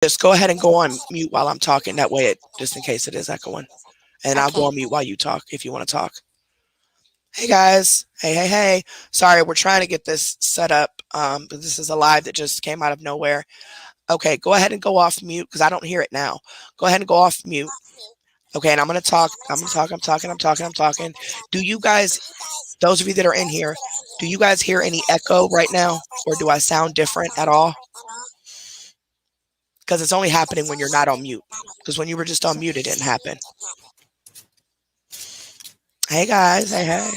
Just go ahead and go on mute while I'm talking. That way, just in case it is echoing. And I'll go Okay. on mute while you talk if you want to talk. Hey guys. Hey, hey, hey. Sorry, we're trying to get this set up. But this is a live that just came out of nowhere. Okay, go ahead and go off mute because I don't hear it now. Go ahead and go off mute. Okay, and I'm gonna talk. I'm gonna talk. I'm talking. I'm talking. I'm talking. Do you guys, those of you that are in here, do you guys hear any echo right now, or do I sound different at all? Because it's only happening when you're not on mute. Because when you were just on mute, it didn't happen. Hey guys. Hey, hey.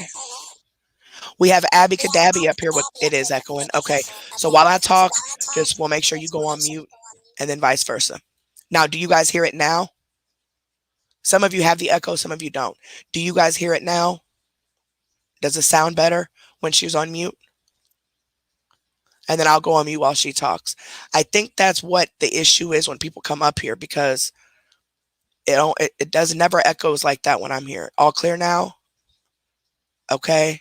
We have Abby Cadabby up here. What it is echoing. Okay, so while I talk, just we'll make sure you go on mute, and then vice versa. Now, do you guys hear it now? Some of you have the echo, some of you don't. Do you guys hear it now? Does it sound better when she's on mute? And then I'll go on mute while she talks. I think that's what the issue is when people come up here because it does never echoes like that when I'm here. All clear now? Okay.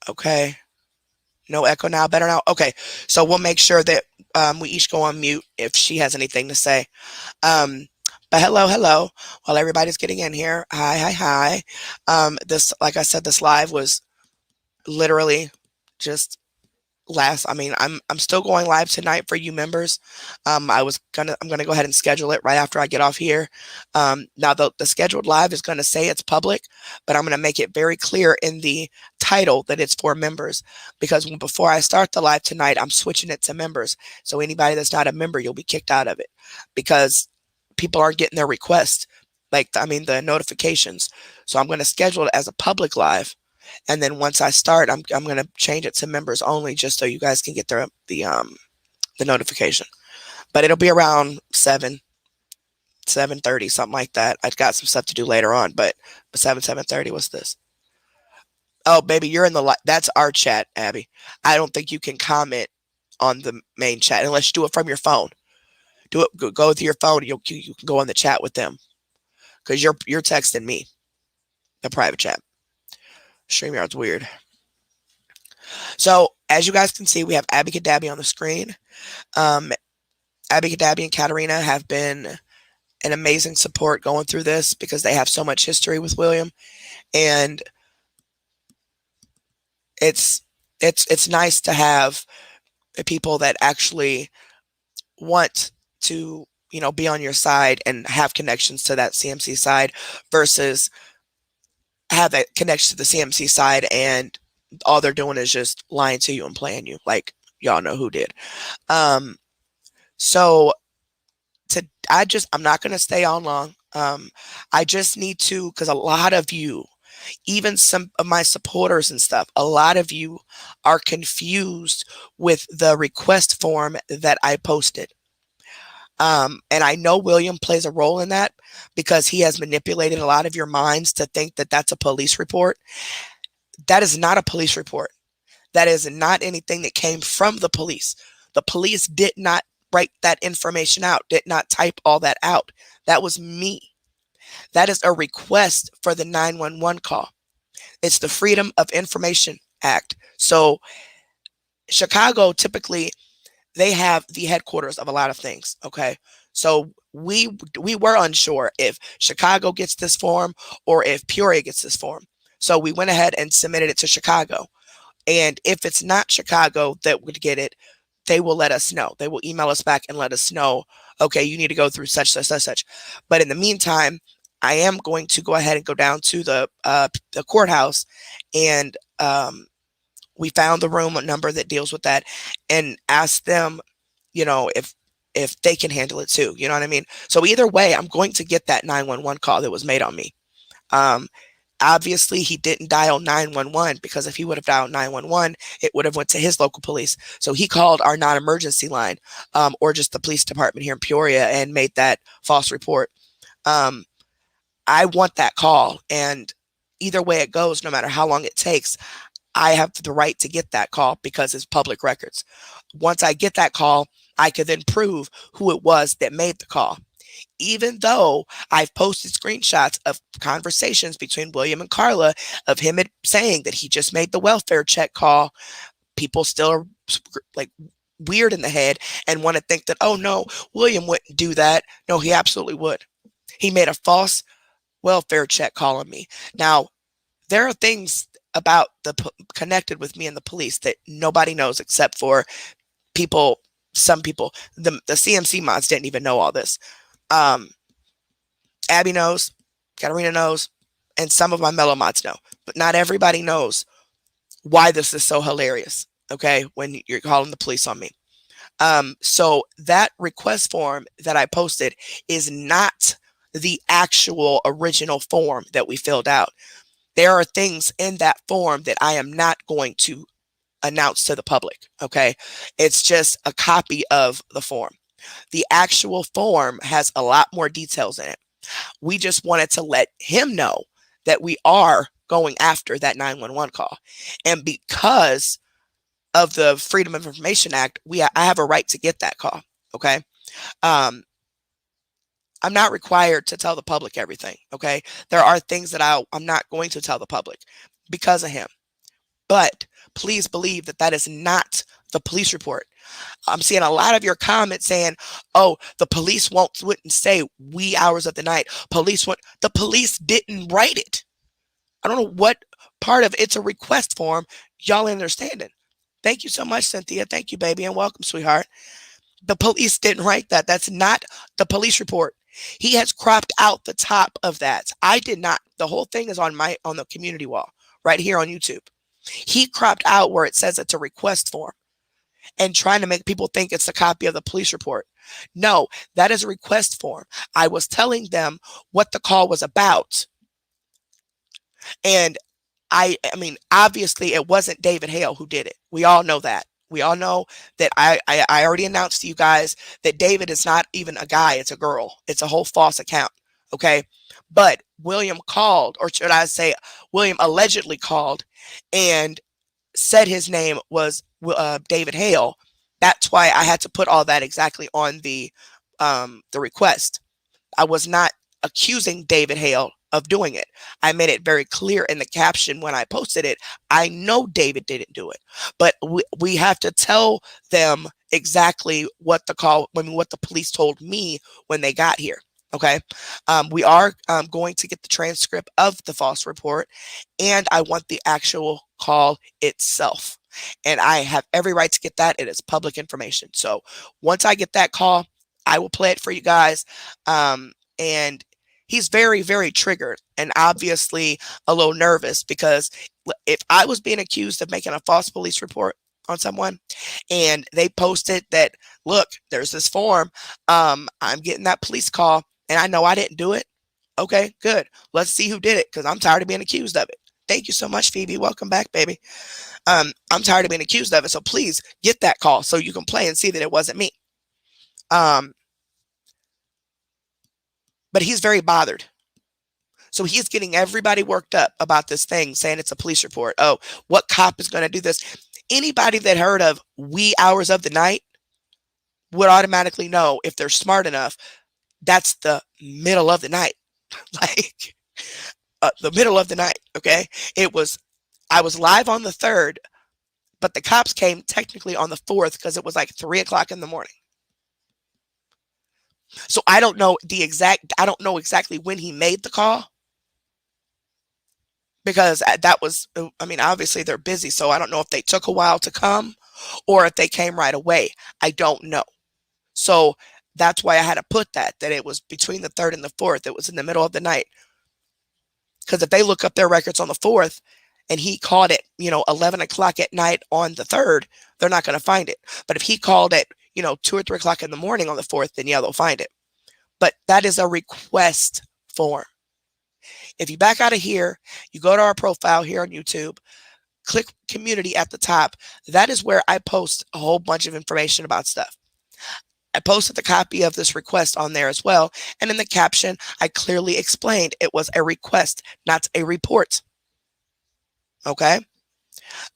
Okay. No echo now. Better now. Okay. So we'll make sure that we each go on mute if she has anything to say. Um, but hello, hello. While everybody's getting in here, hi, hi, hi. This, like I said, this live was literally just I'm still going live tonight for you members. I'm gonna go ahead and schedule it right after I get off here. Now the scheduled live is gonna say it's public, but I'm gonna make it very clear in the title that it's for members because before I start the live tonight, I'm switching it to members. So anybody that's not a member, you'll be kicked out of it because people aren't getting their requests, the notifications. So I'm gonna schedule it as a public live, and then once I start, I'm gonna change it to members only, just so you guys can get the notification. But it'll be around 7:30, something like that. I've got some stuff to do later on, but 7:30. What's this? Oh, baby, you're in the that's our chat, Abby. I don't think you can comment on the main chat unless you do it from your phone. Do it. Go with your phone. You can go on the chat with them because you're texting me the private chat. StreamYard's weird. So as you guys can see, we have Abby Cadabby on the screen. Um, Abby Cadabby and Katarina have been an amazing support going through this because they have so much history with William, and it's it's nice to have people that actually want to be on your side and have connections to that CMC side versus have a connection to the CMC side and all they're doing is just lying to you and playing you like y'all know who did. Um, so I'm not going to stay on long. I just need to, because a lot of you, even some of my supporters and stuff, a lot of you are confused with the request form that I posted. And I know William plays a role in that because he has manipulated a lot of your minds to think that that's a police report. That is not a police report. That is not anything that came from the police. The police did not write that information out, did not type all that out. That was me. That is a request for the 911 call. It's the Freedom of Information Act. So Chicago typically they have the headquarters of a lot of things, okay? So we were unsure if Chicago gets this form or if Peoria gets this form. So we went ahead and submitted it to Chicago. And if it's not Chicago that would get it, they will let us know. They will email us back and let us know, okay, you need to go through such, such, such, such. But in the meantime, I am going to go ahead and go down to the courthouse, and we found the room number that deals with that, and ask them, if they can handle it too. You know what I mean? So either way, I'm going to get that 911 call that was made on me. Um, Obviously he didn't dial 911 because if he would have dialed 911, it would have went to his local police. So he called our non-emergency line, or just the police department here in Peoria, and made that false report. Um, I want that call, and either way it goes, no matter how long it takes, I have the right to get that call because it's public records. Once I get that call, I could then prove who it was that made the call. Even though I've posted screenshots of conversations between William and Carla of him saying that he just made the welfare check call, people still are like weird in the head and want to think that, oh no, William wouldn't do that. No, he absolutely would. He made a false welfare check calling me. Now, there are things about connected with me and the police that nobody knows except for people, some people. The CMC mods didn't even know all this. Abby knows, Katarina knows, and some of my mellow mods know, but not everybody knows why this is so hilarious. Okay, when you're calling the police on me. So that request form that I posted is not the actual original form that we filled out. There are things in that form that I am not going to announce to the public. Okay, it's just a copy of the form. The actual form has a lot more details in it. We just wanted to let him know that we are going after that 911 call. And because of the Freedom of Information Act, I have a right to get that call. Okay. I'm not required to tell the public everything. Okay. There are things that I'm not going to tell the public because of him. But please believe that that is not the police report. I'm seeing a lot of your comments saying, oh, the police wouldn't say wee hours of the night. The police didn't write it. I don't know what part of it's a request form y'all understanding. Thank you so much, Cynthia. Thank you, baby, and welcome, sweetheart. The police didn't write that. That's not the police report. He has cropped out the top of that. I did not. The whole thing is on the community wall right here on YouTube. He cropped out where it says it's a request form and trying to make people think it's a copy of the police report. No, that is a request form. I was telling them what the call was about. And I mean, obviously it wasn't David Hale who did it. We all know that. We all know that I already announced to you guys that David is not even a guy, it's a girl. It's a whole false account. Okay. But William called, or should I say, William allegedly called and said his name was David Hale. That's why I had to put all that exactly on the request. I was not accusing David Hale of doing it. I made it very clear in the caption when I posted it. I know David didn't do it, but we have to tell them exactly what what the police told me when they got here. Okay. We are going to get the transcript of the false report, and I want the actual call itself. And I have every right to get that. It is public information. So once I get that call, I will play it for you guys. And he's very, very triggered and obviously a little nervous, because if I was being accused of making a false police report on someone and they posted that, look, there's this form, I'm getting that police call and I know I didn't do it. Okay, good. Let's see who did it, because I'm tired of being accused of it. Thank you so much, Phoebe. Welcome back, baby. I'm tired of being accused of it. So please get that call so you can play and see that it wasn't me. But he's very bothered. So he's getting everybody worked up about this thing, saying it's a police report. Oh, what cop is going to do this? Anybody that heard of wee hours of the night would automatically know, if they're smart enough, that's the middle of the night. Like the middle of the night. Okay. I was live on the 3rd, but the cops came technically on the 4th because it was like 3 o'clock in the morning. So I don't know exactly when he made the call, because that was, I mean, obviously they're busy. So I don't know if they took a while to come or if they came right away. I don't know. So that's why I had to put that it was between the 3rd and the 4th. It was in the middle of the night. Because if they look up their records on the 4th and he called it, 11 o'clock at night on the 3rd, they're not going to find it. But if he called it, 2 or 3 o'clock in the morning on the 4th, then yeah, they'll find it. But that is a request form. If you back out of here, you go to our profile here on YouTube, click community at the top. That is where I post a whole bunch of information about stuff. I posted the copy of this request on there as well. And in the caption, I clearly explained it was a request, not a report. Okay.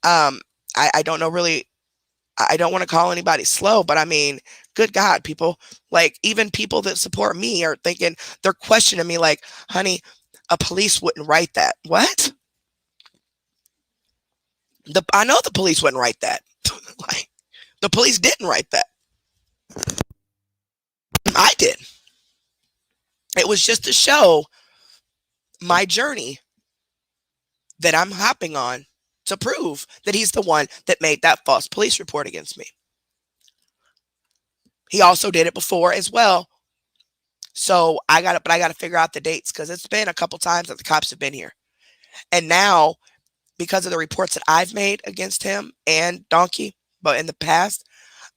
I don't know really. I don't want to call anybody slow, but I mean, good God, people, like even people that support me are thinking, they're questioning me like, honey, a police wouldn't write that. What? I know the police wouldn't write that. Like, The police didn't write that. I did. It was just to show my journey that I'm hopping on to prove that he's the one that made that false police report against me. He also did it before as well. So I got to figure out the dates because it's been a couple times that the cops have been here. And now, because of the reports that I've made against him and Donkey, but in the past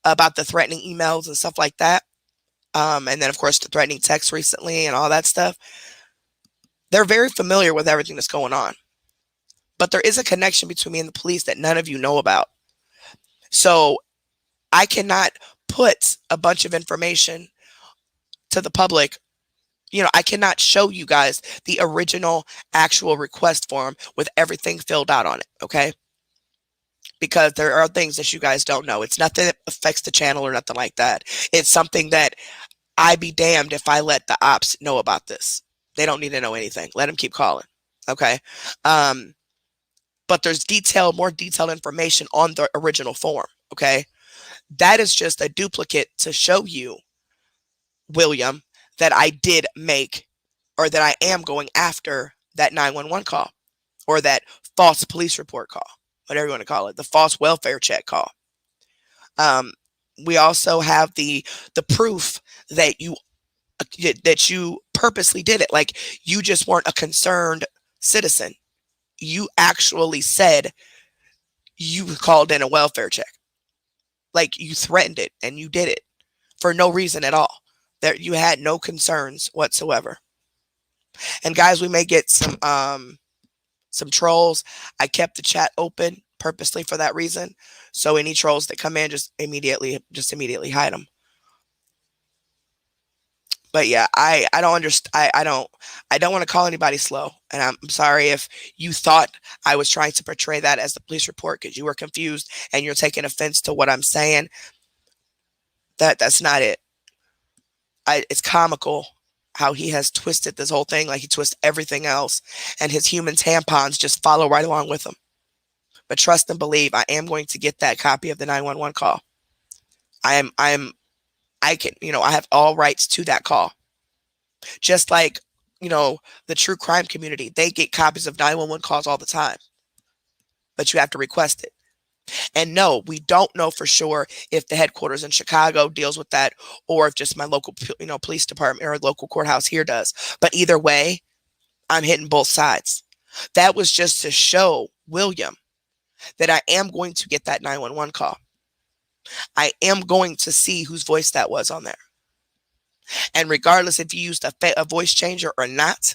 about the threatening emails and stuff like that, and then of course the threatening texts recently and all that stuff, they're very familiar with everything that's going on. But there is a connection between me and the police that none of you know about. So I cannot put a bunch of information to the public. I cannot show you guys the original actual request form with everything filled out on it, okay? Because there are things that you guys don't know. It's nothing that affects the channel or nothing like that. It's something that I'd be damned if I let the ops know about this. They don't need to know anything. Let them keep calling, okay? But there's more detailed information on the original form, okay? That is just a duplicate to show you, William, that I did make, or that I am going after that 911 call, or that false police report call, whatever you want to call it, the false welfare check call. We also have the proof that you purposely did it. Like, you just weren't a concerned citizen. You actually said you called in a welfare check. Like, you threatened it and you did it for no reason at all. That you had no concerns whatsoever. And guys, we may get some trolls. I kept the chat open purposely for that reason. So any trolls that come in, just immediately hide them. But yeah, I don't understand. I don't want to call anybody slow. And I'm sorry if you thought I was trying to portray that as the police report because you were confused and you're taking offense to what I'm saying. That's not it. It's comical how he has twisted this whole thing, like he twists everything else, and his human tampons just follow right along with him. But trust and believe, I am going to get that copy of the 911 call. I have all rights to that call. Just like, the true crime community, they get copies of 911 calls all the time, but you have to request it. And no, we don't know for sure if the headquarters in Chicago deals with that or if just my local, police department or local courthouse here does. But either way, I'm hitting both sides. That was just to show William that I am going to get that 911 call. I am going to see whose voice that was on there. And regardless if you used a voice changer or not,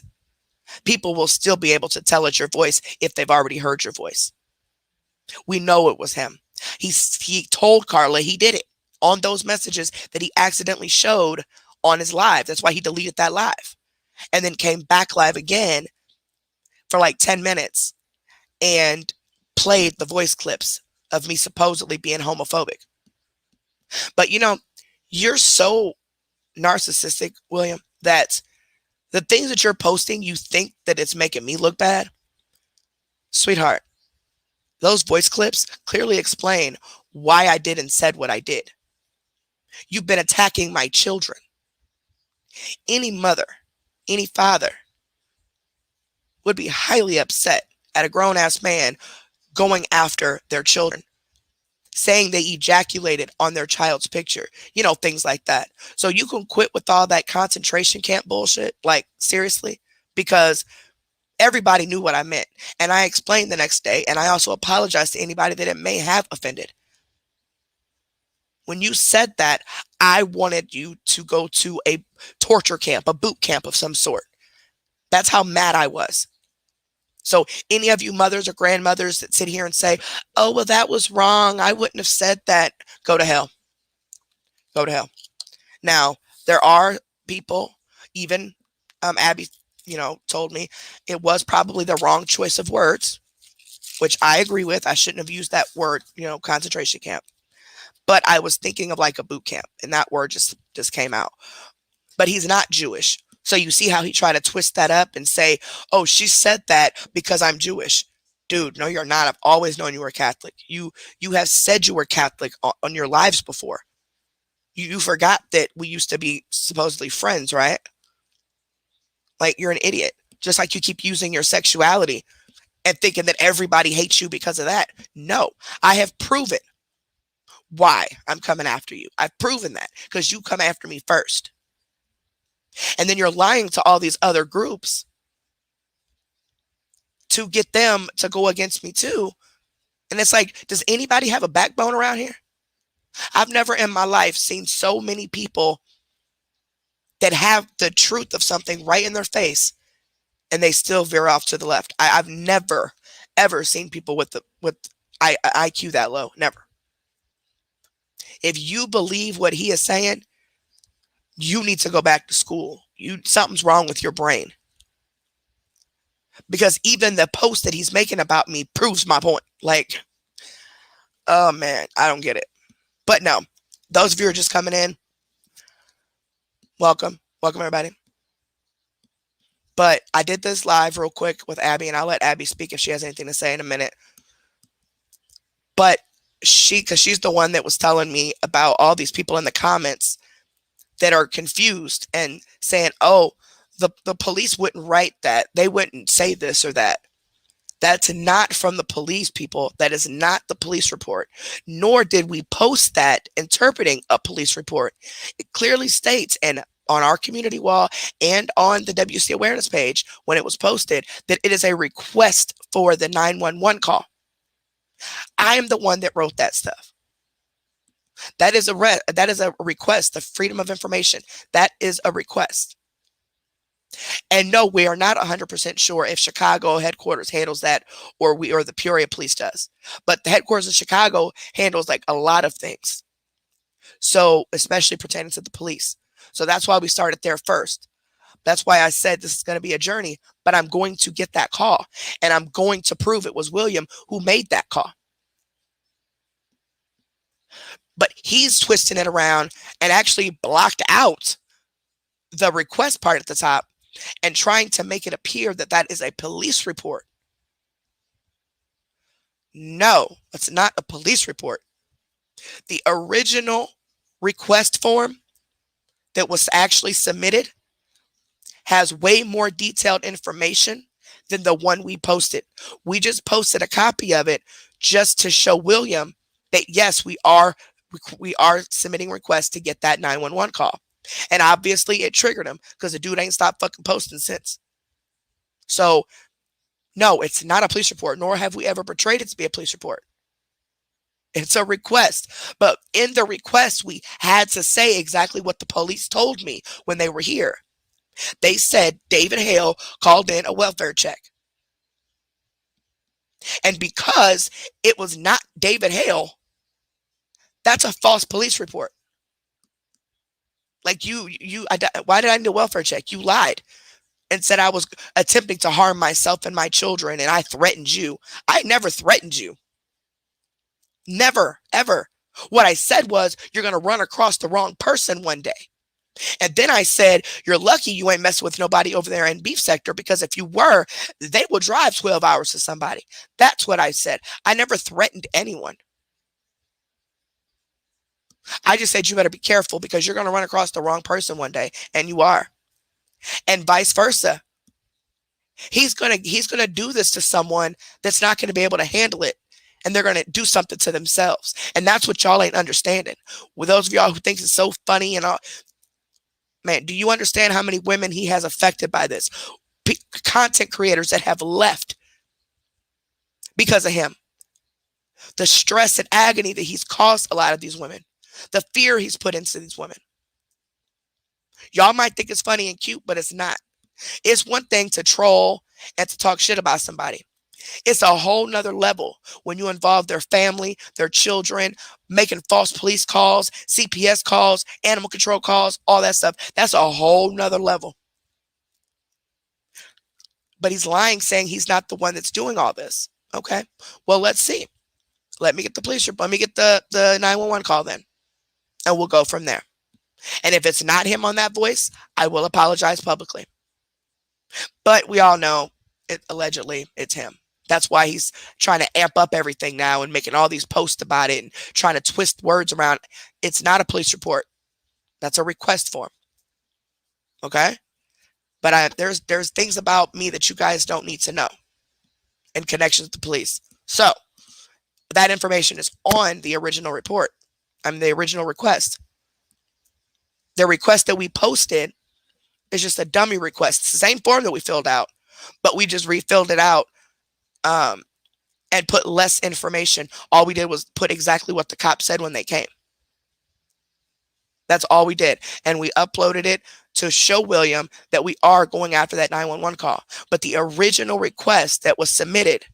people will still be able to tell it's your voice if they've already heard your voice. We know it was him. He told Carla he did it on those messages that he accidentally showed on his live. That's why he deleted that live and then came back live again for like 10 minutes and played the voice clips of me supposedly being homophobic. But you're so narcissistic, William, that the things that you're posting, you think that it's making me look bad. Sweetheart, those voice clips clearly explain why I did and said what I did. You've been attacking my children. Any mother, any father would be highly upset at a grown-ass man going after their children, saying they ejaculated on their child's picture, things like that. So you can quit with all that concentration camp bullshit, like seriously, because everybody knew what I meant. And I explained the next day, and I also apologized to anybody that it may have offended. When you said that, I wanted you to go to a torture camp, a boot camp of some sort. That's how mad I was. So any of you mothers or grandmothers that sit here and say, oh, well, that was wrong, I wouldn't have said that, go to hell. Go to hell. Now, there are people, even Abby, told me it was probably the wrong choice of words, which I agree with. I shouldn't have used that word, concentration camp. But I was thinking of like a boot camp, and that word just came out. But he's not Jewish. So you see how he tried to twist that up and say, oh, she said that because I'm Jewish. Dude, no, you're not. I've always known you were Catholic. You have said you were Catholic on your lives before. You forgot that we used to be supposedly friends, right? Like, you're an idiot. Just like you keep using your sexuality and thinking that everybody hates you because of that. No, I have proven why I'm coming after you. I've proven that because you come after me first. And then you're lying to all these other groups to get them to go against me too. And it's like, does anybody have a backbone around here? I've never in my life seen so many people that have the truth of something right in their face and they still veer off to the left. I've never, ever seen people with IQ that low. Never. If you believe what he is saying, you need to go back to school. Something's wrong with your brain. Because even the post that he's making about me proves my point. Like, oh man, I don't get it. But no, those of you who are just coming in, welcome. Welcome, everybody. But I did this live real quick with Abby, and I'll let Abby speak if she has anything to say in a minute. But because she's the one that was telling me about all these people in the comments that are confused and saying, oh, the police wouldn't write that. They wouldn't say this or that. That's not from the police, people. That is not the police report. Nor did we post that interpreting a police report. It clearly states, and on our community wall and on the WC awareness page when it was posted, that it is a request for the 911 call. I am the one that wrote that stuff. That is a request, the freedom of information. That is a request. And no, we are not 100% sure if Chicago headquarters handles that or the Peoria police does. But the headquarters of Chicago handles like a lot of things. So, especially pertaining to the police. So that's why we started there first. That's why I said this is going to be a journey, but I'm going to get that call and I'm going to prove it was William who made that call. But he's twisting it around and actually blocked out the request part at the top and trying to make it appear that that is a police report. No, it's not a police report. The original request form that was actually submitted has way more detailed information than the one we posted. We just posted a copy of it just to show William that, yes, we are submitting requests to get that 911 call. And obviously it triggered him because the dude ain't stopped fucking posting since. So no, it's not a police report, nor have we ever portrayed it to be a police report. It's a request. But in the request, we had to say exactly what the police told me when they were here. They said David Hale called in a welfare check. And because it was not David Hale, that's a false police report. Like why did I need a welfare check? You lied and said I was attempting to harm myself and my children and I threatened you. I never threatened you. Never, ever. What I said was, you're going to run across the wrong person one day. And then I said, you're lucky you ain't messing with nobody over there in beef sector, because if you were, they will drive 12 hours to somebody. That's what I said. I never threatened anyone. I just said you better be careful because you're going to run across the wrong person one day, and you are. And vice versa. He's going to do this to someone that's not going to be able to handle it, and they're going to do something to themselves. And that's what y'all ain't understanding. With those of y'all who think it's so funny and all, man, do you understand how many women he has affected by this? Content creators that have left because of him. The stress and agony that he's caused a lot of these women. The fear he's put into these women. Y'all might think it's funny and cute, but it's not. It's one thing to troll and to talk shit about somebody. It's a whole nother level when you involve their family, their children, making false police calls, CPS calls, animal control calls, all that stuff. That's a whole nother level. But he's lying, saying he's not the one that's doing all this. Okay, well, let's see. Let me get the police report. Let me get the 911 call then. And we'll go from there. And if it's not him on that voice, I will apologize publicly. But we all know, allegedly, it's him. That's why he's trying to amp up everything now and making all these posts about it and trying to twist words around. It's not a police report. That's a request form. Okay? But there's things about me that you guys don't need to know in connection with the police. So that information is on the original report. The original request. The request that we posted is just a dummy request. It's the same form that we filled out, but we just refilled it out and put less information. All we did was put exactly what the cop said when they came. That's all we did. And we uploaded it to show William that we are going after that 911 call. But the original request that was submitted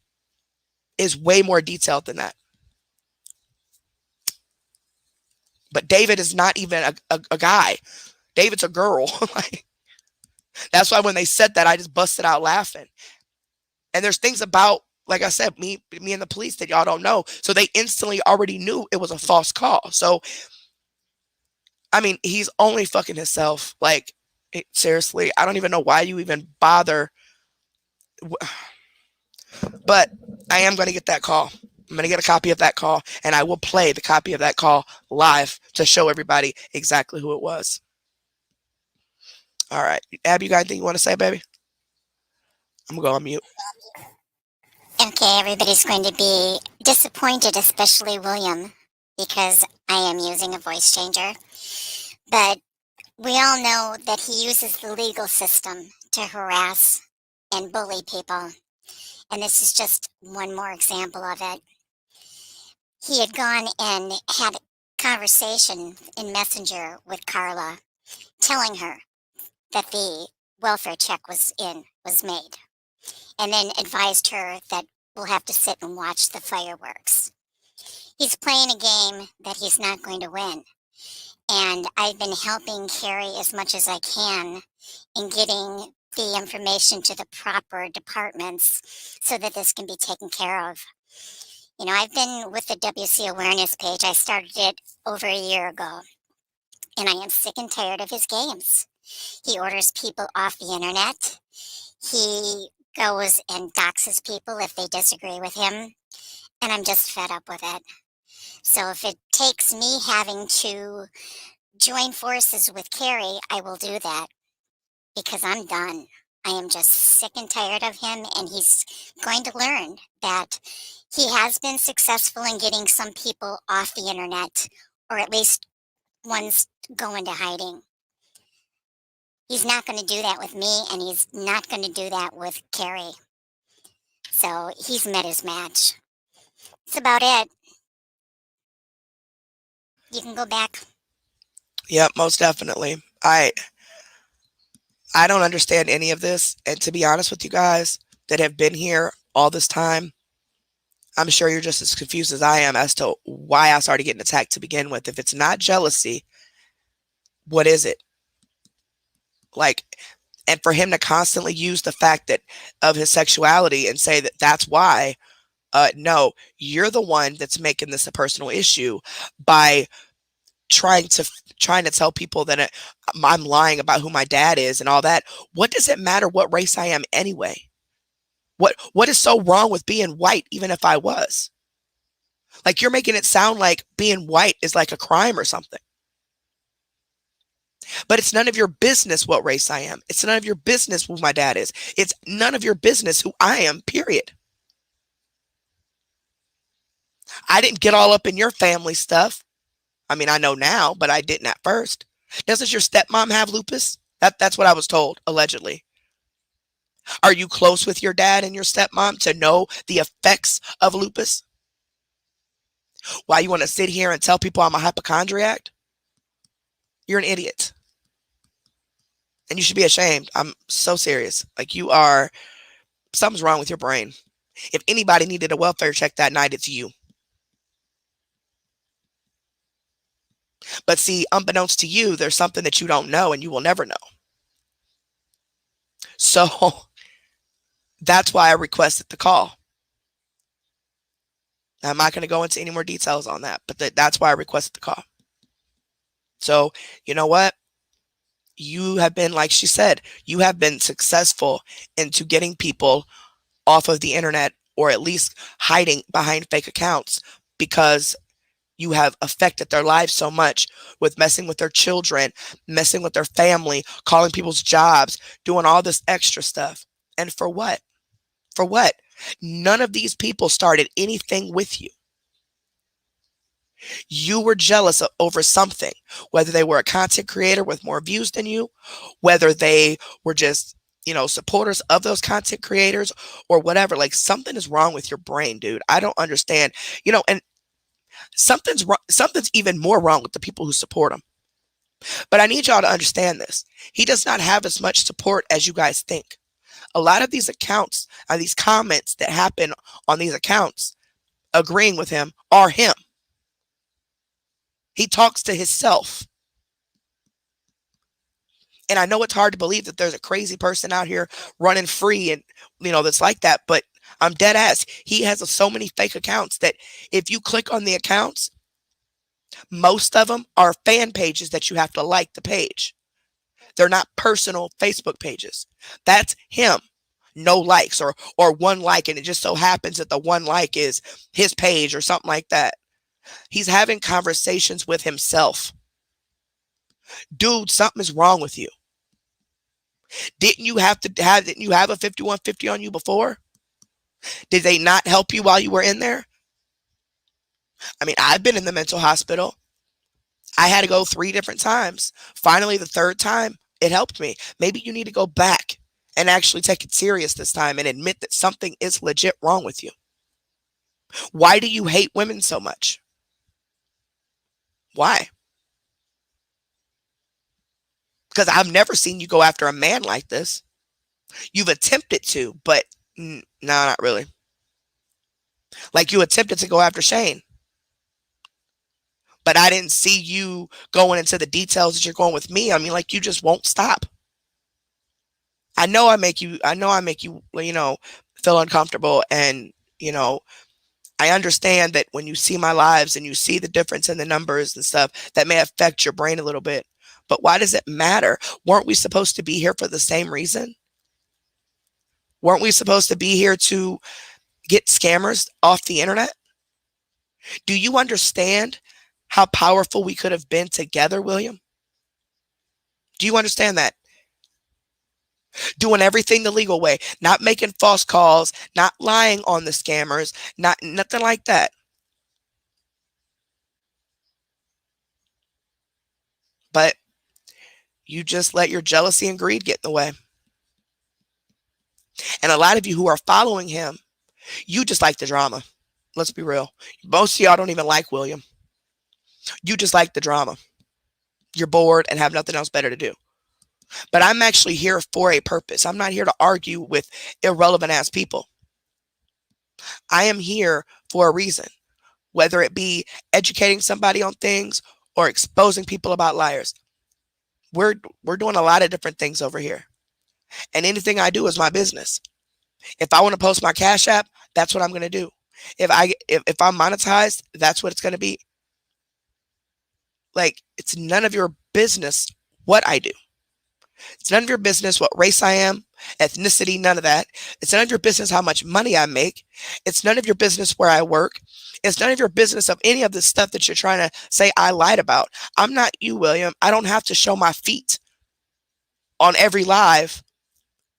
is way more detailed than that. But David is not even a guy. David's a girl. That's why when they said that, I just busted out laughing. And there's things about, like I said, me and the police that y'all don't know. So they instantly already knew it was a false call. So, I mean, he's only fucking himself. Like, seriously, I don't even know why you even bother. But I am going to get that call. I'm going to get a copy of that call, and I will play the copy of that call live to show everybody exactly who it was. All right. Abby, you got anything you want to say, baby? I'm going to go on mute. Okay, everybody's going to be disappointed, especially William, because I am using a voice changer. But we all know that he uses the legal system to harass and bully people. And this is just one more example of it. He had gone and had a conversation in Messenger with Carla, telling her that the welfare check was made, and then advised her that we'll have to sit and watch the fireworks. He's playing a game that he's not going to win. And I've been helping Carrie as much as I can in getting the information to the proper departments so that this can be taken care of. You know, I've been with the WC Awareness page. I started it over a year ago. And I am sick and tired of his games. He orders people off the internet. He goes and doxes people if they disagree with him. And I'm just fed up with it. So if it takes me having to join forces with Carrie, I will do that. Because I'm done. I am just sick and tired of him, and he's going to learn that he has been successful in getting some people off the internet, or at least ones go into hiding. He's not going to do that with me, and he's not going to do that with Carrie. So he's met his match. That's about it. You can go back. Yep, most definitely. I don't understand any of this. And to be honest with you guys that have been here all this time, I'm sure you're just as confused as I am as to why I started getting attacked to begin with. If it's not jealousy, what is it? Like, and for him to constantly use the fact that of his sexuality and say that that's why, no, you're the one that's making this a personal issue by trying to tell people that I'm lying about who my dad is and all that. What does it matter what race I am anyway? What is so wrong with being white, even if I was? Like, you're making it sound like being white is like a crime or something. But it's none of your business what race I am. It's none of your business who my dad is. It's none of your business who I am, period. I didn't get all up in your family stuff. I mean, I know now, but I didn't at first. Doesn't your stepmom have lupus? That's what I was told, allegedly. Are you close with your dad and your stepmom to know the effects of lupus? Why you want to sit here and tell people I'm a hypochondriac? You're an idiot. And you should be ashamed. I'm so serious. Like, something's wrong with your brain. If anybody needed a welfare check that night, it's you. But see, unbeknownst to you, there's something that you don't know and you will never know. So that's why I requested the call. I'm not going to go into any more details on that, but that's why I requested the call. So, you know what? You have been, like she said, you have been successful into getting people off of the internet or at least hiding behind fake accounts because you have affected their lives so much with messing with their children, messing with their family, calling people's jobs, doing all this extra stuff. And for what? For what? None of these people started anything with you. You were jealous over something, whether they were a content creator with more views than you, whether they were just, supporters of those content creators or whatever. Like, something is wrong with your brain, dude. I don't understand, and something's wrong, something's even more wrong with the people who support him. But I need y'all to understand this. He does not have as much support as you guys think. A lot of these accounts, these comments that happen on these accounts agreeing with him are him. He talks to himself. And I know it's hard to believe that there's a crazy person out here running free and, that's like that. But I'm dead ass. He has so many fake accounts that if you click on the accounts, most of them are fan pages that you have to like the page. They're not personal Facebook pages. That's him. No likes or one like. And it just so happens that the one like is his page or something like that. He's having conversations with himself. Dude, something is wrong with you. Didn't you have a 5150 on you before? Did they not help you while you were in there? I mean, I've been in the mental hospital. I had to go 3 different times. Finally, the 3rd time, it helped me. Maybe you need to go back and actually take it serious this time and admit that something is legit wrong with you. Why do you hate women so much? Why? Because I've never seen you go after a man like this. You've attempted to, but no, not really. Like, you attempted to go after Shane. But I didn't see you going into the details that you're going with me. I mean, like, you just won't stop. I know I make you, feel uncomfortable. And, I understand that when you see my lives and you see the difference in the numbers and stuff, that may affect your brain a little bit. But why does it matter? Weren't we supposed to be here for the same reason? Weren't we supposed to be here to get scammers off the internet? Do you understand how powerful we could have been together, William? Do you understand that? Doing everything the legal way, not making false calls, not lying on the scammers, nothing like that. But you just let your jealousy and greed get in the way. And a lot of you who are following him, you just like the drama. Let's be real. Most of y'all don't even like William. You just like the drama. You're bored and have nothing else better to do. But I'm actually here for a purpose. I'm not here to argue with irrelevant ass people. I am here for a reason, whether it be educating somebody on things or exposing people about liars. We're doing a lot of different things over here. And anything I do is my business. If I want to post my Cash App, that's what I'm going to do. If I'm monetized, that's what it's going to be. Like, it's none of your business what I do. It's none of your business what race I am, ethnicity, none of that. It's none of your business how much money I make. It's none of your business where I work. It's none of your business of any of the stuff that you're trying to say I lied about. I'm not you, William. I don't have to show my feet on every live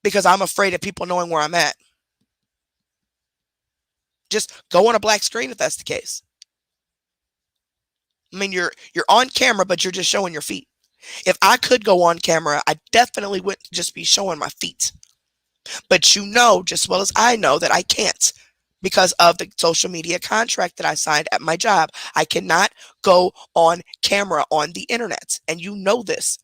because I'm afraid of people knowing where I'm at. Just go on a black screen if that's the case. I mean, you're on camera, but you're just showing your feet. If I could go on camera, I definitely wouldn't just be showing my feet. But you know just as well as I know that I can't because of the social media contract that I signed at my job. I cannot go on camera on the internet. And you know this.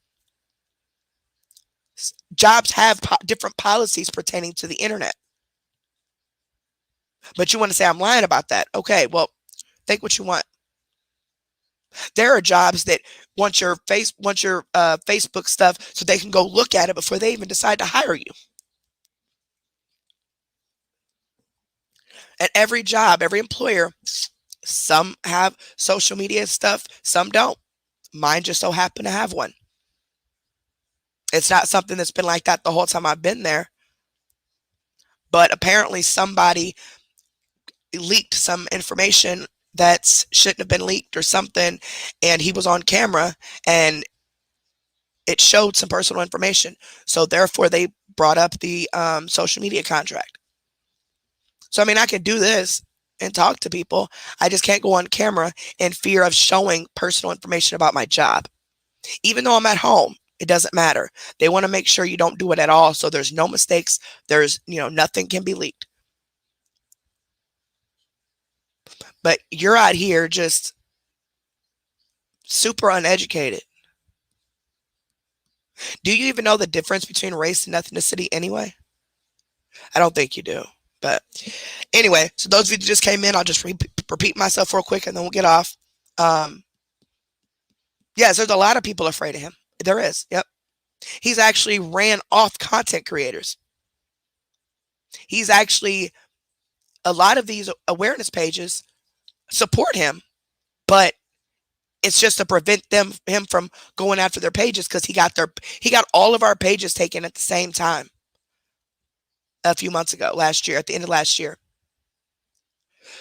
Jobs have different policies pertaining to the internet. But you want to say I'm lying about that. Okay, well, think what you want. There are jobs that want your Facebook stuff so they can go look at it before they even decide to hire you. At every job, every employer, some have social media stuff, some don't. Mine just so happen to have one. It's not something that's been like that the whole time I've been there. But apparently somebody leaked some information that shouldn't have been leaked or something, and he was on camera and it showed some personal information. So therefore they brought up the social media contract. So I mean, I can do this and talk to people. I just can't go on camera in fear of showing personal information about my job. Even though I'm at home, it doesn't matter. They want to make sure you don't do it at all, so there's no mistakes. There's, nothing can be leaked. But you're out here just super uneducated. Do you even know the difference between race and ethnicity anyway? I don't think you do. But anyway, so those of you that just came in, I'll just repeat myself real quick and then we'll get off. Yes, there's a lot of people afraid of him. There is. Yep. He's actually ran off content creators. He's actually, a lot of these awareness pages support him, but it's just to prevent him from going after their pages, because he got all of our pages taken at the same time a few months ago, last year, at the end of last year.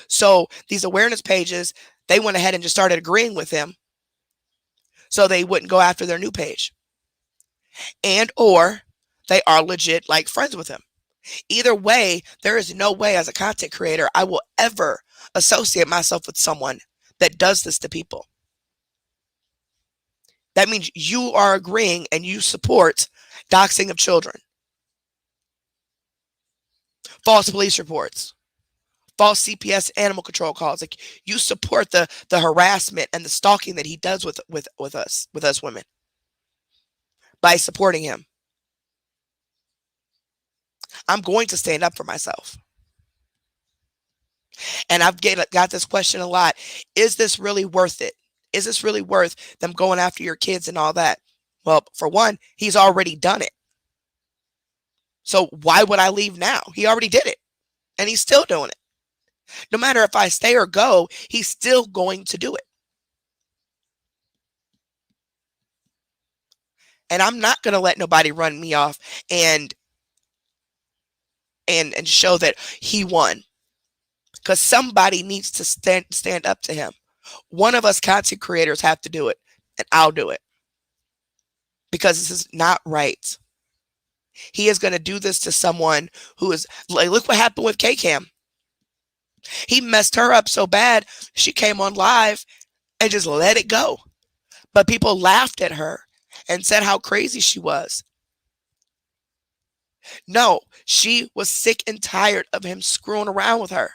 So these awareness pages, they went ahead and just started agreeing with him so they wouldn't go after their new page. And or they are legit like friends with him. Either way, there is no way as a content creator I will ever associate myself with someone that does this to people. That means you are agreeing and you support doxing of children, false police reports, false CPS animal control calls. Like, you support the harassment and the stalking that he does with us women by supporting him. I'm going to stand up for myself. And I've got this question a lot. Is this really worth it? Is this really worth them going after your kids and all that? Well, for one, he's already done it. So why would I leave now? He already did it. And he's still doing it. No matter if I stay or go, he's still going to do it. And I'm not going to let nobody run me off and show that he won. Because somebody needs to stand up to him. One of us content creators have to do it, and I'll do it. Because this is not right. He is going to do this to someone who is, like, look what happened with K-Cam. He messed her up so bad, she came on live and just let it go. But people laughed at her and said how crazy she was. No, she was sick and tired of him screwing around with her.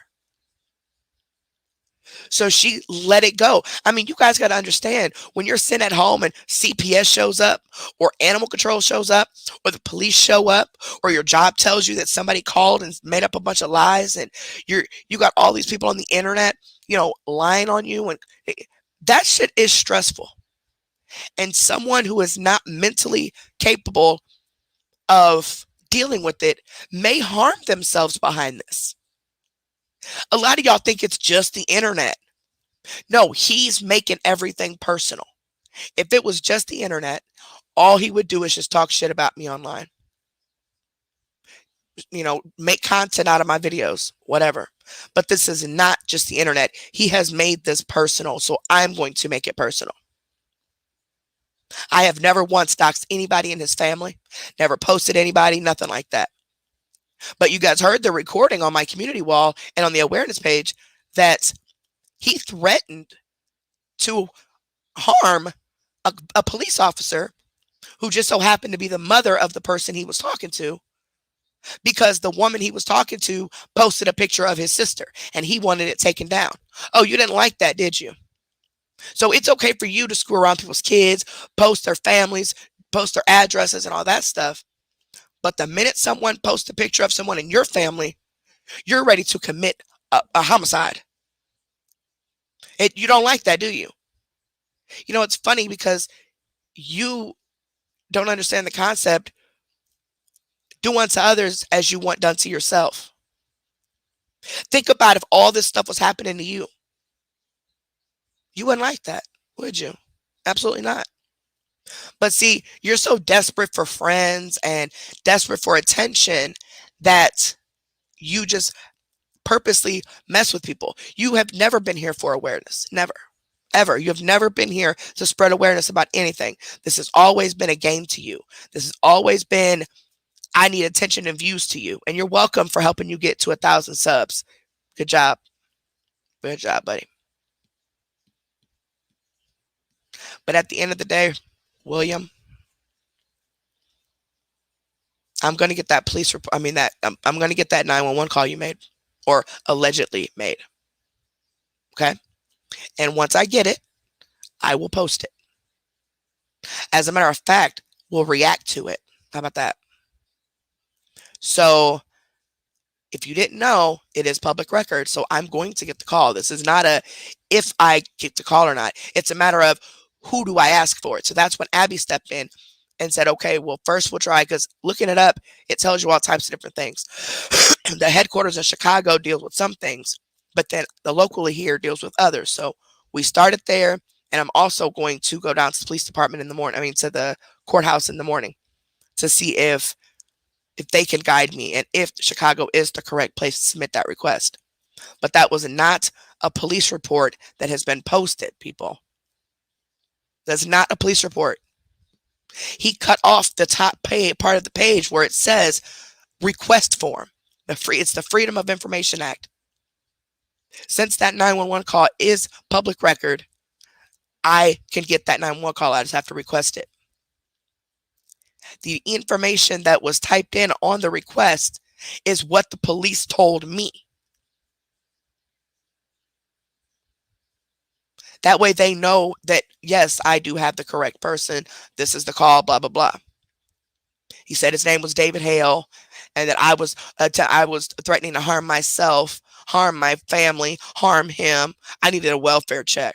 So she let it go. I mean, you guys got to understand, when you're sitting at home and CPS shows up, or animal control shows up, or the police show up, or your job tells you that somebody called and made up a bunch of lies, and you got all these people on the internet, lying on you, and that shit is stressful. And someone who is not mentally capable of dealing with it may harm themselves behind this. A lot of y'all think it's just the internet. No, he's making everything personal. If it was just the internet, all he would do is just talk shit about me online. Make content out of my videos, whatever. But this is not just the internet. He has made this personal, so I'm going to make it personal. I have never once doxed anybody in his family, never posted anybody, nothing like that. But you guys heard the recording on my community wall and on the awareness page that he threatened to harm a police officer who just so happened to be the mother of the person he was talking to, because the woman he was talking to posted a picture of his sister and he wanted it taken down. Oh, you didn't like that, did you? So it's okay for you to screw around people's kids, post their families, post their addresses and all that stuff. But the minute someone posts a picture of someone in your family, you're ready to commit a homicide. You don't like that, do you? It's funny because you don't understand the concept. Do unto others as you want done to yourself. Think about if all this stuff was happening to you. You wouldn't like that, would you? Absolutely not. But see, you're so desperate for friends and desperate for attention that you just purposely mess with people. You have never been here for awareness. Never. Ever. You have never been here to spread awareness about anything. This has always been a game to you. This has always been, I need attention and views to you. And you're welcome for helping you get to 1,000 subs. Good job. Good job, buddy. But at the end of the day, William, I'm going to get that police report. I mean, I'm going to get that 911 call you made or allegedly made. Okay. And once I get it, I will post it. As a matter of fact, we'll react to it. How about that? So if you didn't know, it is public record. So I'm going to get the call. This is not a if I get the call or not. It's a matter of who do I ask for it. So that's when Abby stepped in and said, okay, well, first we'll try, because looking it up, it tells you all types of different things. The headquarters in Chicago deals with some things, but then the locally here deals with others. So we started there, and I'm also going to go down to the police department in the morning. I mean, to the courthouse in the morning to see if they can guide me and if Chicago is the correct place to submit that request. But that was not a police report that has been posted, people. That's not a police report. He cut off the top part of the page where it says request form. It's the Freedom of Information Act. Since that 911 call is public record, I can get that 911 call. I just have to request it. The information that was typed in on the request is what the police told me. That way they know that, yes, I do have the correct person. This is the call, blah, blah, blah. He said his name was David Hale and that I was threatening to harm myself, harm my family, harm him. I needed a welfare check.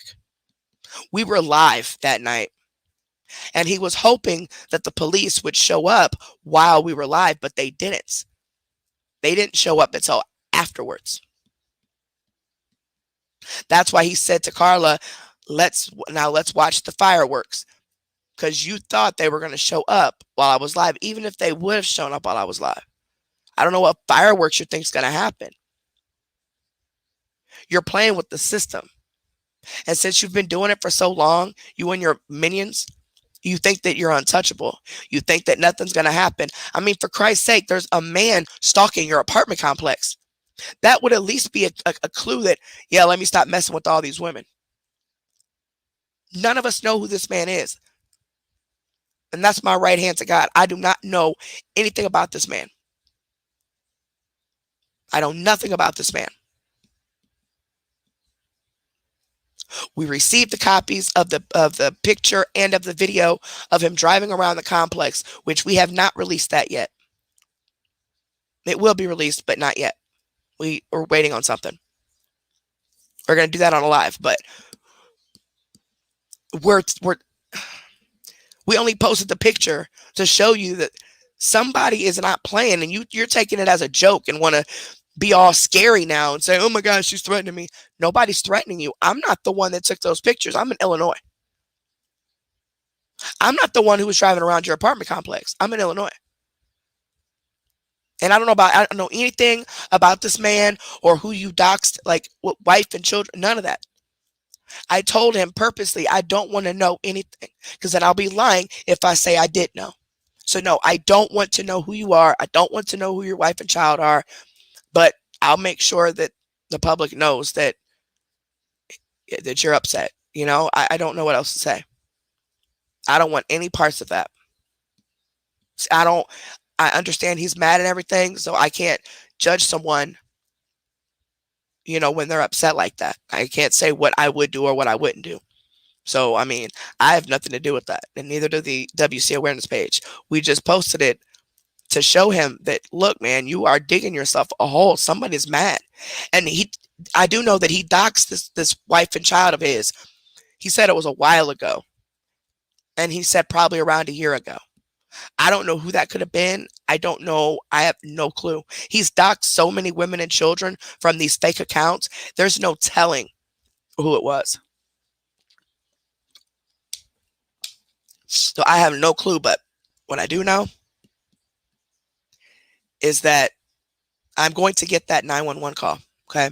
We were live that night. And he was hoping that the police would show up while we were live, but they didn't. They didn't show up until afterwards. That's why he said to Carla, let's watch the fireworks, because you thought they were going to show up while I was live, even if they would have shown up while I was live. I don't know what fireworks you think is going to happen. You're playing with the system. And since you've been doing it for so long, you and your minions, you think that you're untouchable. You think that nothing's going to happen. I mean, for Christ's sake, there's a man stalking your apartment complex. That would at least be a clue that, yeah, let me stop messing with all these women. None of us know who this man is. And that's my right hand to God. I do not know anything about this man. I know nothing about this man. We received the copies of the picture and of the video of him driving around the complex, which we have not released that yet. It will be released, but not yet. We are waiting on something. We're going to do that on a live, but we only posted the picture to show you that somebody is not playing, and you're taking it as a joke and want to be all scary now and say, oh my gosh, she's threatening me. Nobody's threatening you. I'm not the one that took those pictures. I'm in Illinois. I'm not the one who was driving around your apartment complex. I'm in Illinois. And I don't know anything about this man or who you doxed, like wife and children, none of that. I told him purposely, I don't want to know anything, because then I'll be lying if I say I did know. So no, I don't want to know who you are. I don't want to know who your wife and child are, but I'll make sure that the public knows that you're upset. You know, I don't know what else to say. I don't want any parts of that. I understand he's mad and everything, so I can't judge someone, you know, when they're upset like that. I can't say what I would do or what I wouldn't do. So, I mean, I have nothing to do with that, and neither do the WC awareness page. We just posted it to show him that, look, man, you are digging yourself a hole. Somebody's mad. And I do know that he doxed this wife and child of his. He said it was a while ago. And he said probably around a year ago. I don't know who that could have been. I don't know. I have no clue. He's doxed so many women and children from these fake accounts. There's no telling who it was. So I have no clue, but what I do know is that I'm going to get that 911 call. Okay.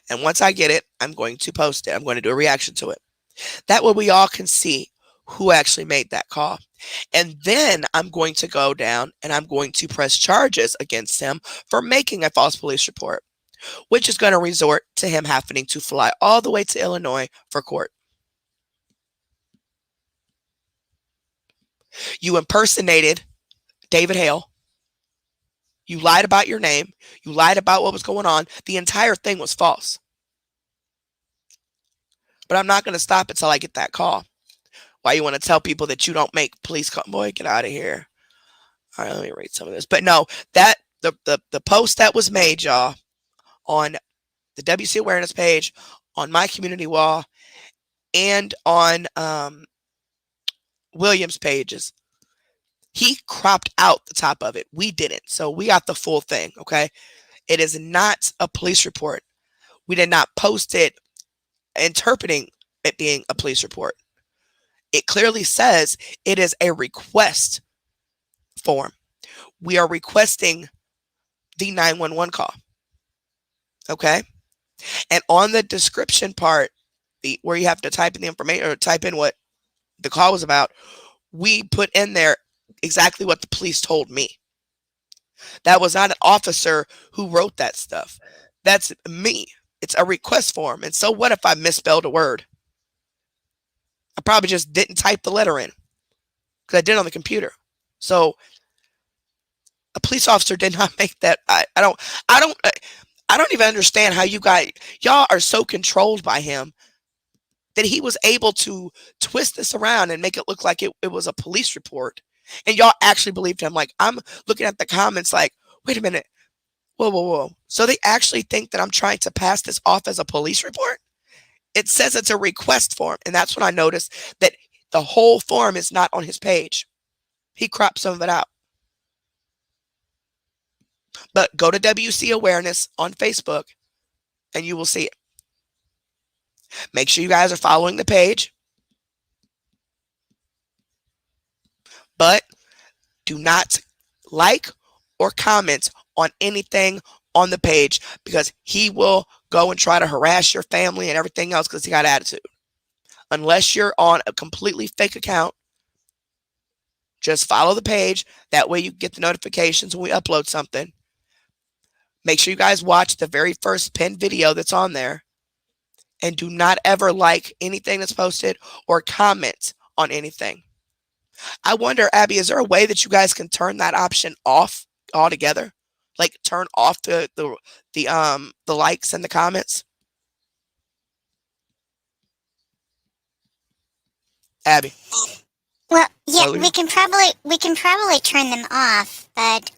And once I get it, I'm going to post it. I'm going to do a reaction to it. That way we all can see who actually made that call. And then I'm going to go down and I'm going to press charges against him for making a false police report, which is going to resort to him having to fly all the way to Illinois for court. You impersonated David Hale. You lied about your name. You lied about what was going on. The entire thing was false. But I'm not going to stop until I get that call. Why you want to tell people that you don't make police call? Boy, get out of here. All right, let me read some of this. But no, that the post that was made, y'all, on the WC awareness page, on my community wall, and on Williams' pages, he cropped out the top of it. We didn't. So we got the full thing, okay? It is not a police report. We did not post it interpreting it being a police report. It clearly says it is a request form. We are requesting the 911 call. Okay? And on the description part, where you have to type in the information or type in what the call was about, we put in there exactly what the police told me. That was not an officer who wrote that stuff. That's me. It's a request form. And so what if I misspelled a word? I probably just didn't type the letter in because I did it on the computer. So a police officer did not make that. I don't even understand how y'all are so controlled by him that he was able to twist this around and make it look like it was a police report. And y'all actually believed him. Like, I'm looking at the comments like, wait a minute. Whoa, whoa, whoa. So they actually think that I'm trying to pass this off as a police report? It says it's a request form. And that's when I noticed that the whole form is not on his page. He cropped some of it out. But go to WC Awareness on Facebook and you will see it. Make sure you guys are following the page. But do not like or comment on anything on the page because he will go and try to harass your family and everything else because he got attitude. Unless you're on a completely fake account, just follow the page. That way you get the notifications when we upload something. Make sure you guys watch the very first pinned video that's on there. And do not ever like anything that's posted or comment on anything. I wonder, Abby, is there a way that you guys can turn that option off altogether? Like turn off the likes and the comments? Abby. Well, yeah, we can probably turn them off, but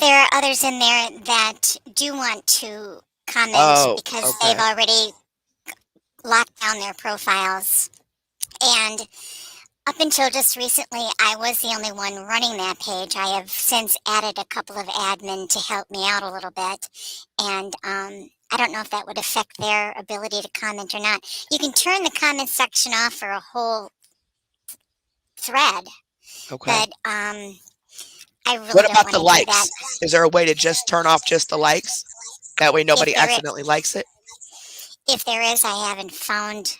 there are others in there that do want to comment because they've already locked down their profiles. And up until just recently, I was the only one running that page. I have since added a couple of admin to help me out a little bit. And I don't know if that would affect their ability to comment or not. You can turn the comment section off for a whole thread. Okay. But I really what don't about want the to likes? do that. Is there a way to just turn off just the likes? That way nobody accidentally likes it? If there is, I haven't found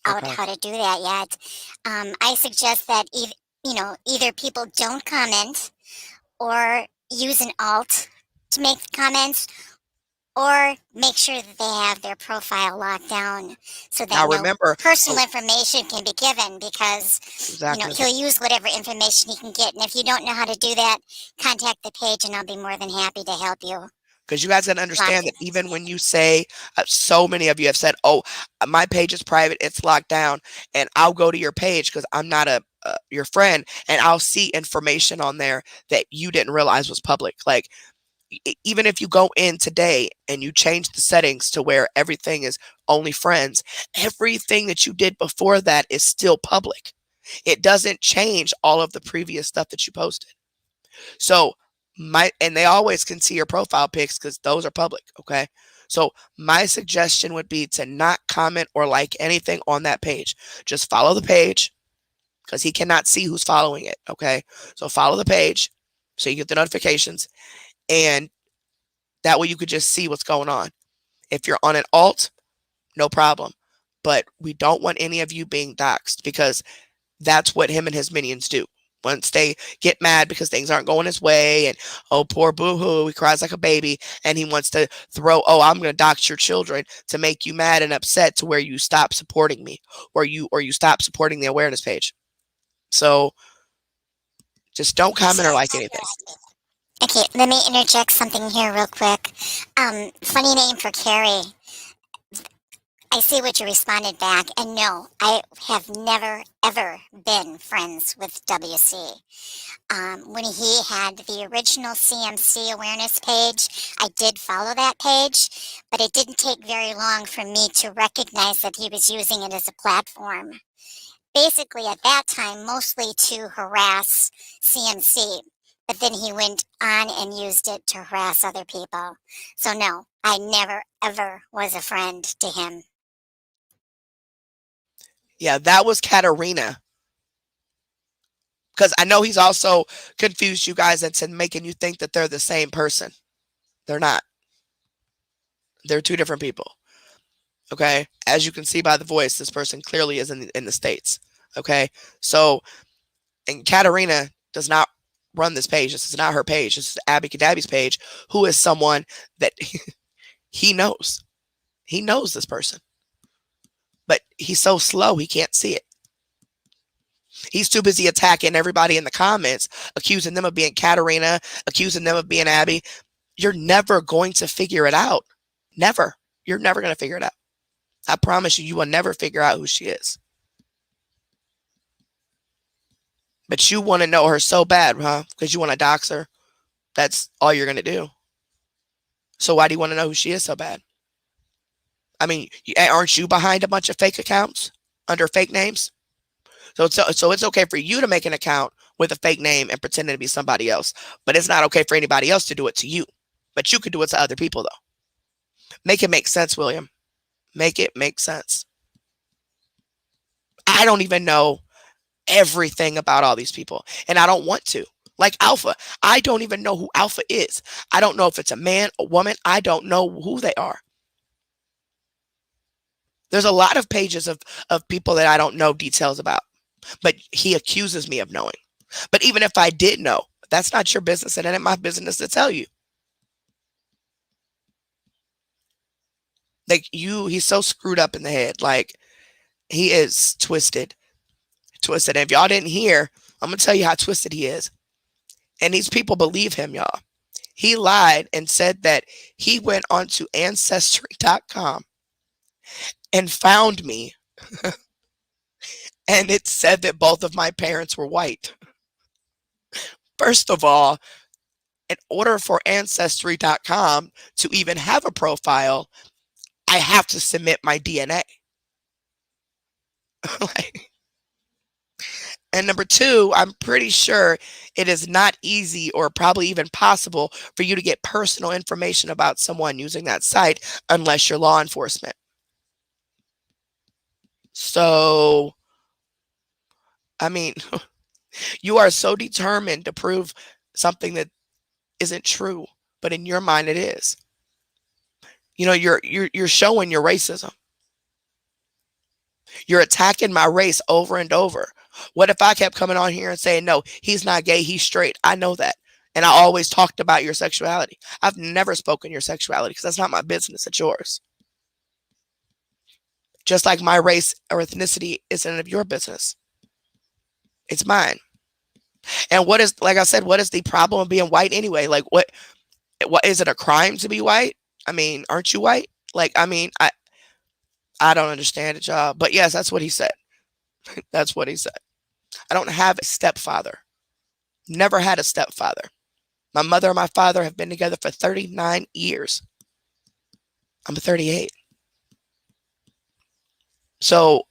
out Okay. how to do that yet. I suggest that either people don't comment or use an alt to make comments, or make sure that they have their profile locked down so that no personal information can be given, because he'll use whatever information he can get. And if you don't know how to do that, contact the page and I'll be more than happy to help you. Because you guys got to understand that even when you say, so many of you have said, oh, my page is private, it's locked down, and I'll go to your page because I'm not your friend, and I'll see information on there that you didn't realize was public. Like, even if you go in today and you change the settings to where everything is only friends, everything that you did before that is still public. It doesn't change all of the previous stuff that you posted. So and they always can see your profile pics because those are public. Okay. So my suggestion would be to not comment or like anything on that page. Just follow the page because he cannot see who's following it. Okay. So follow the page so you get the notifications and That way you could just see what's going on. If you're on an alt, no problem. But we don't want any of you being doxxed, because that's what him and his minions do. Once they get mad because things aren't going his way, and oh, poor boo-hoo, he cries like a baby, and he wants to throw, oh, I'm going to dox your children to make you mad and upset to where you stop supporting me, or you stop supporting the awareness page. So just don't comment or like anything. Okay, let me interject something here real quick. Funny name for Carrie. I see what you responded back, and no, I have never ever been friends with WC. When he had the original CMC awareness page, I did follow that page, but it didn't take very long for me to recognize that he was using it as a platform. Basically, at that time, mostly to harass CMC, but then he went on and used it to harass other people. So, no, I never ever was a friend to him. Yeah, that was Katarina. Because I know he's also confused you guys into making you think that they're the same person. They're not. They're two different people. Okay? As you can see by the voice, this person clearly is in the States. Okay? So, and Katarina does not run this page. This is not her page. This is Abby Kadabi's page, who is someone that he knows. He knows this person. But he's so slow, he can't see it. He's too busy attacking everybody in the comments, accusing them of being Katarina, accusing them of being Abby. You're never going to figure it out. Never. You're never going to figure it out. I promise you, you will never figure out who she is. But you want to know her so bad, huh? Because you want to dox her. That's all you're going to do. So why do you want to know who she is so bad? I mean, aren't you behind a bunch of fake accounts under fake names? So it's okay for you to make an account with a fake name and pretending to be somebody else. But it's not okay for anybody else to do it to you. But you could do it to other people, though. Make it make sense, William. Make it make sense. I don't even know everything about all these people, and I don't want to. Like Alpha, I don't even know who Alpha is. I don't know if it's a man, a woman. I don't know who they are. There's a lot of pages of people that I don't know details about, but he accuses me of knowing. But even if I did know, that's not your business, and it ain't my business to tell you. Like he's so screwed up in the head. Like he is twisted. And if y'all didn't hear, I'm gonna tell you how twisted he is. And these people believe him, y'all. He lied and said that he went onto Ancestry.com and found me. And it said that both of my parents were white. First of all, in order for Ancestry.com to even have a profile, I have to submit my DNA. And number two, I'm pretty sure it is not easy or probably even possible for you to get personal information about someone using that site unless you're law enforcement. So, I mean, you are so determined to prove something that isn't true, but in your mind it is. You know, you're showing your racism. You're attacking my race over and over. What if I kept coming on here and saying, no, he's not gay, he's straight? I know that. And I always talked about your sexuality. I've never spoken your sexuality because that's not my business, it's yours. Just like my race or ethnicity isn't of your business. It's mine. And what is, like I said, what is the problem of being white anyway? Like what is it a crime to be white? I mean, aren't you white? Like, I mean, I don't understand it, y'all. But yes, that's what he said. That's what he said. I don't have a stepfather. Never had a stepfather. My mother and my father have been together for 39 years. I'm 38. So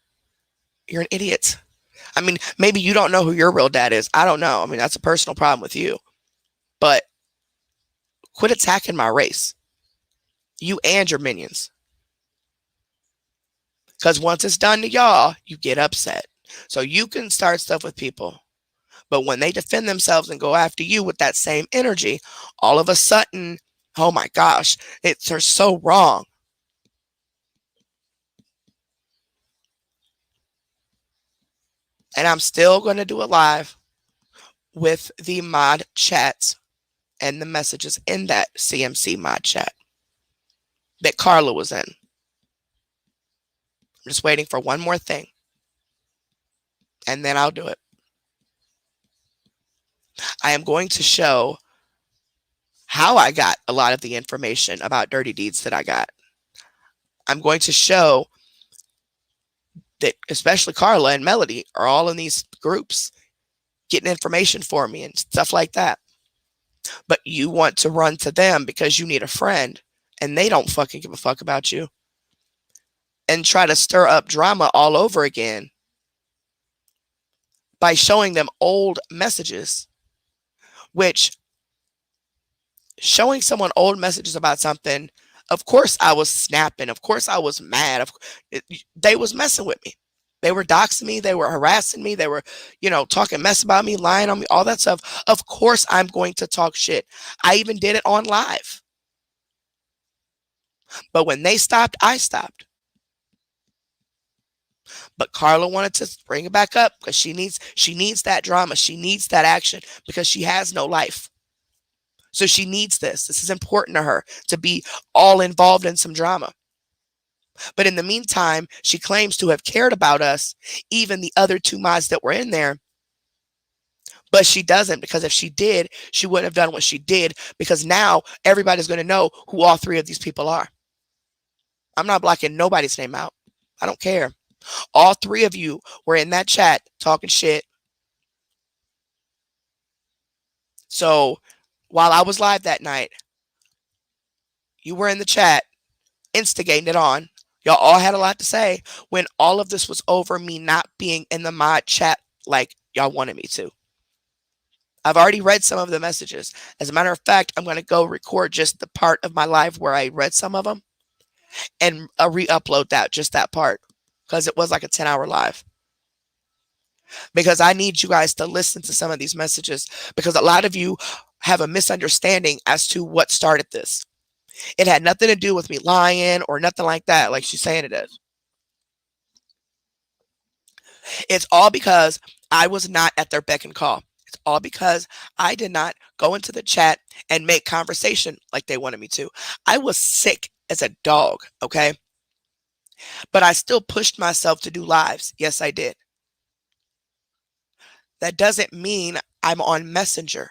you're an idiot. I mean, maybe you don't know who your real dad is. I don't know. I mean, that's a personal problem with you. But quit attacking my race. You and your minions. Because once it's done to y'all, you get upset. So you can start stuff with people. But when they defend themselves and go after you with that same energy, all of a sudden, Oh my gosh, they're so wrong. And I'm still going to do a live with the mod chats and the messages in that CMC mod chat that Carla was in. I'm just waiting for one more thing, and then I'll do it. I am going to show how I got a lot of the information about Dirty Deeds that I got. I'm going to show that especially Carla and Melody are all in these groups getting information for me and stuff like that. But you want to run to them because you need a friend and they don't fucking give a fuck about you and try to stir up drama all over again by showing them old messages, which showing someone old messages about something, of course I was snapping. Of course I was mad. They was messing with me. They were doxing me. They were harassing me. They were, talking mess about me, lying on me, all that stuff. Of course I'm going to talk shit. I even did it on live. But when they stopped, I stopped. But Carla wanted to bring it back up because she needs that drama. She needs that action because she has no life. So she needs this. This is important to her to be all involved in some drama. But in the meantime, she claims to have cared about us, even the other two mods that were in there. But she doesn't, because if she did, she wouldn't have done what she did, because now everybody's going to know who all three of these people are. I'm not blocking nobody's name out. I don't care. All three of you were in that chat talking shit. So while I was live that night, you were in the chat instigating it on. Y'all all had a lot to say when all of this was over, me not being in the mod chat like y'all wanted me to. I've already read some of the messages. As a matter of fact, I'm going to go record just the part of my live where I read some of them and re-upload just that part, because it was like a 10-hour live. Because I need you guys to listen to some of these messages, because a lot of you have a misunderstanding as to what started this. It had nothing to do with me lying or nothing like that, like she's saying it is. It's all because I was not at their beck and call. It's all because I did not go into the chat and make conversation like they wanted me to. I was sick as a dog, okay? But I still pushed myself to do lives. Yes, I did. That doesn't mean I'm on Messenger.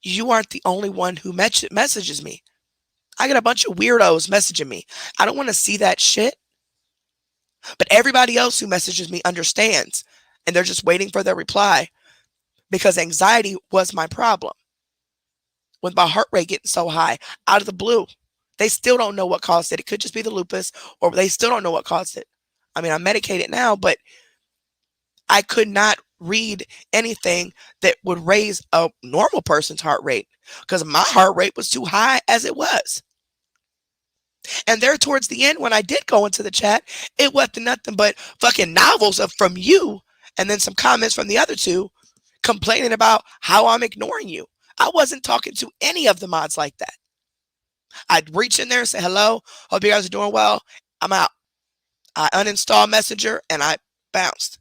You aren't the only one who messages me. I get a bunch of weirdos messaging me. I don't want to see that shit. But everybody else who messages me understands, and they're just waiting for their reply, because anxiety was my problem. With my heart rate getting so high out of the blue, they still don't know what caused it. It could just be the lupus, or they still don't know what caused it. I mean, I'm medicated now, but I could not read anything that would raise a normal person's heart rate, because my heart rate was too high as it was. And there towards the end, when I did go into the chat, it wasn't nothing but fucking novels from you, and then some comments from the other two complaining about how I'm ignoring you. I wasn't talking to any of the mods like that. I'd reach in there and say, hello, hope you guys are doing well. I'm out. I uninstalled Messenger and I bounced.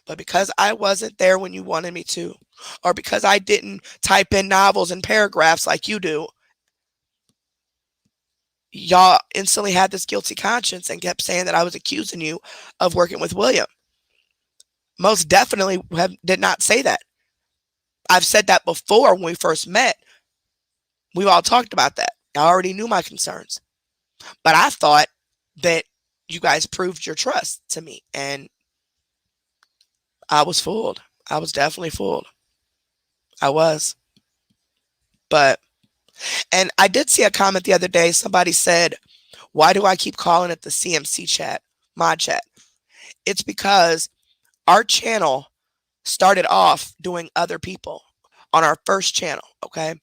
But because I wasn't there when you wanted me to, or because I didn't type in novels and paragraphs like you do, y'all instantly had this guilty conscience and kept saying that I was accusing you of working with William. Most definitely did not say that. I've said that before when we first met. We've all talked about that. I already knew my concerns. But I thought that you guys proved your trust to me, and I was fooled. I was definitely fooled. I was. And I did see a comment the other day. Somebody said, why do I keep calling it the CMC chat, mod chat? It's because our channel started off doing other people on our first channel, okay?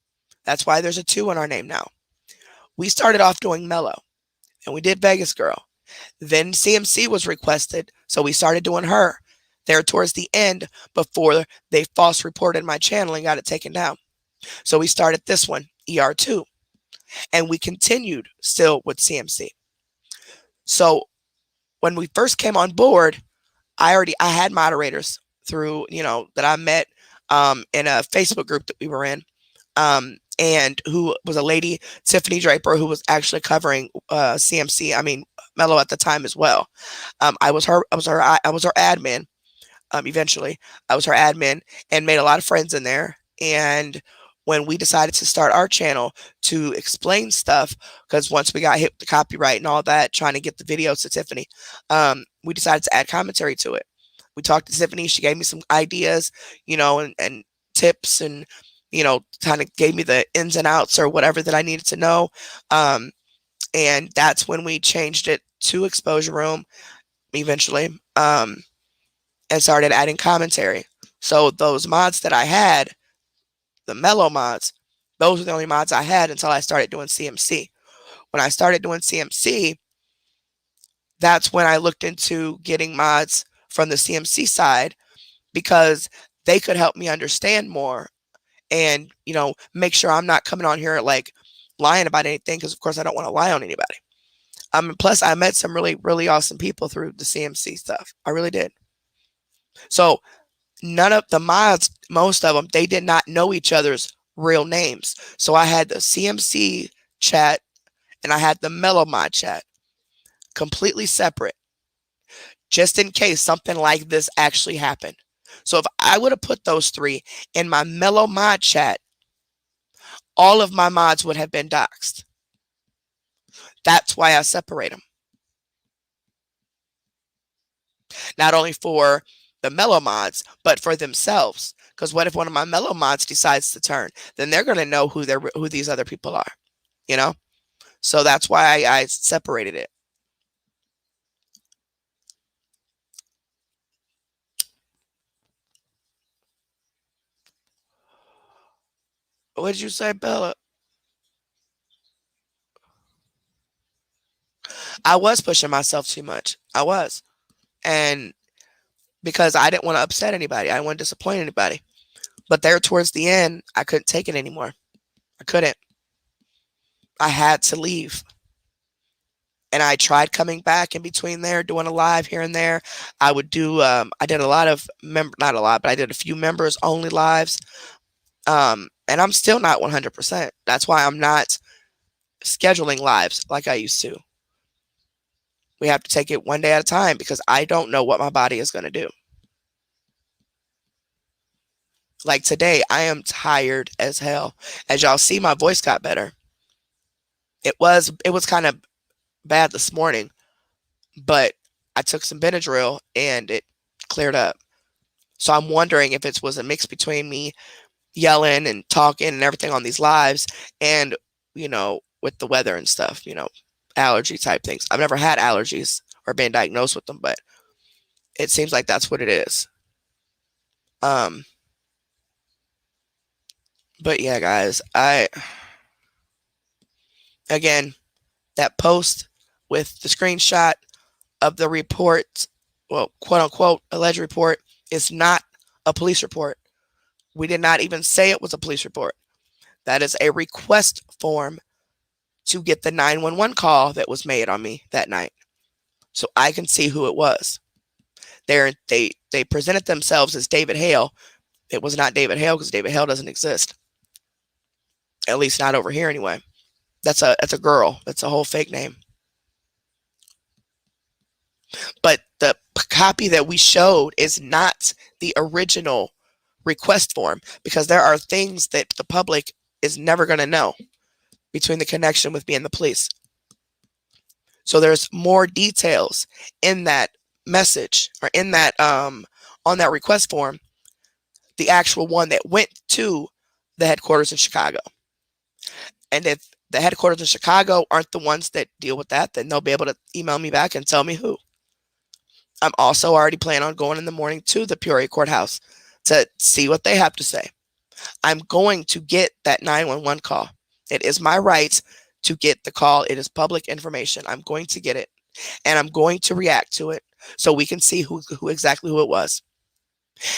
That's why there's a 2 in our name now. We started off doing Mellow, and we did Vegas Girl. Then CMC was requested, so we started doing her there towards the end before they false reported my channel and got it taken down. So we started this one, ER2, and we continued still with CMC. So when we first came on board, I had moderators through, that I met in a Facebook group that we were in, and who was a lady, Tiffany Draper, who was actually covering CMC. I mean, Mellow at the time as well. I was her admin. Eventually, I was her admin and made a lot of friends in there. And when we decided to start our channel to explain stuff, because once we got hit with the copyright and all that, trying to get the videos to Tiffany, we decided to add commentary to it. We talked to Tiffany. She gave me some ideas, and tips, and kind of gave me the ins and outs or whatever that I needed to know. And that's when we changed it to Exposure Room eventually, and started adding commentary. So those mods that I had, the Mellow mods, those were the only mods I had until I started doing CMC. When I started doing CMC, that's when I looked into getting mods from the CMC side, because they could help me understand more and, make sure I'm not coming on here like lying about anything, because of course I don't want to lie on anybody. Plus I met some really, really awesome people through the CMC stuff. I really did. So none of the mods, most of them, they did not know each other's real names. So I had the CMC chat and I had the Mellow mod chat completely separate, just in case something like this actually happened. So if I would have put those three in my Mellow mod chat, all of my mods would have been doxxed. That's why I separate them. Not only for the Mellow mods, but for themselves. Because what if one of my Mellow mods decides to turn? Then they're going to know who these other people are, So that's why I separated it. What did you say, Bella? I was pushing myself too much. I was. And because I didn't want to upset anybody. I didn't want to disappoint anybody. But there towards the end, I couldn't take it anymore. I couldn't. I had to leave. And I tried coming back in between there, doing a live here and there. I would do, I did a lot of, not a lot, but I did a few members only lives. And I'm still not 100%. That's why I'm not scheduling lives like I used to. We have to take it one day at a time, because I don't know what my body is going to do. Like today, I am tired as hell. As y'all see, my voice got better. It was kind of bad this morning, but I took some Benadryl and it cleared up. So I'm wondering if it was a mix between me yelling and talking and everything on these lives and, with the weather and stuff, allergy type things. I've never had allergies or been diagnosed with them, but it seems like that's what it is. But yeah, guys, again, that post with the screenshot of the report, well, quote unquote, alleged report, is not a police report. We did not even say it was a police report. That is a request form to get the 911 call that was made on me that night, so I can see who it was. They presented themselves as David Hale. It was not David Hale, because David Hale doesn't exist. At least not over here anyway. That's a girl. That's a whole fake name. But the copy that we showed is not the original request form, because there are things that the public is never going to know between the connection with me and the police. So there's more details in that message, or in that on that request form, the actual one that went to the headquarters in Chicago. And if the headquarters in Chicago aren't the ones that deal with that, then they'll be able to email me back and tell me who. I'm also already planning on going in the morning to the Peoria courthouse to see what they have to say. I'm going to get that 911 call. It is my right to get the call. It is public information. I'm going to get it, and I'm going to react to it so we can see who exactly who it was.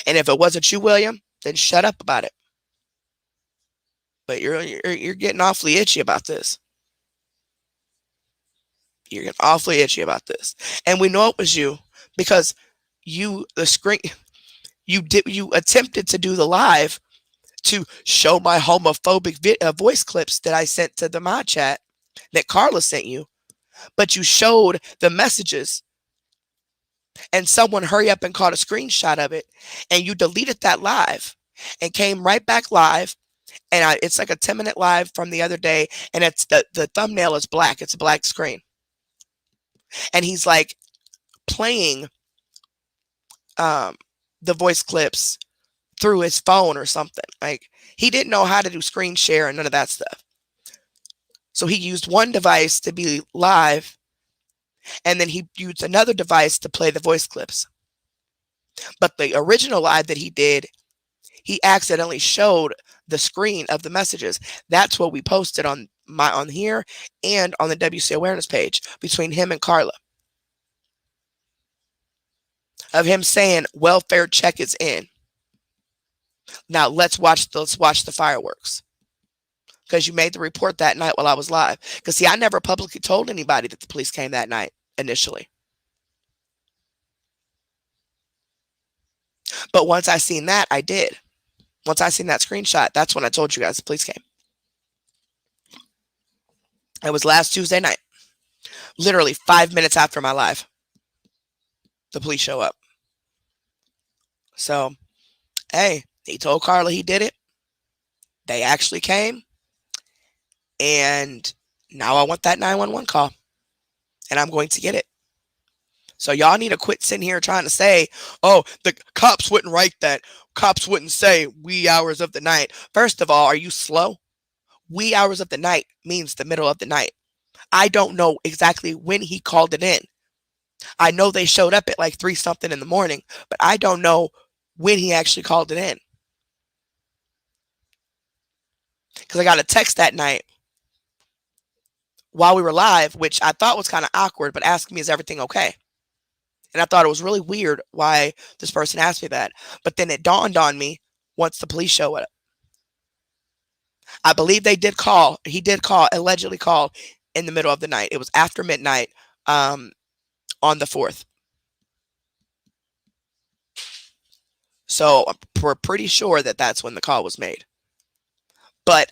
And if it wasn't you, William, then shut up about it. but you're getting awfully itchy about this. You're getting awfully itchy about this. And we know it was you because you attempted to do the live to show my homophobic voice clips that I sent to the mod chat that Carla sent you, but you showed the messages and someone hurry up and caught a screenshot of it, and you deleted that live and came right back live. And it's like a 10-minute live from the other day, and it's the thumbnail is black. It's a black screen. And he's like playing the voice clips through his phone or something. Like, he didn't know how to do screen share and none of that stuff. So he used one device to be live, and then he used another device to play the voice clips. But the original live that he did, he accidentally showed the screen of the messages. That's what we posted on here and on the WC Awareness page between him and Carla. Of him saying, welfare check is in. Now let's watch the fireworks. Because you made the report that night while I was live. Because see, I never publicly told anybody that the police came that night initially. But once I seen that, I did. Once I seen that screenshot, that's when I told you guys the police came. It was last Tuesday night. Literally 5 minutes after my live. The police show up. So, hey, he told Carla he did it. They actually came. And now I want that 911 call. And I'm going to get it. So y'all need to quit sitting here trying to say, oh, the cops wouldn't write that. Cops wouldn't say wee hours of the night. First of all, are you slow? Wee hours of the night means the middle of the night. I don't know exactly when he called it in. I know they showed up at like 3 something in the morning, but I don't know when he actually called it in. Because I got a text that night while we were live, which I thought was kind of awkward, but asking me, is everything okay? And I thought it was really weird why this person asked me that. But then it dawned on me once the police showed up. I believe they did call. He did call, allegedly call in the middle of the night. It was after midnight on the 4th. So we're pretty sure that that's when the call was made. But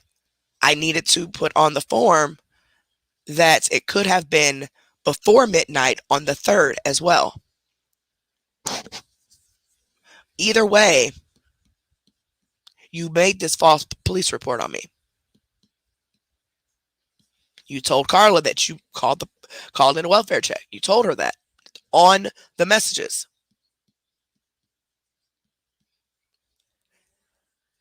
I needed to put on the form that it could have been before midnight on the 3rd as well. Either way, you made this false police report on me. You told Carla that you called in a welfare check. You told her that on the messages.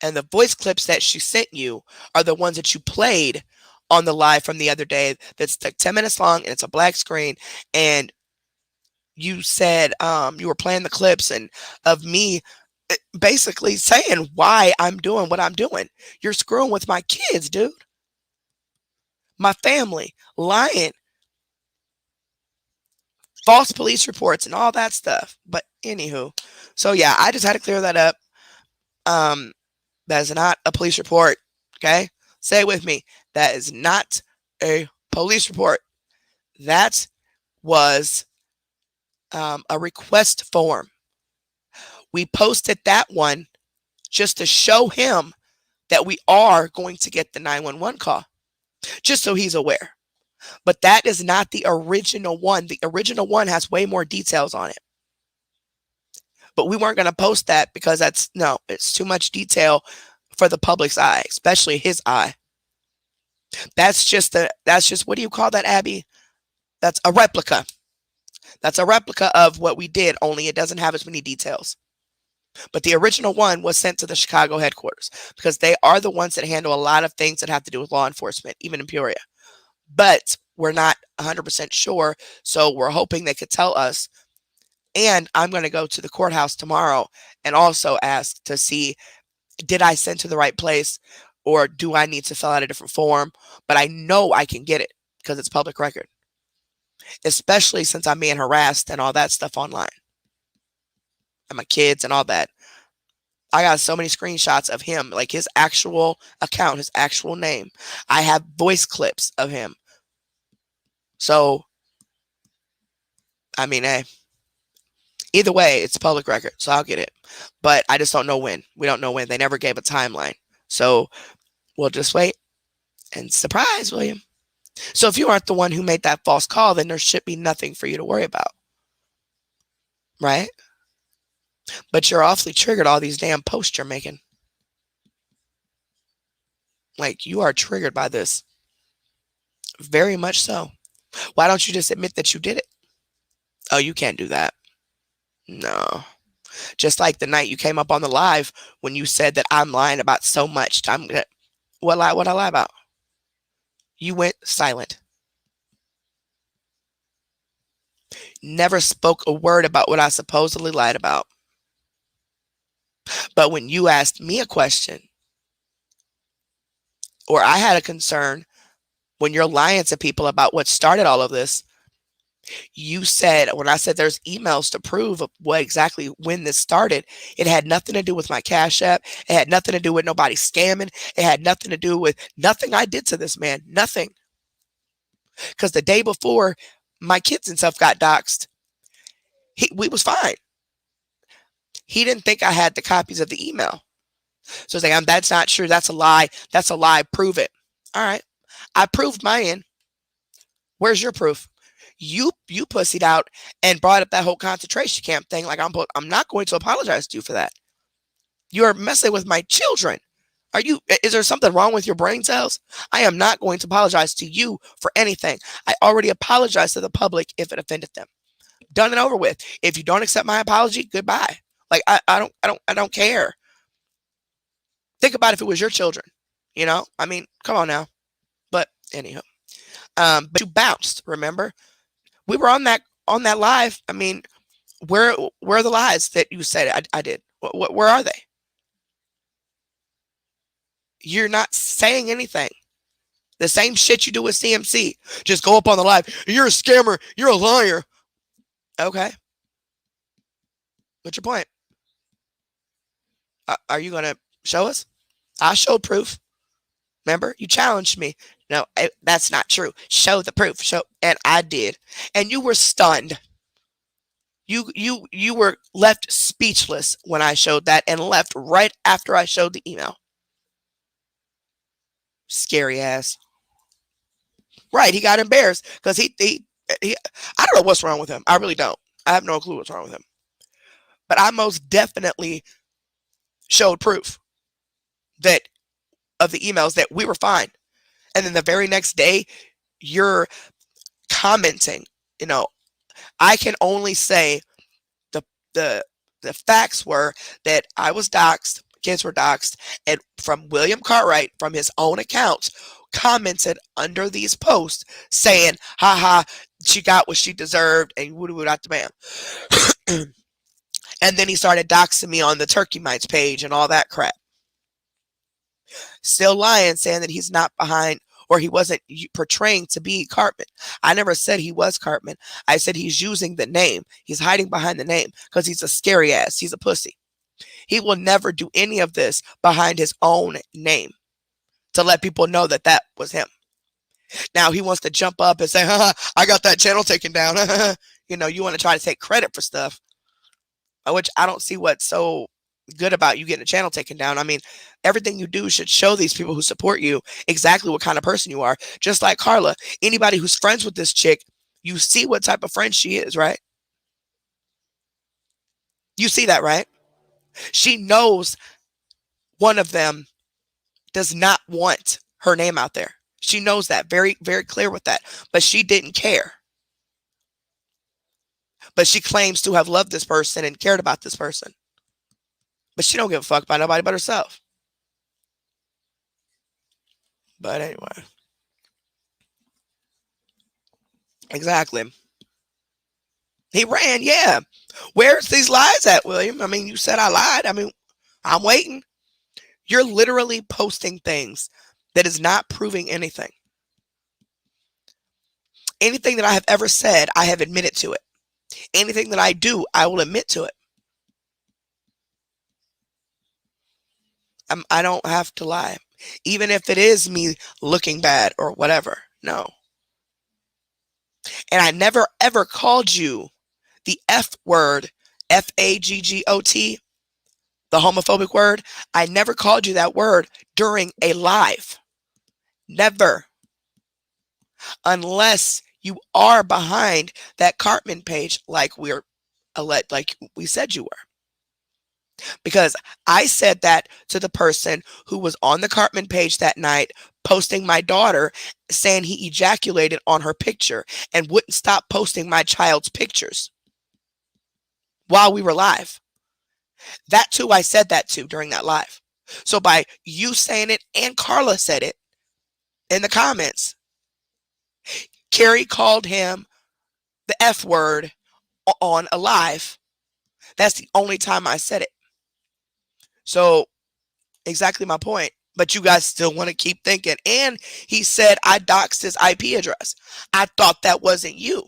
And the voice clips that she sent you are the ones that you played on the live from the other day. That's like 10 minutes long, and it's a black screen. And you said you were playing the clips and of me basically saying why I'm doing what I'm doing. You're screwing with my kids, dude. My family, lying, false police reports and all that stuff. But anywho, so yeah, I just had to clear that up. That is not a police report. Okay, say it with me. That is not a police report. That was a request form. We posted that one just to show him that we are going to get the 911 call, just so he's aware. But that is not the original one. The original one has way more details on it. But we weren't going to post that because it's too much detail for the public's eye, especially his eye. That's just what do you call that, Abby? That's a replica. That's a replica of what we did, only it doesn't have as many details. But the original one was sent to the Chicago headquarters because they are the ones that handle a lot of things that have to do with law enforcement, even in Peoria. But we're not 100% sure, so we're hoping they could tell us. And I'm going to go to the courthouse tomorrow and also ask to see, did I send to the right place or do I need to fill out a different form? But I know I can get it because it's public record, especially since I'm being harassed and all that stuff online. And my kids and all that. I got so many screenshots of him, like his actual account, his actual name. I have voice clips of him. So, I mean, hey, either way, it's public record, so I'll get it. But I just don't know when. We don't know when. They never gave a timeline. So we'll just wait and surprise, William. So if you aren't the one who made that false call, then there should be nothing for you to worry about. Right? But you're awfully triggered all these damn posts you're making. Like, you are triggered by this. Very much so. Why don't you just admit that you did it? Oh, you can't do that. No. Just like the night you came up on the live when you said that I'm lying about so much. What I lie about? You went silent. Never spoke a word about what I supposedly lied about. But when you asked me a question, or I had a concern, when you're lying to people about what started all of this, you said, when I said there's emails to prove what exactly when this started, it had nothing to do with my Cash App. It had nothing to do with nobody scamming. It had nothing to do with nothing I did to this man. Nothing. Because the day before my kids and stuff got doxxed, we was fine. He didn't think I had the copies of the email. So it's like, that's not true. That's a lie. That's a lie. Prove it. All right. I proved my end. Where's your proof? You pussied out and brought up that whole concentration camp thing. Like, I'm not going to apologize to you for that. You're messing with my children. Is there something wrong with your brain cells? I am not going to apologize to you for anything. I already apologized to the public if it offended them. Done and over with. If you don't accept my apology, goodbye. Like, I don't care. Think about if it was your children, I mean, come on now. But anyhow, but you bounced, remember? We were on that live. I mean, where are the lies that you said I did? Where are they? You're not saying anything. The same shit you do with CMC. Just go up on the live. You're a scammer. You're a liar. Okay. What's your point? Are you going to show us? I showed proof. Remember? You challenged me. No, that's not true. Show the proof. And I did. And you were stunned. You were left speechless when I showed that and left right after I showed the email. Scary ass. Right, he got embarrassed because he I don't know what's wrong with him. I really don't. I have no clue what's wrong with him. But I most definitely showed proof that of the emails that we were fine. And then the very next day, you're commenting. I can only say the facts were that I was doxxed, kids were doxxed, and from William Cartwright, from his own account, commented under these posts saying, haha, she got what she deserved, and woo out the man. And then he started doxing me on the Turkey Mites page and all that crap. Still lying, saying that he's not behind, or he wasn't portraying to be Cartman. I never said he was Cartman. I said he's using the name. He's hiding behind the name because he's a scary ass. He's a pussy. He will never do any of this behind his own name to let people know that that was him. Now he wants to jump up and say, I got that channel taken down. You want to try to take credit for stuff, which I don't see what's so good about you getting a channel taken down. I mean, everything you do should show these people who support you exactly what kind of person you are. Just like Carla, anybody who's friends with this chick, you see what type of friend she is, right? You see that, right? She knows one of them does not want her name out there. She knows that, very, very clear with that, but she didn't care. But she claims to have loved this person and cared about this person. But she don't give a fuck about nobody but herself. But anyway. Exactly. He ran, yeah. Where's these lies at, William? I mean, you said I lied. I mean, I'm waiting. You're literally posting things that is not proving anything. Anything that I have ever said, I have admitted to it. Anything that I do, I will admit to it. I don't have to lie. Even if it is me looking bad or whatever. No. And I never ever called you the F word, FAGGOT, the homophobic word. I never called you that word during a live. Never. Unless you are behind that Cartman page like like we said you were. Because I said that to the person who was on the Cartman page that night posting my daughter saying he ejaculated on her picture and wouldn't stop posting my child's pictures while we were live. That too, I said that to during that live. So by you saying it and Carla said it in the comments, Carrie called him the F word on a live. That's the only time I said it. So exactly my point. But you guys still want to keep thinking. And he said I doxed his IP address. I thought that wasn't you.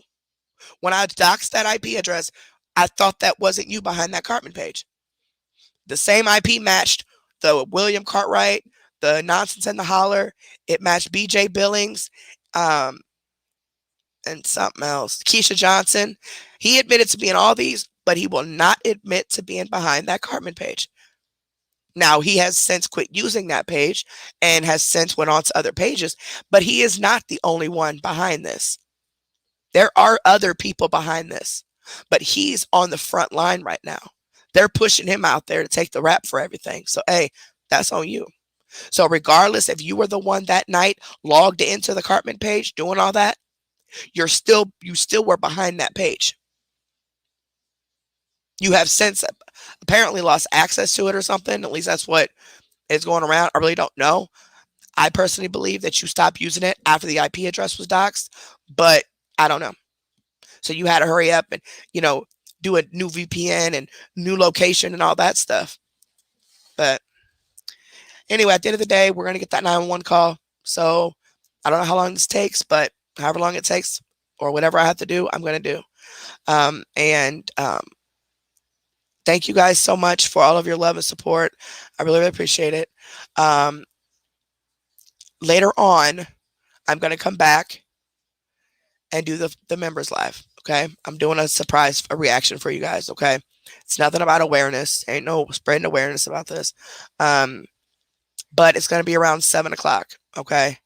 When I doxed that IP address, I thought that wasn't you behind that Cartman page. The same IP matched the William Cartwright, the Nonsense and the Holler. It matched BJ Billings, and something else. Keisha Johnson. He admitted to being all these, but he will not admit to being behind that Cartman page. Now, he has since quit using that page and has since went on to other pages, but he is not the only one behind this. There are other people behind this, but he's on the front line right now. They're pushing him out there to take the rap for everything. So, hey, that's on you. So regardless if you were the one that night logged into the Cartman page doing all that, you still were behind that page. You have since apparently lost access to it or something. At least that's what is going around. I really don't know. I personally believe that you stopped using it after the IP address was doxxed, but I don't know. So you had to hurry up and, do a new VPN and new location and all that stuff. But anyway, at the end of the day, we're going to get that 911 call. So I don't know how long this takes, but however long it takes or whatever I have to do, I'm going to do. Thank you guys so much for all of your love and support. I really, really appreciate it. Later on, I'm going to come back and do the members live. Okay. I'm doing a reaction for you guys. Okay. It's nothing about awareness. Ain't no spreading awareness about this. But it's going to be around 7:00. Okay.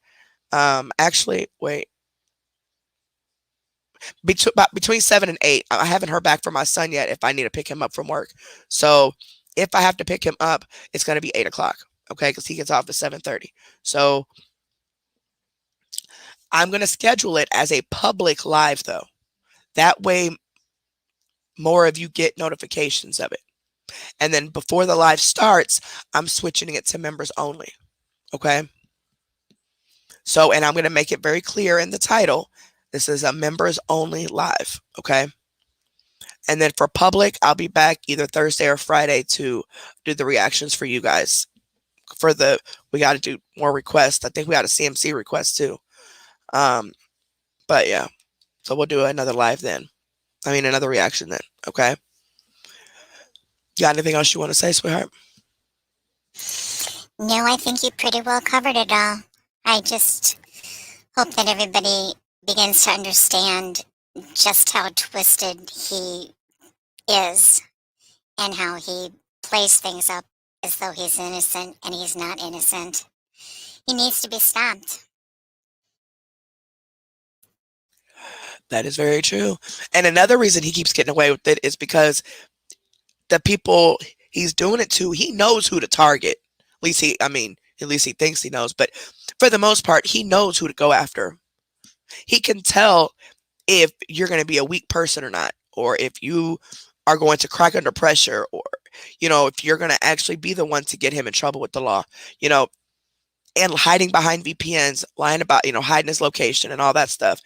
Actually, wait. Between 7 and 8. I haven't heard back from my son yet if I need to pick him up from work. So if I have to pick him up, it's going to be 8:00. Okay. Because he gets off at 7:30. So I'm going to schedule it as a public live though. That way, more of you get notifications of it. And then before the live starts, I'm switching it to members only. Okay. So, and I'm going to make it very clear in the title. This is a members only live. Okay. And then for public, I'll be back either Thursday or Friday to do the reactions for you guys. We got to do more requests. I think we got a CMC request too. But yeah, so we'll do another live then. Another reaction then. Okay. You got anything else you want to say, sweetheart? No, I think you pretty well covered it all. I just hope that everybody begins to understand just how twisted he is and how he plays things up as though he's innocent and he's not innocent. He needs to be stopped. That is very true. And another reason he keeps getting away with it is because the people he's doing it to, he knows who to target. At least he thinks he knows. But for the most part, he knows who to go after. He can tell if you're going to be a weak person or not, or if you are going to crack under pressure, or, if you're going to actually be the one to get him in trouble with the law, and hiding behind VPNs, lying about, hiding his location and all that stuff.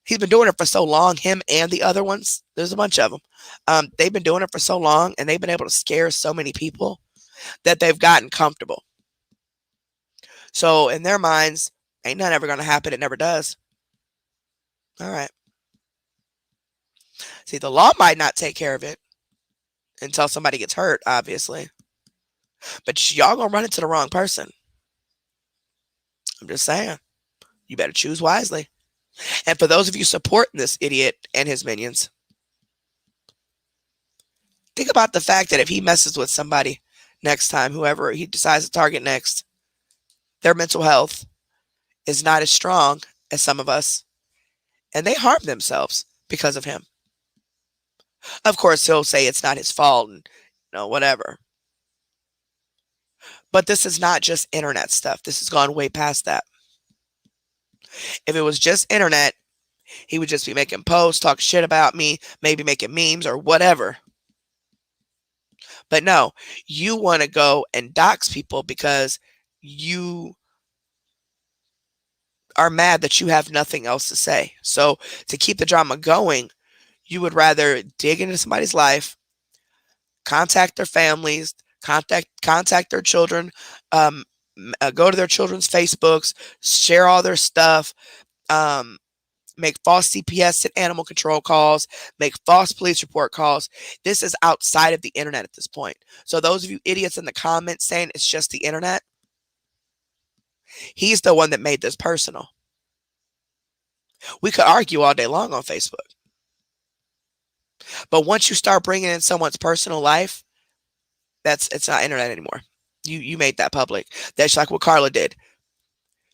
He's been doing it for so long, him and the other ones. There's a bunch of them. They've been doing it for so long, and they've been able to scare so many people that they've gotten comfortable. So in their minds, ain't nothing ever going to happen. It never does. All right. See, the law might not take care of it until somebody gets hurt, obviously. But y'all gonna run into the wrong person. I'm just saying. You better choose wisely. And for those of you supporting this idiot and his minions, think about the fact that if he messes with somebody next time, whoever he decides to target next, their mental health is not as strong as some of us, and they harm themselves because of him. Of course, he'll say it's not his fault and whatever. But this is not just internet stuff. This has gone way past that. If it was just internet, he would just be making posts, talk shit about me, maybe making memes or whatever. But no, you want to go and dox people because you are mad that you have nothing else to say. So to keep the drama going, you would rather dig into somebody's life, contact their families, contact their children, go to their children's Facebooks, share all their stuff, make false CPS and animal control calls, make false police report calls. This is outside of the internet at this point. So those of you idiots in the comments saying it's just the internet, he's the one that made this personal. We could argue all day long on Facebook. But once you start bringing in someone's personal life, it's not internet anymore. You made that public. That's like what Carla did.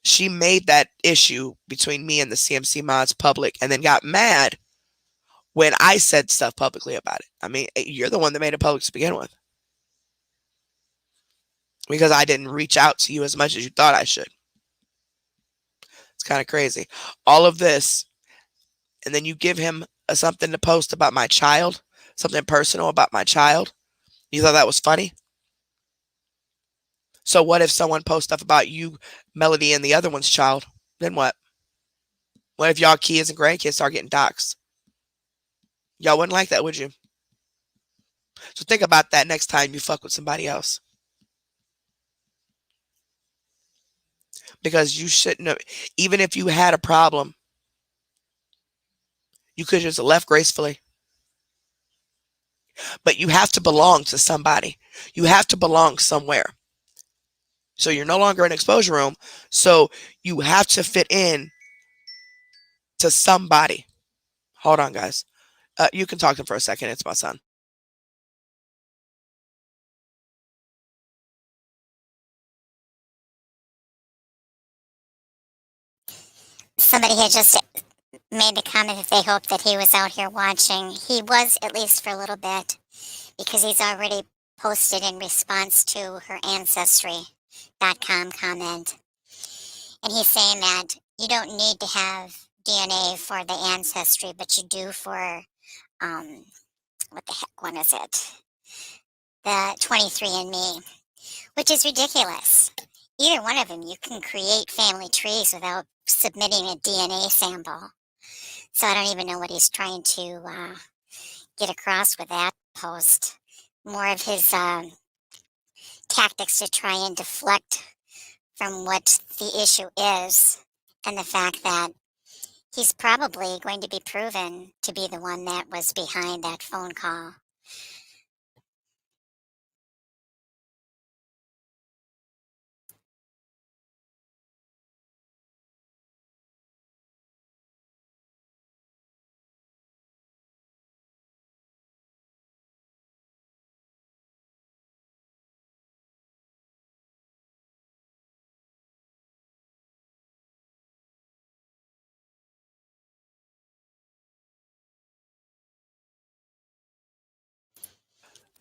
She made that issue between me and the CMC mods public and then got mad when I said stuff publicly about it. I mean, you're the one that made it public to begin with. Because I didn't reach out to you as much as you thought I should. It's kind of crazy. All of this, and then you give him something to post about my child, something personal about my child. You thought that was funny? So what if someone posts stuff about you, Melody, and the other one's child? Then what? What if y'all kids and grandkids start getting doxxed? Y'all wouldn't like that, would you? So think about that next time you fuck with somebody else. Because you shouldn't have, even if you had a problem, you could have just left gracefully. But you have to belong to somebody. You have to belong somewhere. So you're no longer in exposure room. So you have to fit in to somebody. Hold on, guys. You can talk to him for a second. It's my son. Somebody had just made the comment that they hoped that he was out here watching. He was, at least for a little bit, because he's already posted in response to her Ancestry.com comment. And he's saying that you don't need to have DNA for the Ancestry, but you do for, what the heck one is it? The 23andMe, which is ridiculous. Either one of them, you can create family trees without submitting a DNA sample. So I don't even know what he's trying to get across with that post. More of his tactics to try and deflect from what the issue is, and the fact that he's probably going to be proven to be the one that was behind that phone call.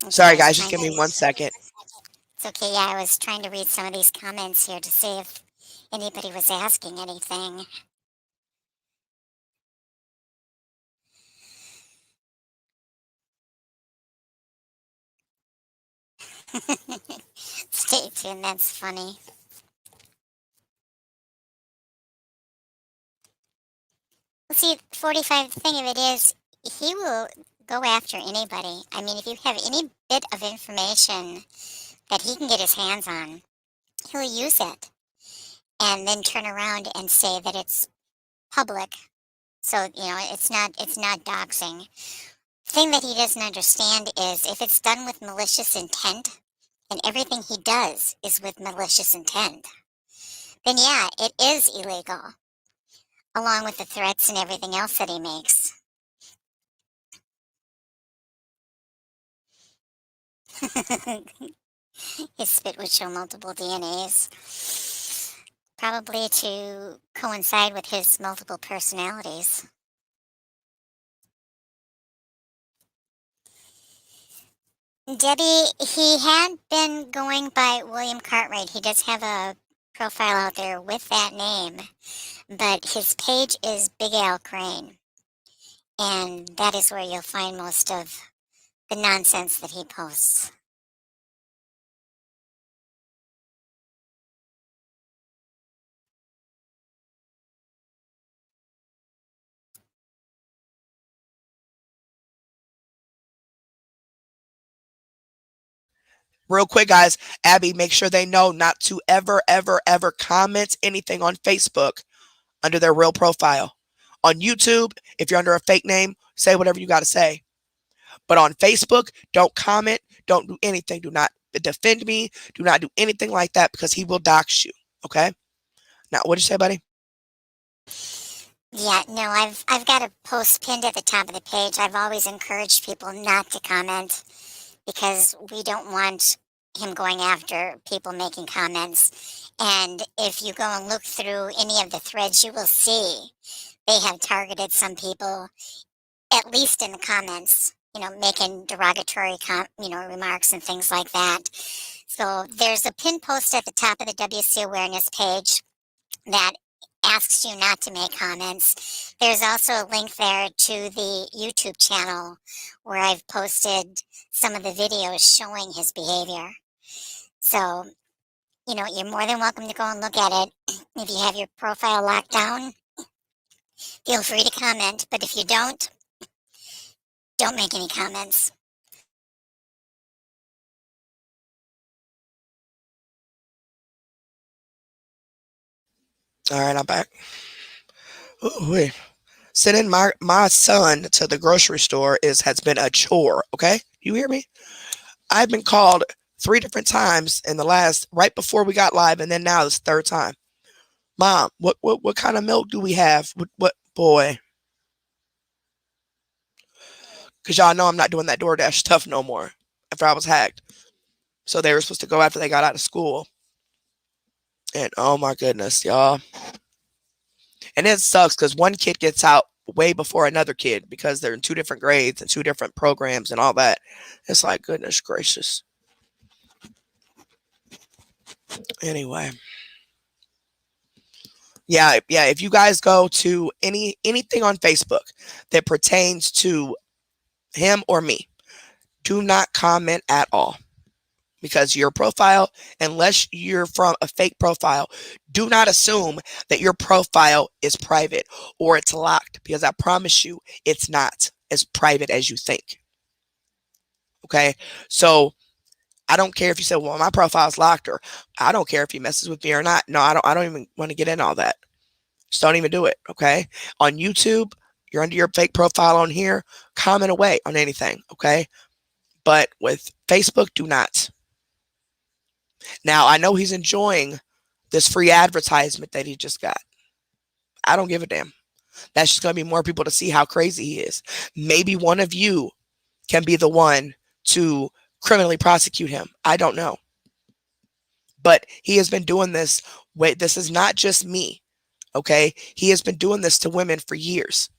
Sorry, guys. Just give me 1 second. It's okay. Yeah, I was trying to read some of these comments here to see if anybody was asking anything. Stay tuned. That's funny. Well, see, 45, the thing of it is, he will go after anybody. I mean, if you have any bit of information that he can get his hands on, he'll use it and then turn around and say that it's public. So, it's not doxing. The thing that he doesn't understand is if it's done with malicious intent and everything he does is with malicious intent, then yeah, it is illegal, along with the threats and everything else that he makes. His spit would show multiple DNAs, probably to coincide with his multiple personalities. Debbie, he had been going by William Cartwright. He does have a profile out there with that name, but his page is Big Al Crane, and that is where you'll find most of the nonsense that he posts. Real quick, guys, Abby, make sure they know not to ever, ever, ever comment anything on Facebook under their real profile. On YouTube, if you're under a fake name, say whatever you got to say. But on Facebook, don't comment, don't do anything. Do not defend me. Do not do anything like that because he will dox you. Okay? Now, what'd you say, buddy? Yeah, no, I've got a post pinned at the top of the page. I've always encouraged people not to comment because we don't want him going after people making comments. And if you go and look through any of the threads, you will see they have targeted some people, at least in the comments, making derogatory, remarks and things like that. So there's a pinned post at the top of the WC Awareness page that asks you not to make comments. There's also a link there to the YouTube channel where I've posted some of the videos showing his behavior. So, you're more than welcome to go and look at it. If you have your profile locked down, feel free to comment. But if you don't make any comments. All right, I'm back. Ooh, wait. Sending my son to the grocery store has been a chore. Okay, you hear me? I've been called 3 different times in the last right before we got live, and then now this third time. Mom, what kind of milk do we have? What boy? Because y'all know I'm not doing that DoorDash stuff no more after I was hacked. So they were supposed to go after they got out of school. And oh my goodness, y'all. And it sucks because one kid gets out way before another kid because they're in 2 different grades and 2 different programs and all that. It's like, goodness gracious. Anyway. Yeah, if you guys go to anything on Facebook that pertains to him or me, do not comment at all. Because your profile, unless you're from a fake profile, do not assume that your profile is private or it's locked, because I promise you it's not as private as you think. Okay? So I don't care if you say, well, my profile's locked, or I don't care if he messes with me or not. No, I don't even want to get in all that. Just don't even do it. Okay? On YouTube, you're under your fake profile on here, comment away on anything. Okay? But with Facebook, do not. Now, I know he's enjoying this free advertisement that he just got. I don't give a damn. That's just going to be more people to see how crazy he is. Maybe one of you can be the one to criminally prosecute him. I don't know. But he has been doing this. Wait, this is not just me. Okay? He has been doing this to women for years.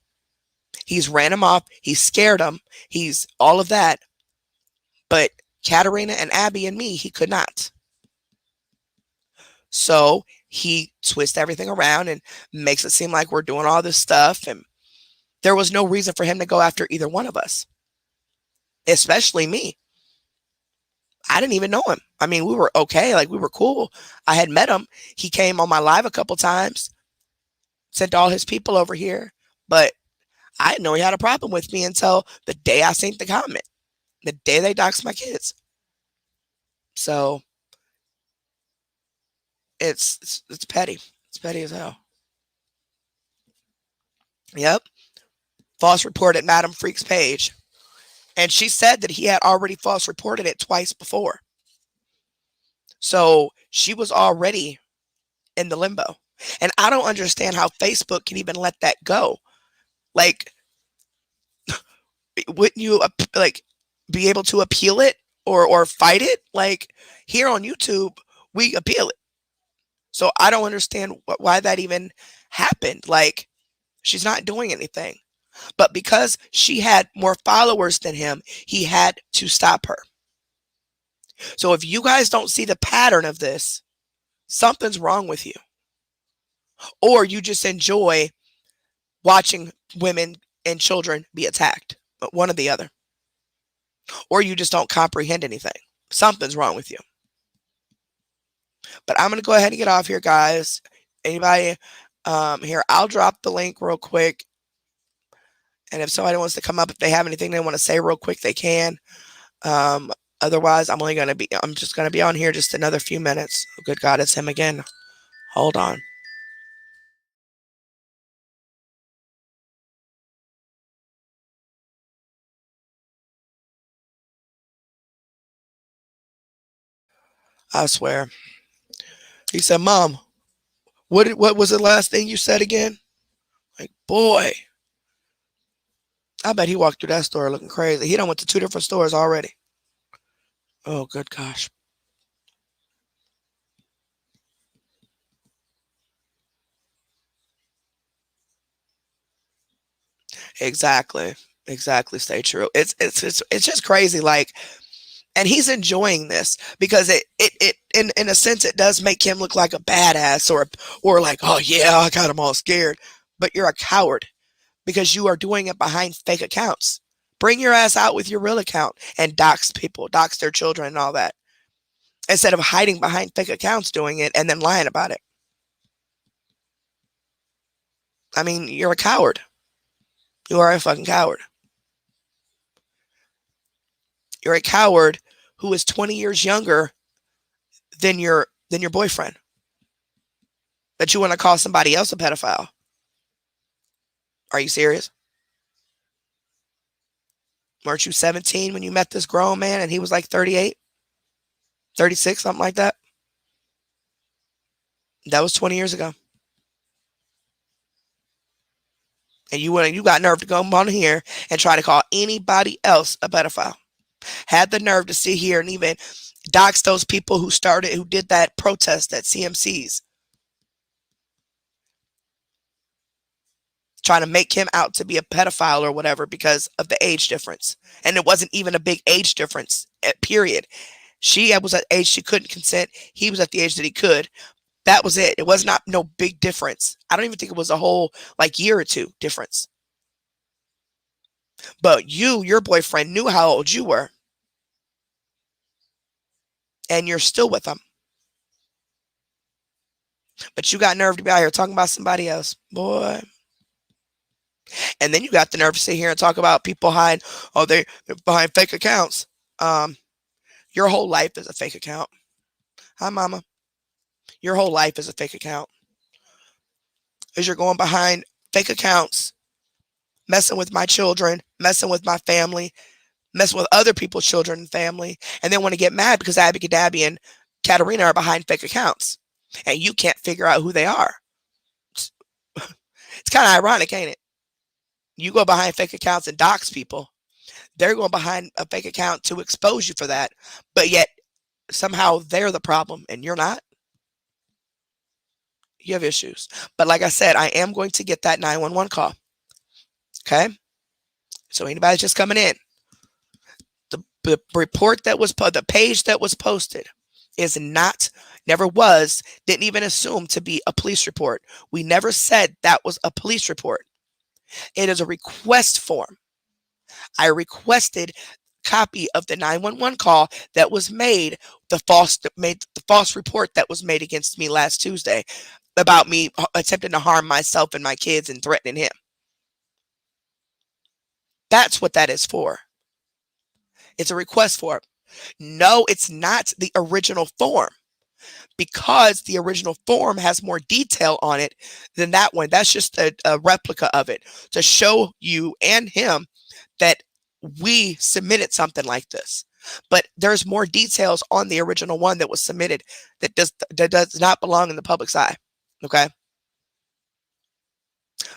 He's ran them off. He's scared them. He's all of that. But Katerina and Abby and me, he could not. So he twists everything around and makes it seem like we're doing all this stuff. And there was no reason for him to go after either one of us, especially me. I didn't even know him. I mean, we were okay. Like, we were cool. I had met him. He came on my live a couple times, sent all his people over here. But I didn't know he had a problem with me until the day I sent the comment, the day they doxed my kids. So it's petty. It's petty as hell. Yep. False report at Madam Freak's page. And she said that he had already false reported it twice before. So she was already in the limbo. And I don't understand how Facebook can even let that go. Like, wouldn't you like be able to appeal it or fight it? Like here on YouTube, we appeal it. So I don't understand why that even happened. Like she's not doing anything. But because she had more followers than him, he had to stop her. So if you guys don't see the pattern of this, something's wrong with you. Or you just enjoy watching women and children be attacked, one or the other. Or you just don't comprehend anything. Something's wrong with you. But I'm going to go ahead and get off here, guys. Anybody here, I'll drop the link real quick. And if somebody wants to come up, if they have anything they want to say real quick, they can. Otherwise, I'm just going to be on here just another few minutes. Oh, good God, it's him again. Hold on. I swear. He said, Mom, what was the last thing you said again? Like, boy. I bet he walked through that store looking crazy. He done went to 2 different stores already. Oh, good gosh. Exactly. Stay true. It's just crazy. Like, and he's enjoying this because it in a sense it does make him look like a badass or like, oh yeah, I got him all scared. But you're a coward because you are doing it behind fake accounts. Bring your ass out with your real account and dox people, dox their children and all that. Instead of hiding behind fake accounts doing it and then lying about it. I mean, you're a coward. You are a fucking coward. You're a coward who is 20 years younger than your boyfriend. But you want to call somebody else a pedophile. Are you serious? Weren't you 17 when you met this grown man and he was like 38, 36, something like that? That was 20 years ago. And you got nerve to go on here and try to call anybody else a pedophile. Had the nerve to sit here and even dox those people who did that protest at CMC's. Trying to make him out to be a pedophile or whatever because of the age difference. And it wasn't even a big age difference, period. She was at age she couldn't consent. He was at the age that he could. That was it. It was not no big difference. I don't even think it was a whole year or two difference. But your boyfriend knew how old you were. And you're still with him. But you got nerve to be out here talking about somebody else. Boy. And then you got the nerve to sit here and talk about people they're behind fake accounts. Your whole life is a fake account. Hi, mama. Your whole life is a fake account. As you're going behind fake accounts, messing with my children, messing with my family, messing with other people's children and family, and then want to get mad because Abby Gadabby and Katarina are behind fake accounts. And you can't figure out who they are. It's kind of ironic, ain't it? You go behind fake accounts and dox people. They're going behind a fake account to expose you for that. But yet, somehow they're the problem and you're not. You have issues. But like I said, I am going to get that 911 call. Okay? So anybody's just coming in. The report that was the page that was posted is never was, didn't even assume to be a police report. We never said that was a police report. It is a request form. I requested a copy of the 911 call that was made, the false report that was made against me last Tuesday about me attempting to harm myself and my kids and threatening him. That's what that is for. It's a request form. No, it's not the original form because the original form has more detail on it than that one. That's just a replica of it to show you and him that we submitted something like this. but there's more details on the original one that was submitted that does not belong in the public's eye. Okay.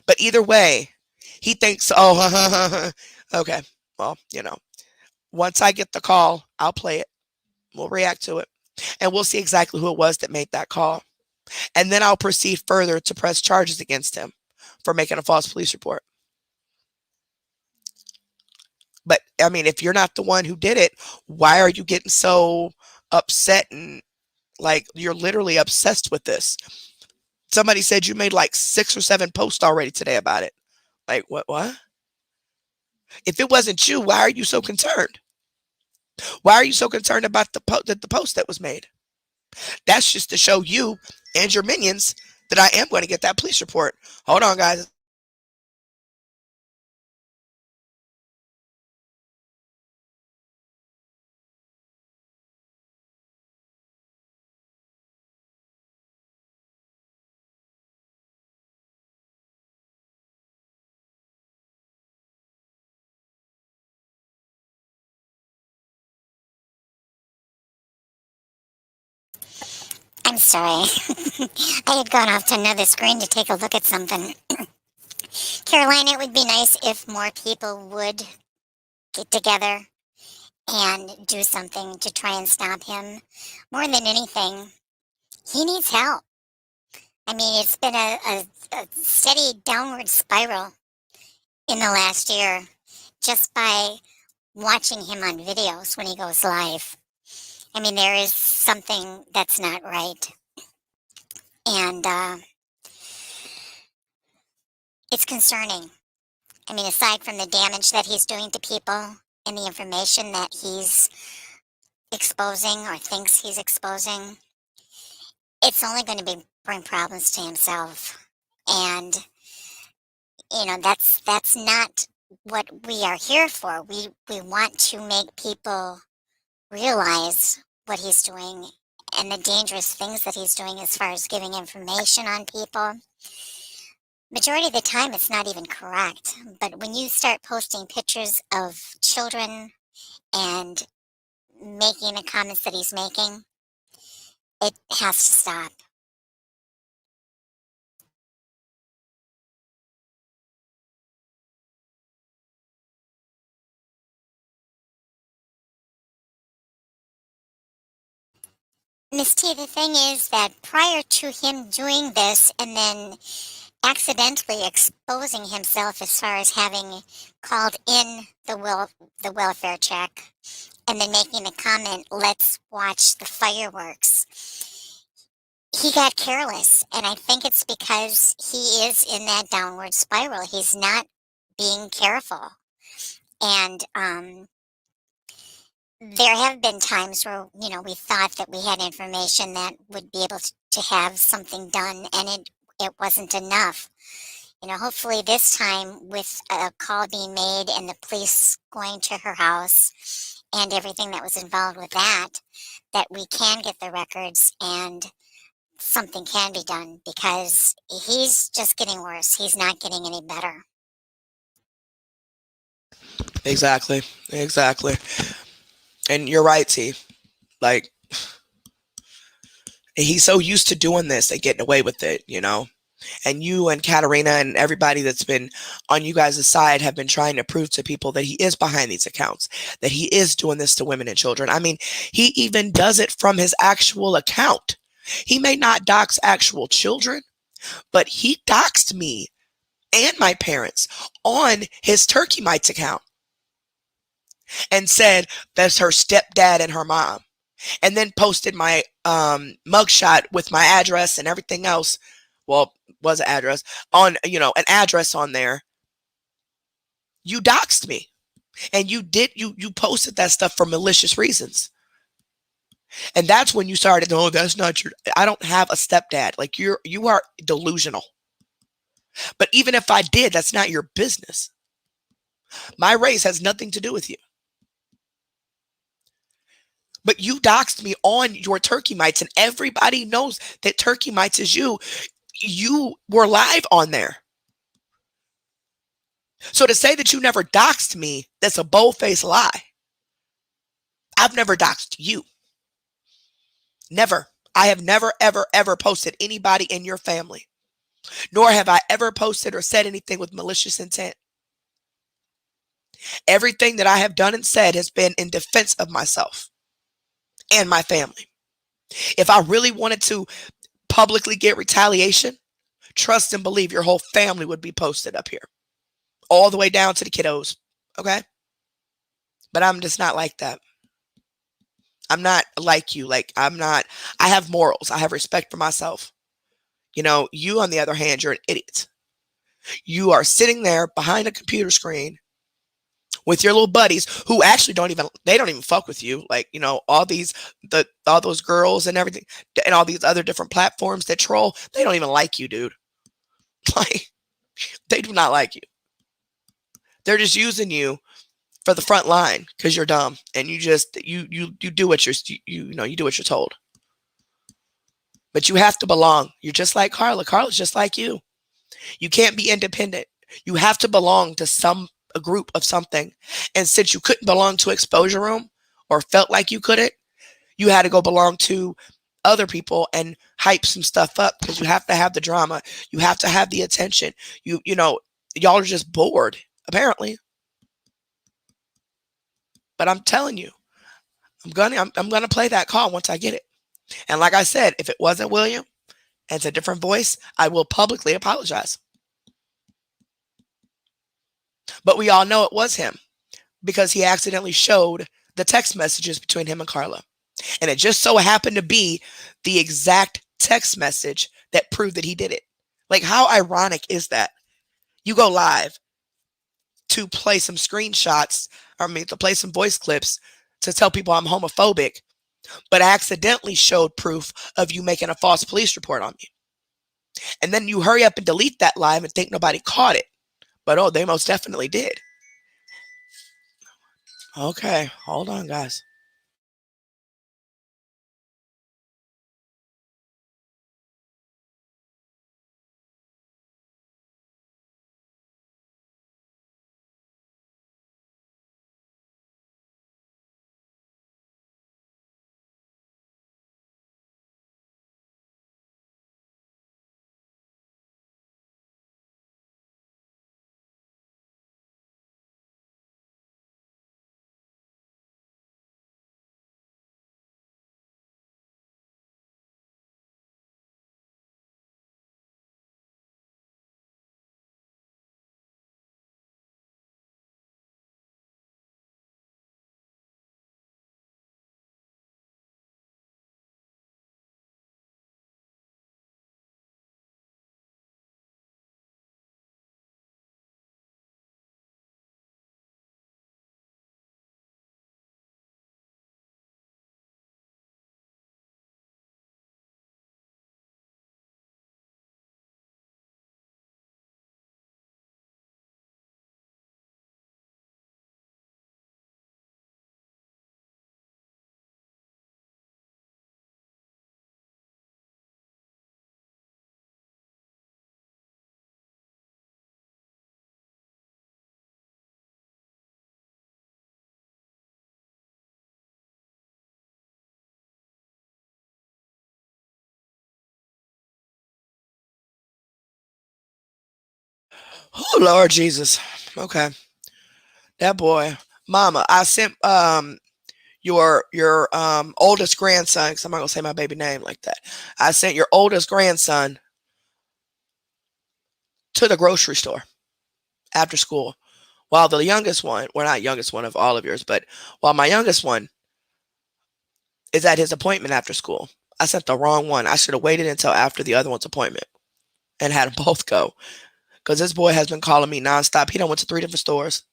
But either way, he thinks, oh, okay, well, once I get the call, I'll play it. We'll react to it and we'll see exactly who it was that made that call. And then I'll proceed further to press charges against him for making a false police report. But I mean, if you're not the one who did it, why are you getting so upset and like you're literally obsessed with this? Somebody said you made like 6 or 7 posts already today about it. Like what? If it wasn't you, why are you so concerned? Why are you so concerned about the post that was made? That's just to show you and your minions that I am going to get that police report. Hold on, guys. I'm sorry. I had gone off to another screen to take a look at something. Caroline, it would be nice if more people would get together and do something to try and stop him. More than anything, he needs help. I mean, it's been a steady downward spiral in the last year just by watching him on videos when he goes live. I mean, there is something that's not right. And it's concerning. I mean, aside from the damage that he's doing to people and the information that he's exposing or thinks he's exposing, it's only going to bring problems to himself. And that's not what we are here for. We want to make people realize what he's doing and the dangerous things that he's doing as far as giving information on people. Majority of the time, it's not even correct. But when you start posting pictures of children and making the comments that he's making, it has to stop. Miss T, the thing is that prior to him doing this and then accidentally exposing himself as far as having called in the welfare check and then making the comment, let's watch the fireworks, he got careless. And I think it's because he is in that downward spiral. He's not being careful. And there have been times where, we thought that we had information that would be able to have something done, and it wasn't enough. Hopefully this time with a call being made and the police going to her house and everything that was involved with that we can get the records and something can be done, because he's just getting worse. He's not getting any better. Exactly. And you're right, T. Like, he's so used to doing this and getting away with it, And you and Katarina and everybody that's been on you guys' side have been trying to prove to people that he is behind these accounts, that he is doing this to women and children. I mean, he even does it from his actual account. He may not dox actual children, but he doxed me and my parents on his Turkey Mites account and said that's her stepdad and her mom, and then posted my mugshot with my address and everything else. Well, was an address on, an address on there. You doxed me, and you posted that stuff for malicious reasons. And that's when you started, oh, that's not your, I don't have a stepdad. Like, you are delusional. But even if I did, that's not your business. My race has nothing to do with you. But you doxed me on your Turkey Mites, and everybody knows that Turkey Mites is you. You were live on there. So to say that you never doxed me, that's a bold-faced lie. I've never doxed you. Never. I have never, ever, ever posted anybody in your family, nor have I ever posted or said anything with malicious intent. Everything that I have done and said has been in defense of myself and my family. If I really wanted to publicly get retaliation, trust and believe your whole family would be posted up here, all the way down to the kiddos. Okay? But I'm just not like that. I'm not like you. Like, I have morals. I have respect for myself. You, on the other hand, you're an idiot. You are sitting there behind a computer screen with your little buddies who actually don't even fuck with you. Like, all those girls and everything and all these other different platforms that troll, they don't even like you, dude. Like, they do not like you. They're just using you for the front line because you're dumb and you do what you do what you're told. But you have to belong. You're just like Carla. Carla's just like you. You can't be independent. You have to belong to a group of something. And since you couldn't belong to Exposure Room or felt like you couldn't, you had to go belong to other people and hype some stuff up because you have to have the drama. You have to have the attention. Y'all are just bored, apparently. But I'm telling you, I'm gonna play that call once I get it. And like I said, if it wasn't William and it's a different voice, I will publicly apologize. But we all know it was him because he accidentally showed the text messages between him and Carla. And it just so happened to be the exact text message that proved that he did it. Like, how ironic is that? You go live to play some screenshots, to play some voice clips to tell people I'm homophobic, but accidentally showed proof of you making a false police report on me. And then you hurry up and delete that live and think nobody caught it. But oh, they most definitely did. Okay, hold on, guys. Oh Lord Jesus. Okay. That boy. Mama, I sent your oldest grandson, because I'm not gonna say my baby name like that. I sent your oldest grandson to the grocery store after school. While the youngest one, well, not youngest one of all of yours, but while my youngest one is at his appointment after school. I sent the wrong one. I should have waited until after the other one's appointment and had them both go. Because this boy has been calling me nonstop. He done went to 3 different stores,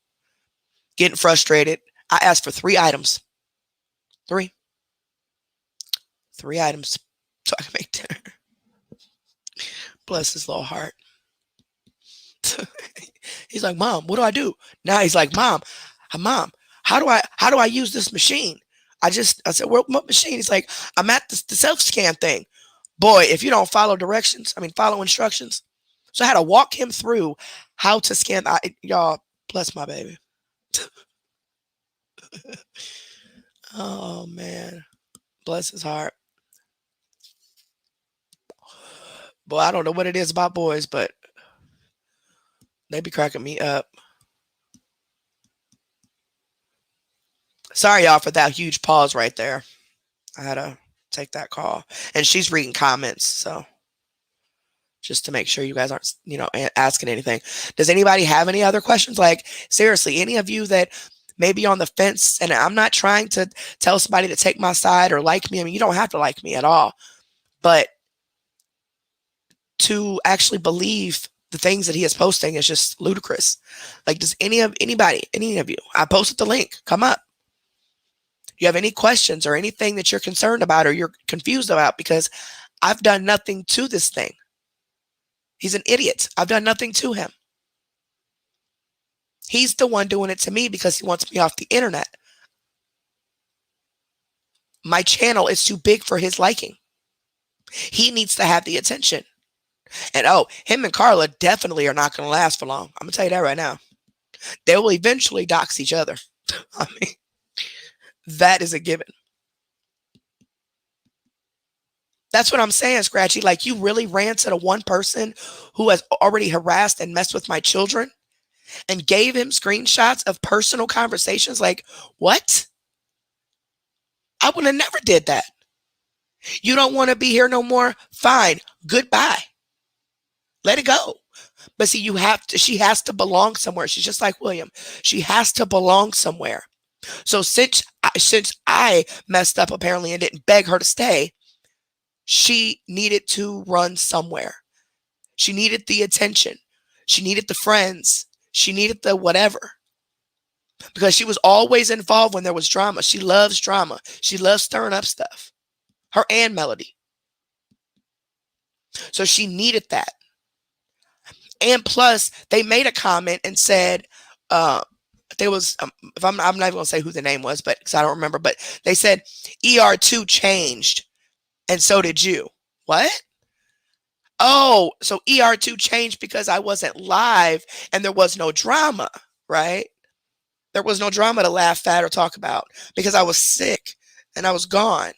getting frustrated. I asked for 3 items. 3. 3 items so I can make dinner. Bless his little heart. He's like, Mom, what do I do? Now he's like, Mom, how do I use this machine? I said, what machine? He's like, I'm at the self-scan thing. Boy, if you don't follow follow instructions. So I had to walk him through how to scan. Y'all, bless my baby. Oh man, bless his heart. Boy, I don't know what it is about boys, but they be cracking me up. Sorry, y'all, for that huge pause right there. I had to take that call. And she's reading comments, so just to make sure you guys aren't, asking anything. Does anybody have any other questions? Like, seriously, any of you that may be on the fence, and I'm not trying to tell somebody to take my side or like me. I mean, you don't have to like me at all. But to actually believe the things that he is posting is just ludicrous. Like, does any of you, I posted the link, come up. You have any questions or anything that you're concerned about or you're confused about, because I've done nothing to this thing. He's an idiot. I've done nothing to him. He's the one doing it to me because he wants me off the internet. My channel is too big for his liking. He needs to have the attention. And him and Carla definitely are not going to last for long. I'm going to tell you that right now. They will eventually dox each other. I mean, that is a given. That's what I'm saying, Scratchy. Like, you really ran to the one person who has already harassed and messed with my children and gave him screenshots of personal conversations? Like, what? I would have never did that. You don't want to be here no more? Fine. Goodbye. Let it go. But see, she has to belong somewhere. She's just like William. She has to belong somewhere. So since I messed up apparently and didn't beg her to stay, she needed to run somewhere. She needed the attention. She needed the friends. She needed the whatever. Because she was always involved when there was drama. She loves drama. She loves stirring up stuff. Her and Melody. So she needed that. And plus, they made a comment and said, there was, if I'm not even going to say who the name was, but because I don't remember, but they said ER2 changed and so did you. What? Oh, so ER2 changed because I wasn't live and there was no drama, right? There was no drama to laugh at or talk about because I was sick and I was gone.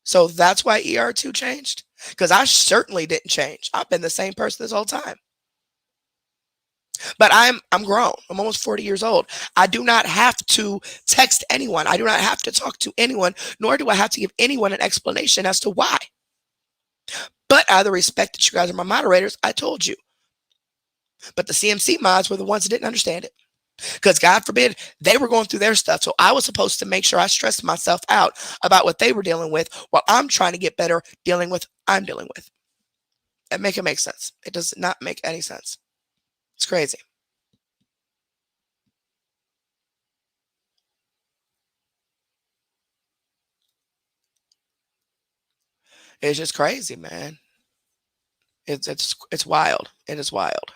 So that's why ER2 changed? Because I certainly didn't change. I've been the same person this whole time. But I'm grown. I'm almost 40 years old. I do not have to text anyone. I do not have to talk to anyone, nor do I have to give anyone an explanation as to why. But out of the respect that you guys are my moderators, I told you. But the CMC mods were the ones that didn't understand it. Because God forbid, they were going through their stuff. So I was supposed to make sure I stressed myself out about what they were dealing with while I'm trying to get better dealing with what I'm dealing with. That make it make sense. It does not make any sense. It's crazy. It's just crazy, man. It's wild. It is wild.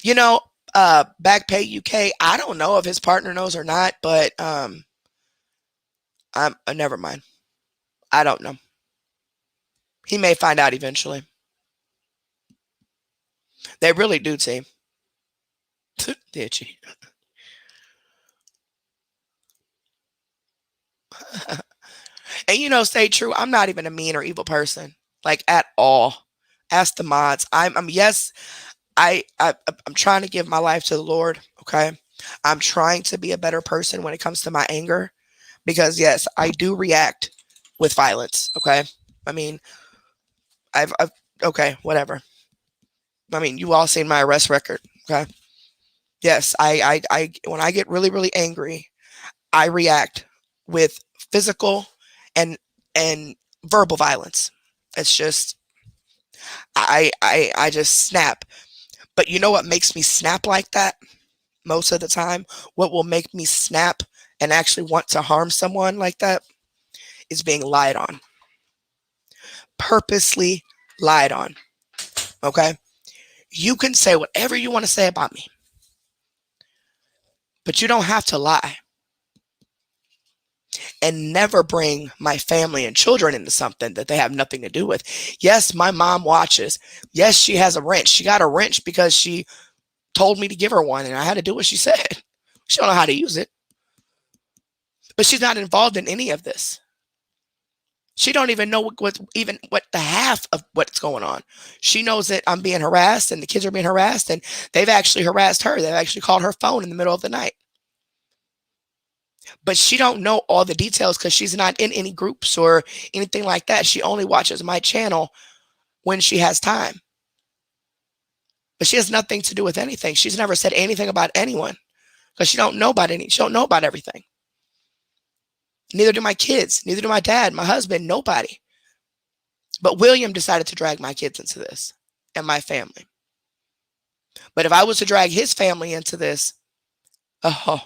You know, Backpay UK, I don't know if his partner knows or not, but I'm never mind. I don't know. He may find out eventually. They really do, team. Did she? And stay true. I'm not even a mean or evil person, like at all. Ask the mods. Yes, I'm trying to give my life to the Lord. Okay, I'm trying to be a better person when it comes to my anger, because yes, I do react with violence. Okay, I mean, I've okay, whatever. I mean, you all seen my arrest record. Okay, yes, I when I get really really angry, I react with physical and verbal violence. It's just I just snap. But you know what makes me snap like that most of the time? What will make me snap and actually want to harm someone like that is being lied on. Purposely lied on. Okay? You can say whatever you want to say about me, but you don't have to lie. And never bring my family and children into something that they have nothing to do with. Yes, my mom watches. Yes, she has a wrench. She got a wrench because she told me to give her one and I had to do what she said. She don't know how to use it. But she's not involved in any of this. She don't even know what the half of what's going on. She knows that I'm being harassed and the kids are being harassed, and they've actually harassed her. They've actually called her phone in the middle of the night. But she don't know all the details because she's not in any groups or anything like that. She only watches my channel when she has time. But she has nothing to do with anything. She's never said anything about anyone because she don't know about everything. Neither do my kids, neither do my dad, my husband, nobody. But William decided to drag my kids into this and my family. But if I was to drag his family into this, oh,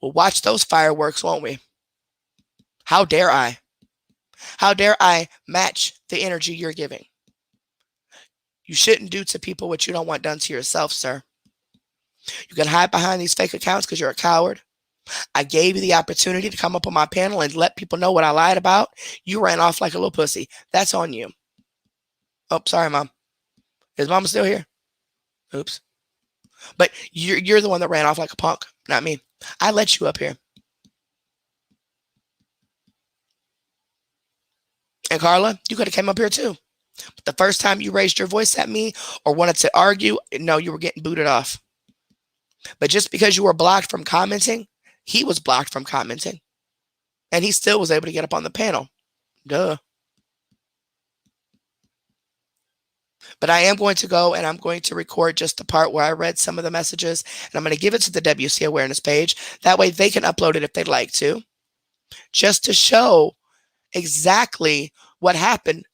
we'll watch those fireworks, won't we? How dare I? How dare I match the energy you're giving? You shouldn't do to people what you don't want done to yourself, sir. You can hide behind these fake accounts because you're a coward. I gave you the opportunity to come up on my panel and let people know what I lied about. You ran off like a little pussy. That's on you. Oh, sorry, Mom. Is Mama still here? Oops. But you're the one that ran off like a punk, not me. I let you up here. And Carla, you could have came up here too. But the first time you raised your voice at me or wanted to argue, no, you were getting booted off. But just because you were blocked from commenting, he was blocked from commenting. And he still was able to get up on the panel. Duh. But I am going to go and I'm going to record just the part where I read some of the messages. And I'm going to give it to the WC Awareness page. That way they can upload it if they'd like to. Just to show exactly what happened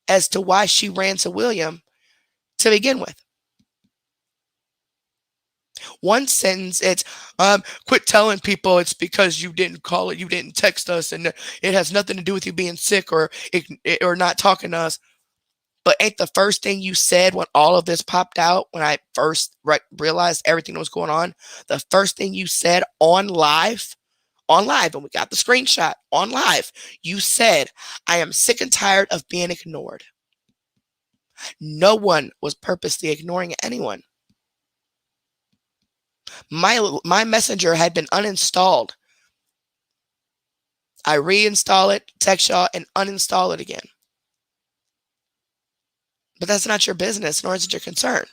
as to why she ran to William to begin with. One sentence, it's, quit telling people it's because you didn't call it, you didn't text us, and it has nothing to do with you being sick or not talking to us. But ain't the first thing you said when all of this popped out, when I first realized everything that was going on, the first thing you said on live, and we got the screenshot on live, you said, I am sick and tired of being ignored. No one was purposely ignoring anyone. My messenger had been uninstalled. I reinstall it, text y'all, and uninstall it again. But that's not your business, nor is it your concern.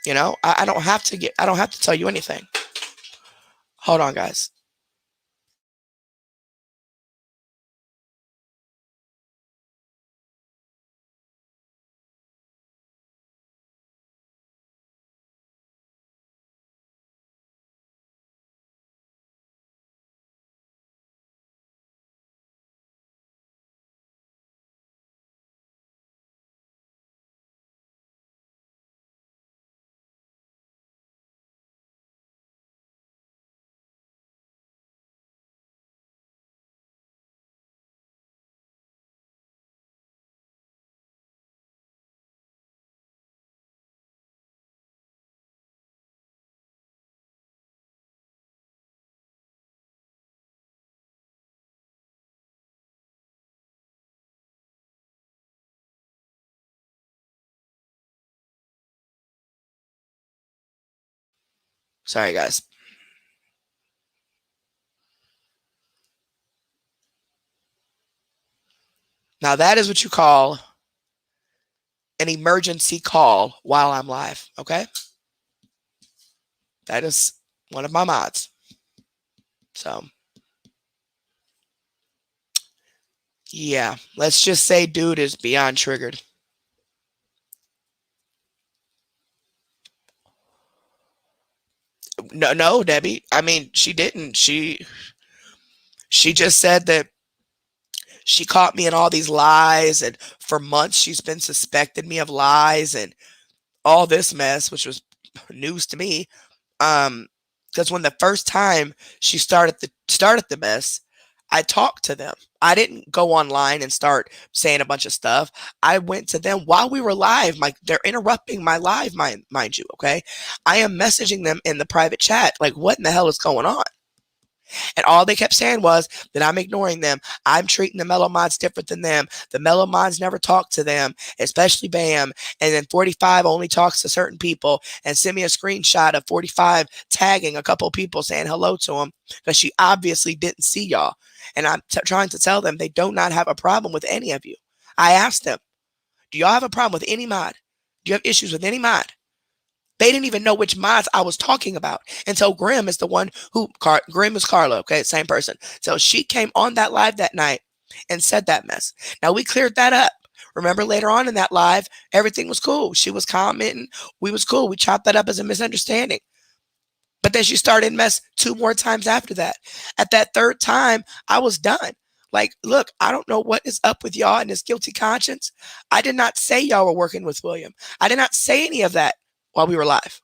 You know, I don't have to tell you anything. Hold on, guys. Sorry, guys. Now that is what you call an emergency call while I'm live, okay? That is one of my mods. So, yeah, let's just say dude is beyond triggered. No, Debbie. I mean, she didn't. She just said that she caught me in all these lies, and for months she's been suspecting me of lies and all this mess, which was news to me. Because when the first time she started the mess, I talked to them. I didn't go online and start saying a bunch of stuff. I went to them while we were live. They're interrupting my live, mind you, okay? I am messaging them in the private chat, like, what in the hell is going on? And all they kept saying was that I'm ignoring them. I'm treating the Mellow Mods different than them. The Mellow Mods never talk to them, especially Bam. And then 45 only talks to certain people and send me a screenshot of 45 tagging a couple people saying hello to them because she obviously didn't see y'all. And I'm trying to tell them they do not have a problem with any of you. I asked them, do y'all have a problem with any mod? Do you have issues with any mod? They didn't even know which mods I was talking about until Grim is the one who, Grim is Carla, okay, same person. So she came on that live that night and said that mess. Now we cleared that up. Remember later on in that live, everything was cool. She was commenting. We was cool. We chopped that up as a misunderstanding. But then she started mess 2 more times after that. At that 3rd time, I was done. Like, look, I don't know what is up with y'all and this guilty conscience. I did not say y'all were working with William. I did not say any of that while we were live.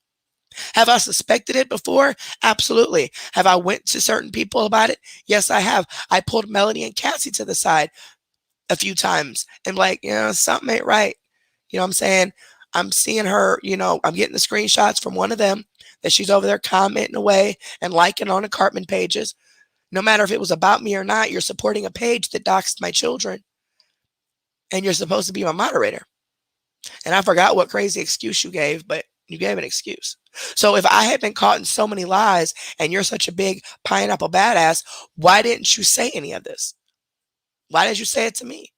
Have I suspected it before? Absolutely. Have I went to certain people about it? Yes, I have. I pulled Melanie and Cassie to the side a few times and like, something ain't right. You know what I'm saying? I'm seeing her, I'm getting the screenshots from one of them that she's over there commenting away and liking on the Cartman pages. No matter if it was about me or not, you're supporting a page that doxed my children and you're supposed to be my moderator. And I forgot what crazy excuse you gave, but you gave an excuse. So if I had been caught in so many lies and you're such a big pineapple badass, why didn't you say any of this? Why did you say it to me?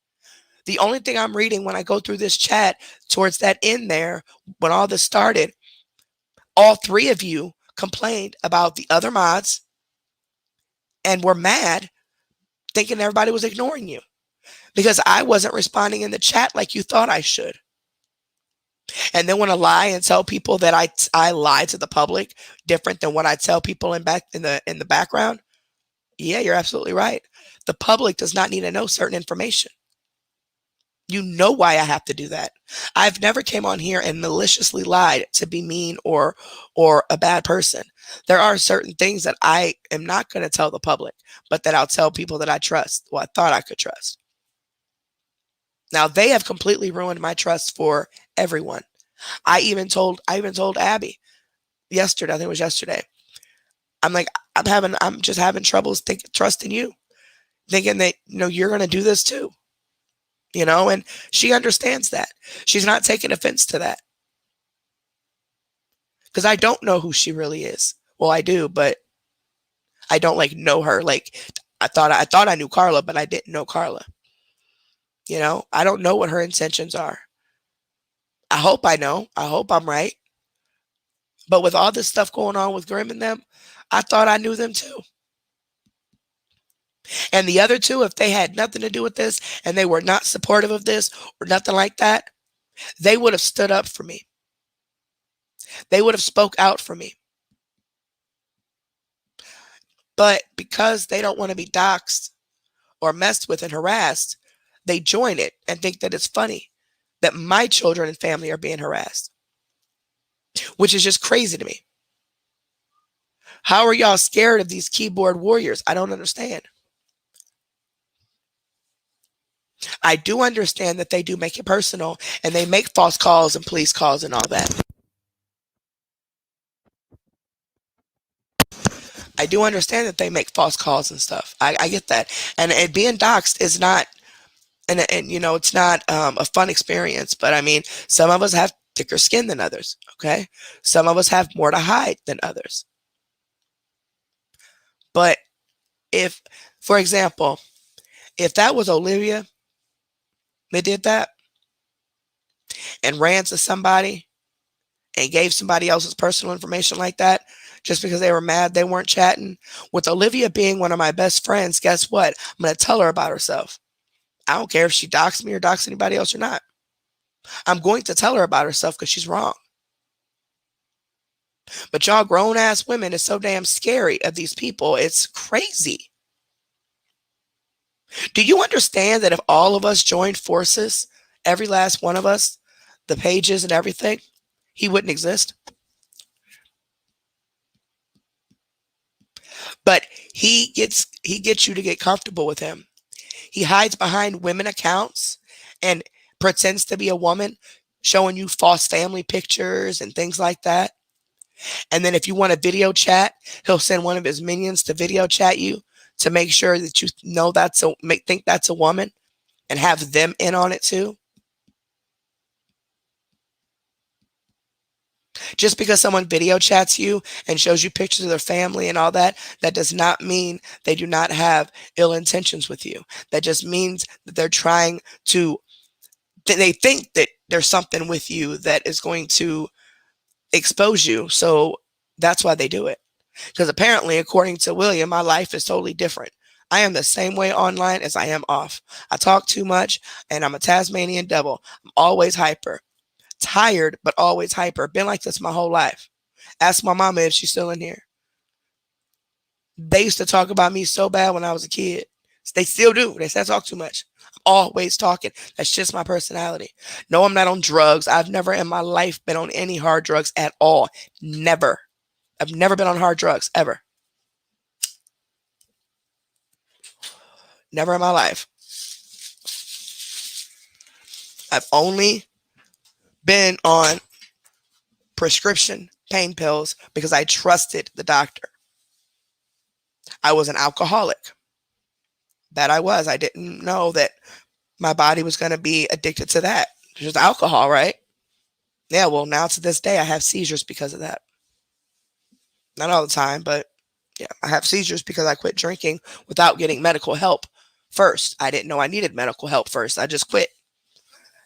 The only thing I'm reading when I go through this chat towards that end there, when all this started, all 3 of you complained about the other mods and were mad, thinking everybody was ignoring you because I wasn't responding in the chat like you thought I should. And then when I lie and tell people that I lie to the public different than what I tell people in the background, yeah, you're absolutely right. The public does not need to know certain information. You know why I have to do that. I've never came on here and maliciously lied to be mean or a bad person. There are certain things that I am not going to tell the public, but that I'll tell people that I trust, or I thought I could trust. Now they have completely ruined my trust for everyone. I even told Abby yesterday, I think it was yesterday. I'm like, I'm just having troubles trusting you, thinking that, you're going to do this too, and she understands that. She's not taking offense to that because I don't know who she really is. Well, I do, but I don't know her. Like I thought I knew Carla, but I didn't know Carla. I don't know what her intentions are. I hope I know. I hope I'm right. But with all this stuff going on with Grim and them, I thought I knew them too. And the other 2, if they had nothing to do with this and they were not supportive of this or nothing like that, they would have stood up for me. They would have spoke out for me. But because they don't want to be doxxed or messed with and harassed, they join it and think that it's funny that my children and family are being harassed, which is just crazy to me. How are y'all scared of these keyboard warriors? I don't understand. I do understand that they do make it personal and they make false calls and police calls and all that. I do understand that they make false calls and stuff. I get that. And being doxxed is not, and it's not a fun experience, but I mean, some of us have thicker skin than others, okay? Some of us have more to hide than others. But if, for example, if that was Olivia that did that and ran to somebody and gave somebody else's personal information like that, just because they were mad they weren't chatting, with Olivia being one of my best friends, guess what? I'm going to tell her about herself. I don't care if she doxed me or doxed anybody else or not. I'm going to tell her about herself because she's wrong. But y'all grown ass women is so damn scary of these people. It's crazy. Do you understand that if all of us joined forces, every last one of us, the pages and everything, he wouldn't exist? But he gets you to get comfortable with him. He hides behind women accounts and pretends to be a woman, showing you false family pictures and things like that. And then if you want a video chat, he'll send one of his minions to video chat you to make sure that you know think that's a woman and have them in on it too. Just because someone video chats you and shows you pictures of their family and all that, that does not mean they do not have ill intentions with you. That just means that they're trying to, they think that there's something with you that is going to expose you. So that's why they do it. Because apparently, according to William, my life is totally different. I am the same way online as I am off. I talk too much and I'm a Tasmanian devil. I'm always hyper. Tired, but always hyper. Been like this my whole life. Ask my mama if she's still in here. They used to talk about me so bad when I was a kid. They still do. They say I talk too much. I'm always talking. That's just my personality. No, I'm not on drugs. I've never in my life been on any hard drugs at all. Never. I've never been on hard drugs, ever. Never in my life. I've only been on prescription pain pills because I trusted the doctor. I was an alcoholic. That I was. I didn't know that my body was going to be addicted to that. Just alcohol, right? Yeah, well, now to this day, I have seizures because of that. Not all the time, but yeah, I have seizures because I quit drinking without getting medical help first. I didn't know I needed medical help first. I just quit.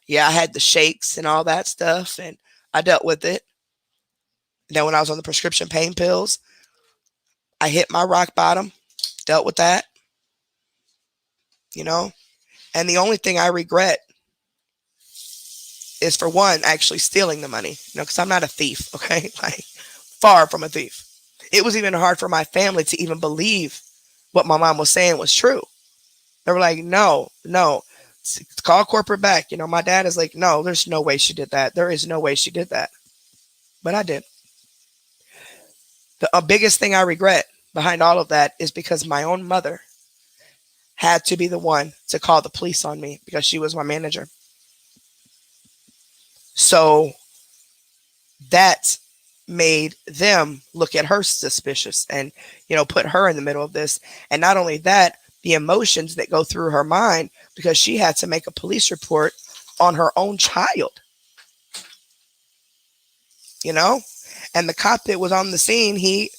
Yeah, I had the shakes and all that stuff, and I dealt with it. Then when I was on the prescription pain pills, I hit my rock bottom, dealt with that, you know. And the only thing I regret is, for one, actually stealing the money, because I'm not a thief, okay? Like, far from a thief. It was even hard for my family to even believe what my mom was saying was true. They were like, no, call corporate back. My dad is like, no, there's no way she did that. There is no way she did that. But I did. The biggest thing I regret behind all of that is because my own mother had to be the one to call the police on me because she was my manager. So that made them look at her suspicious and, put her in the middle of this. And not only that, the emotions that go through her mind because she had to make a police report on her own child, and the cop that was on the scene, he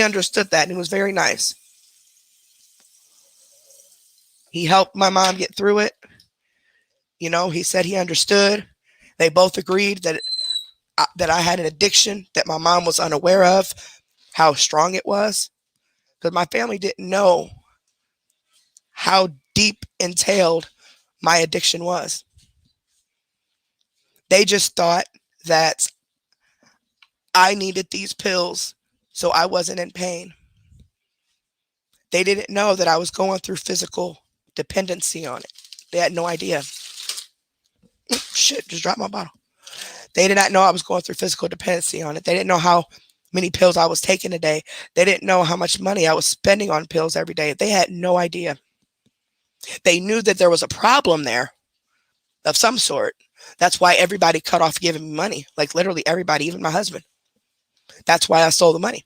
understood that and he was very nice. He helped my mom get through it. He said he understood. They both agreed that I had an addiction that my mom was unaware of, how strong it was, because my family didn't know how deep entailed my addiction was. They just thought that I needed these pills so I wasn't in pain. They didn't know that I was going through physical dependency on it. They had no idea. Shit, just dropped my bottle. They did not know I was going through physical dependency on it. They didn't know how many pills I was taking a day. They didn't know how much money I was spending on pills every day. They had no idea. They knew that there was a problem there of some sort. That's why everybody cut off giving me money. Like literally everybody, even my husband. That's why I stole the money.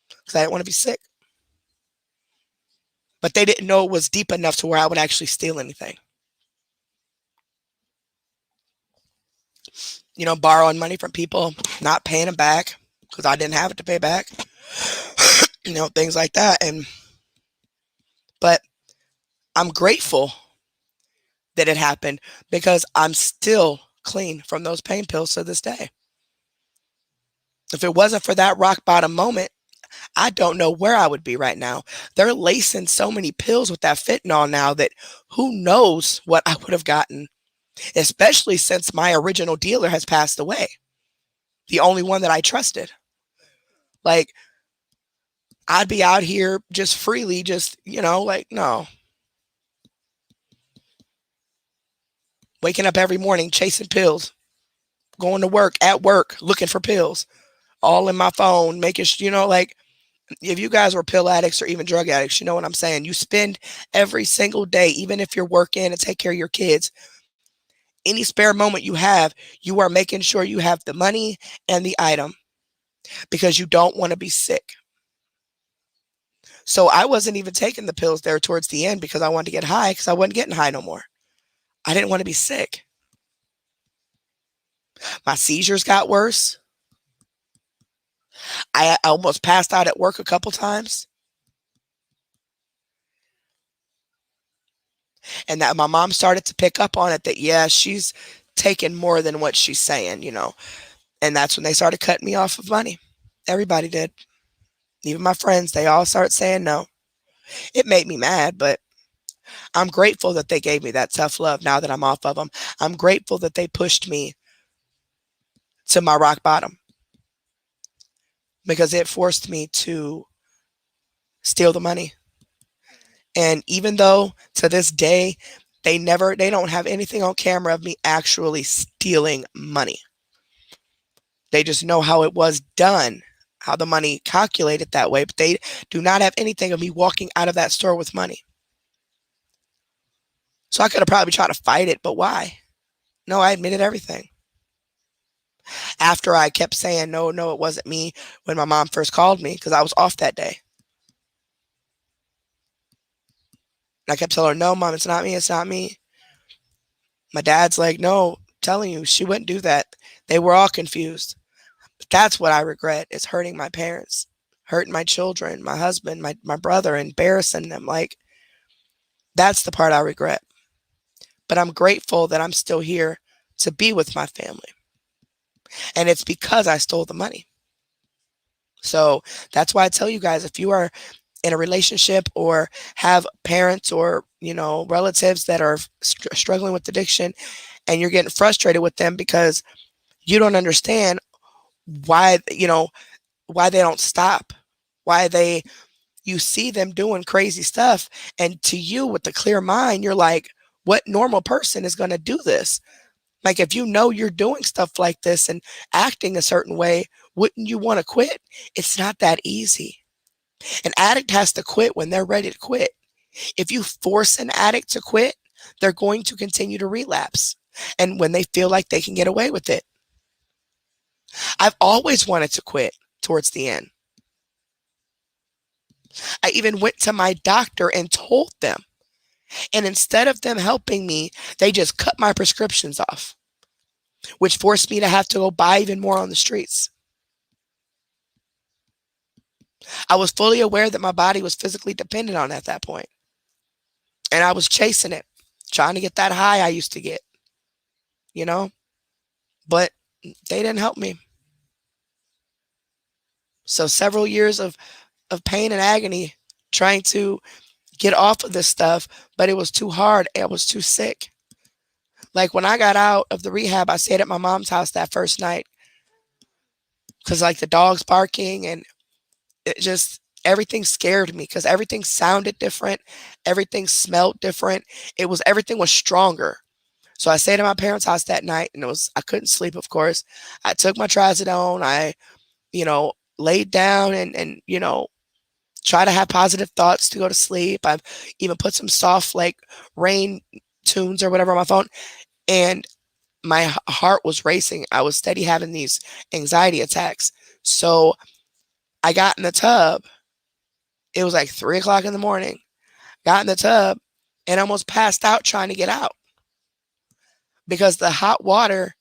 Because I didn't want to be sick. But they didn't know it was deep enough to where I would actually steal anything. Borrowing money from people, not paying them back because I didn't have it to pay back. Things like that. But I'm grateful that it happened because I'm still clean from those pain pills to this day. If it wasn't for that rock bottom moment, I don't know where I would be right now. They're lacing so many pills with that fentanyl now that who knows what I would have gotten, especially since my original dealer has passed away. The only one that I trusted. Like, I'd be out here just freely, no. Waking up every morning, chasing pills, going to work, at work, looking for pills, all in my phone, making sure, if you guys were pill addicts or even drug addicts, you know what I'm saying? You spend every single day, even if you're working and take care of your kids, any spare moment you have, you are making sure you have the money and the item because you don't want to be sick. So I wasn't even taking the pills there towards the end because I wanted to get high because I wasn't getting high no more. I didn't want to be sick. My seizures got worse. I almost passed out at work a couple times. And that my mom started to pick up on it that, yeah, she's taking more than what she's saying, you know. And that's when they started cutting me off of money. Everybody did. Even my friends, they all started saying no. It made me mad, but I'm grateful that they gave me that tough love now that I'm off of them. I'm grateful that they pushed me to my rock bottom because it forced me to steal the money. And even though to this day, they don't have anything on camera of me actually stealing money. They just know how it was done, how the money calculated that way, but they do not have anything of me walking out of that store with money. So I could have probably tried to fight it, but why? No, I admitted everything. After I kept saying, no, it wasn't me, when my mom first called me, because I was off that day. And I kept telling her, no, Mom, it's not me, it's not me. My dad's like, no, I'm telling you, she wouldn't do that. They were all confused. But that's what I regret, is hurting my parents, hurting my children, my husband, my brother, embarrassing them. Like, that's the part I regret. But I'm grateful that I'm still here to be with my family. And it's because I stole the money. So that's why I tell you guys, if you are in a relationship or have parents or, you know, relatives that are struggling with addiction and you're getting frustrated with them because you don't understand why, you know, why they don't stop, you see them doing crazy stuff. And to you with the clear mind, you're like, what normal person is going to do this? Like, if you know you're doing stuff like this and acting a certain way, wouldn't you want to quit? It's not that easy. An addict has to quit when they're ready to quit. If you force an addict to quit, they're going to continue to relapse. And when they feel like they can get away with it. I've always wanted to quit towards the end. I even went to my doctor and told them. And instead of them helping me, they just cut my prescriptions off, which forced me to have to go buy even more on the streets. I was fully aware that my body was physically dependent on it at that point. And I was chasing it, trying to get that high I used to get, you know? But they didn't help me. So several years of pain and agony trying to get off of this stuff, but it was too hard. I was too sick. Like, when I got out of the rehab, I stayed at my mom's house that first night because, like, the dogs barking and it just, everything scared me because everything sounded different. Everything smelled different. Everything was stronger. So I stayed at my parents' house that night and I couldn't sleep, of course. I took my trazodone. I, laid down and try to have positive thoughts to go to sleep. I've even put some soft, like, rain tunes or whatever on my phone. And my heart was racing. I was steady having these anxiety attacks. So I got in the tub. It was like 3 o'clock in the morning. Got in the tub and almost passed out trying to get out because the hot water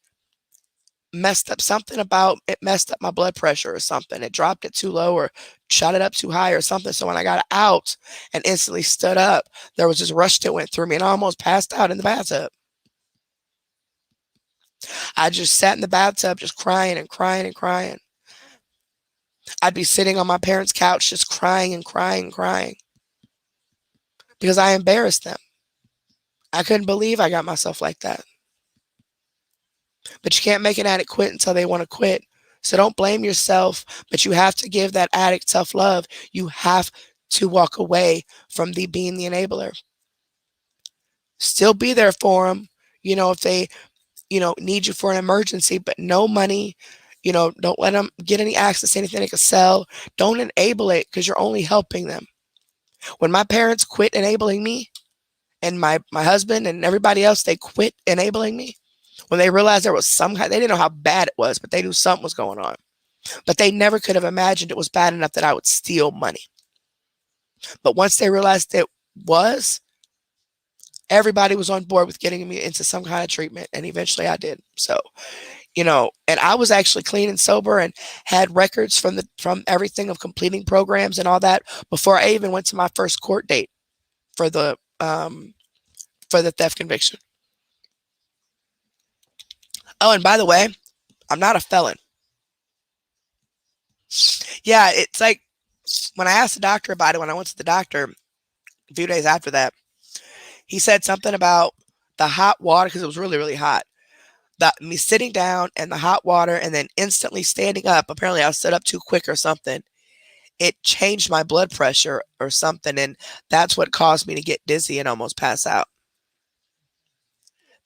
messed up my blood pressure or something. It dropped it too low or shot it up too high or something. So when I got out and instantly stood up, there was this rush that went through me and I almost passed out in the bathtub. I just sat in the bathtub just crying and crying and crying. I'd be sitting on my parents' couch just crying and crying and crying because I embarrassed them. I couldn't believe I got myself like that. But you can't make an addict quit until they want to quit. So don't blame yourself, but you have to give that addict tough love. You have to walk away from being the enabler. Still be there for them, if they, need you for an emergency, but no money, don't let them get any access to anything they can sell. Don't enable it because you're only helping them. When my parents quit enabling me and my husband and everybody else, they quit enabling me. When they realized there was some kind, they didn't know how bad it was, but they knew something was going on. But they never could have imagined it was bad enough that I would steal money. But once they realized it was, everybody was on board with getting me into some kind of treatment. And eventually I did. So, and I was actually clean and sober and had records from everything of completing programs and all that before I even went to my first court date for the theft conviction. Oh, and by the way, I'm not a felon. Yeah, it's like when I asked the doctor about it, when I went to the doctor a few days after that, he said something about the hot water because it was really, really hot. Me sitting down and the hot water and then instantly standing up. Apparently, I stood up too quick or something. It changed my blood pressure or something, and that's what caused me to get dizzy and almost pass out.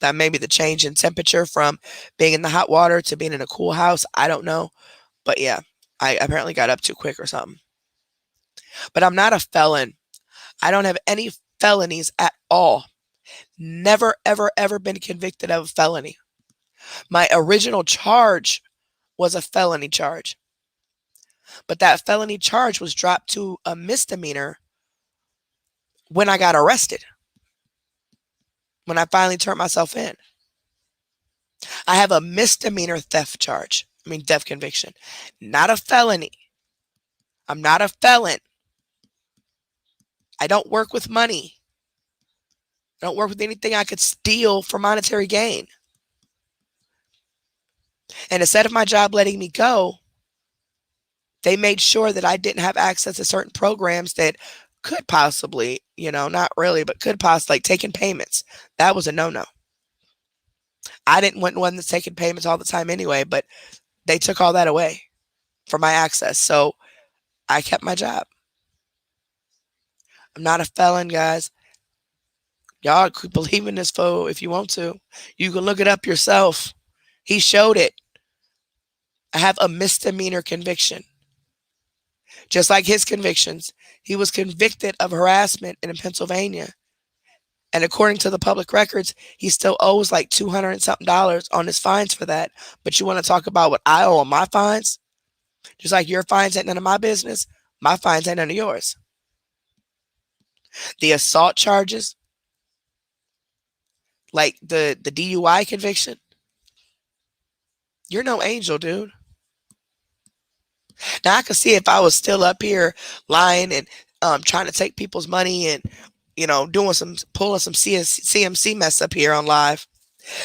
That may be the change in temperature from being in the hot water to being in a cool house. I don't know. But yeah, I apparently got up too quick or something. But I'm not a felon. I don't have any felonies at all. Never, ever, ever been convicted of a felony. My original charge was a felony charge. But that felony charge was dropped to a misdemeanor when I got arrested. When I finally turned myself in. I have a misdemeanor theft conviction. Not a felony. I'm not a felon. I don't work with money. I don't work with anything I could steal for monetary gain. And instead of my job letting me go, they made sure that I didn't have access to certain programs that could possibly, not really, but could possibly, like taking payments. That was a no-no. I didn't want one that's taking payments all the time anyway, but they took all that away for my access. So I kept my job. I'm not a felon, guys. Y'all could believe in this foe if you want to. You can look it up yourself. He showed it. I have a misdemeanor conviction. Just like his convictions, he was convicted of harassment in Pennsylvania. And according to the public records, he still owes like $200 and something on his fines for that. But you want to talk about what I owe on my fines? Just like your fines ain't none of my business, my fines ain't none of yours. The assault charges, like the DUI conviction, you're no angel, dude. Now I could see if I was still up here lying and trying to take people's money and pulling some CMC mess up here on live,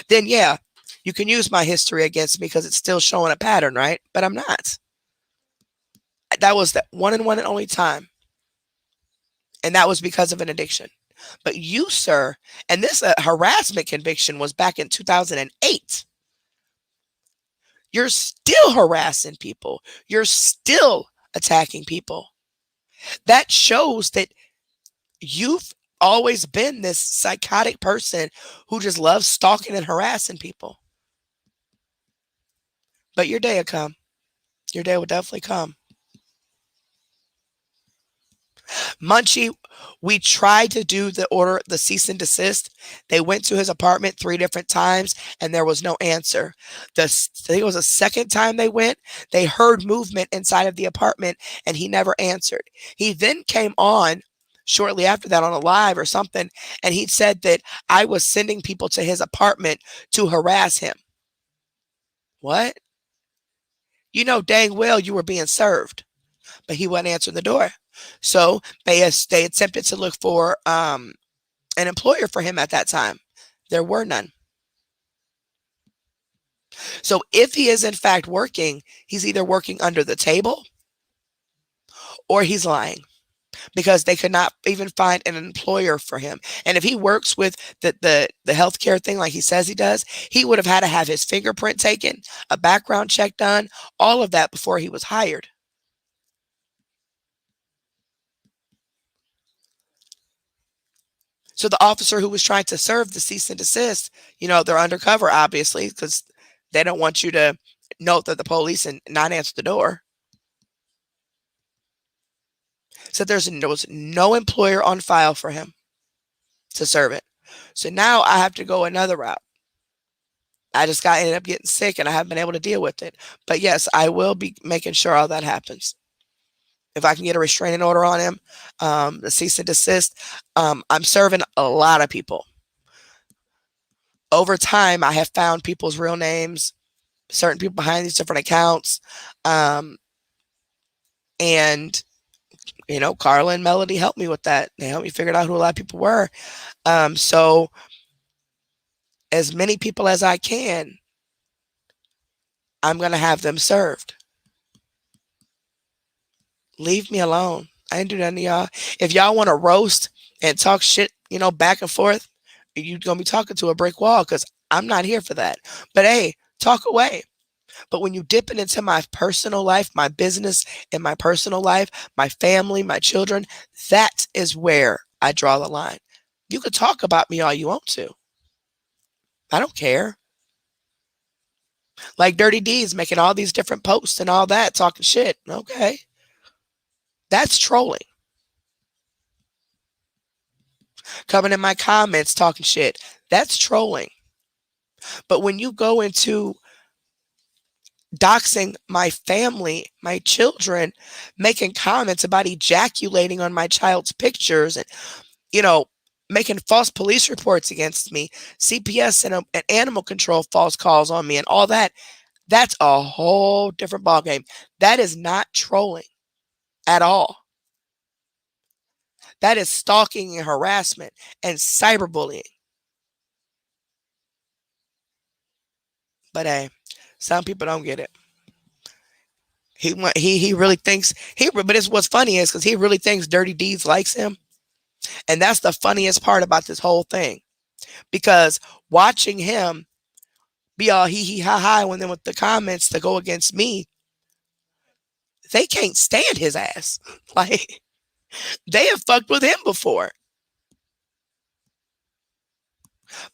then yeah, you can use my history against me because it's still showing a pattern, right? But I'm not. That was the one and only time, and that was because of an addiction. But you, sir, and this harassment conviction was back in 2008. You're still harassing people. You're still attacking people. That shows that you've always been this psychotic person who just loves stalking and harassing people. But your day will come. Your day will definitely come. Munchie, we tried to do the cease and desist. They went to his apartment 3 different times and there was no answer. I think it was the second time they went, they heard movement inside of the apartment and he never answered. He then came on shortly after that on a live or something, and he said that I was sending people to his apartment to harass him. What? You know dang well you were being served, but he wouldn't answer the door. So they attempted to look for an employer for him at that time. There were none. So if he is in fact working, he's either working under the table or he's lying, because they could not even find an employer for him. And if he works with the healthcare thing like he says he does, he would have had to have his fingerprint taken, a background check done, all of that before he was hired. So the officer who was trying to serve the cease and desist, they're undercover, obviously, because they don't want you to know that the police and not answer the door. So there was no employer on file for him to serve it. So now I have to go another route. I just got ended up getting sick and I haven't been able to deal with it. But yes, I will be making sure all that happens. If I can get a restraining order on him, the cease and desist, I'm serving a lot of people. Over time, I have found people's real names, certain people behind these different accounts. Um, and, Carla and Melody helped me with that. They helped me figure out who a lot of people were. So, as many people as I can, I'm going to have them served. Leave me alone. I ain't do nothing to y'all. If y'all want to roast and talk shit, back and forth, you're going to be talking to a brick wall because I'm not here for that. But hey, talk away. But when you dip it into my personal life, my business and my personal life, my family, my children, that is where I draw the line. You can talk about me all you want to. I don't care. Like Dirty D's making all these different posts and all that, talking shit. Okay. That's trolling. Coming in my comments talking shit. That's trolling. But when you go into doxing my family, my children, making comments about ejaculating on my child's pictures and, making false police reports against me, CPS and animal control false calls on me and all that, that's a whole different ballgame. That is not trolling at all. That is stalking and harassment and cyberbullying. But hey, some people don't get it. He really thinks but it's what's funny is because he really thinks Dirty Deeds likes him. And that's the funniest part about this whole thing. Because watching him be all hee hee ha ha when then with the comments to go against me, they can't stand his ass. Like they have fucked with him before.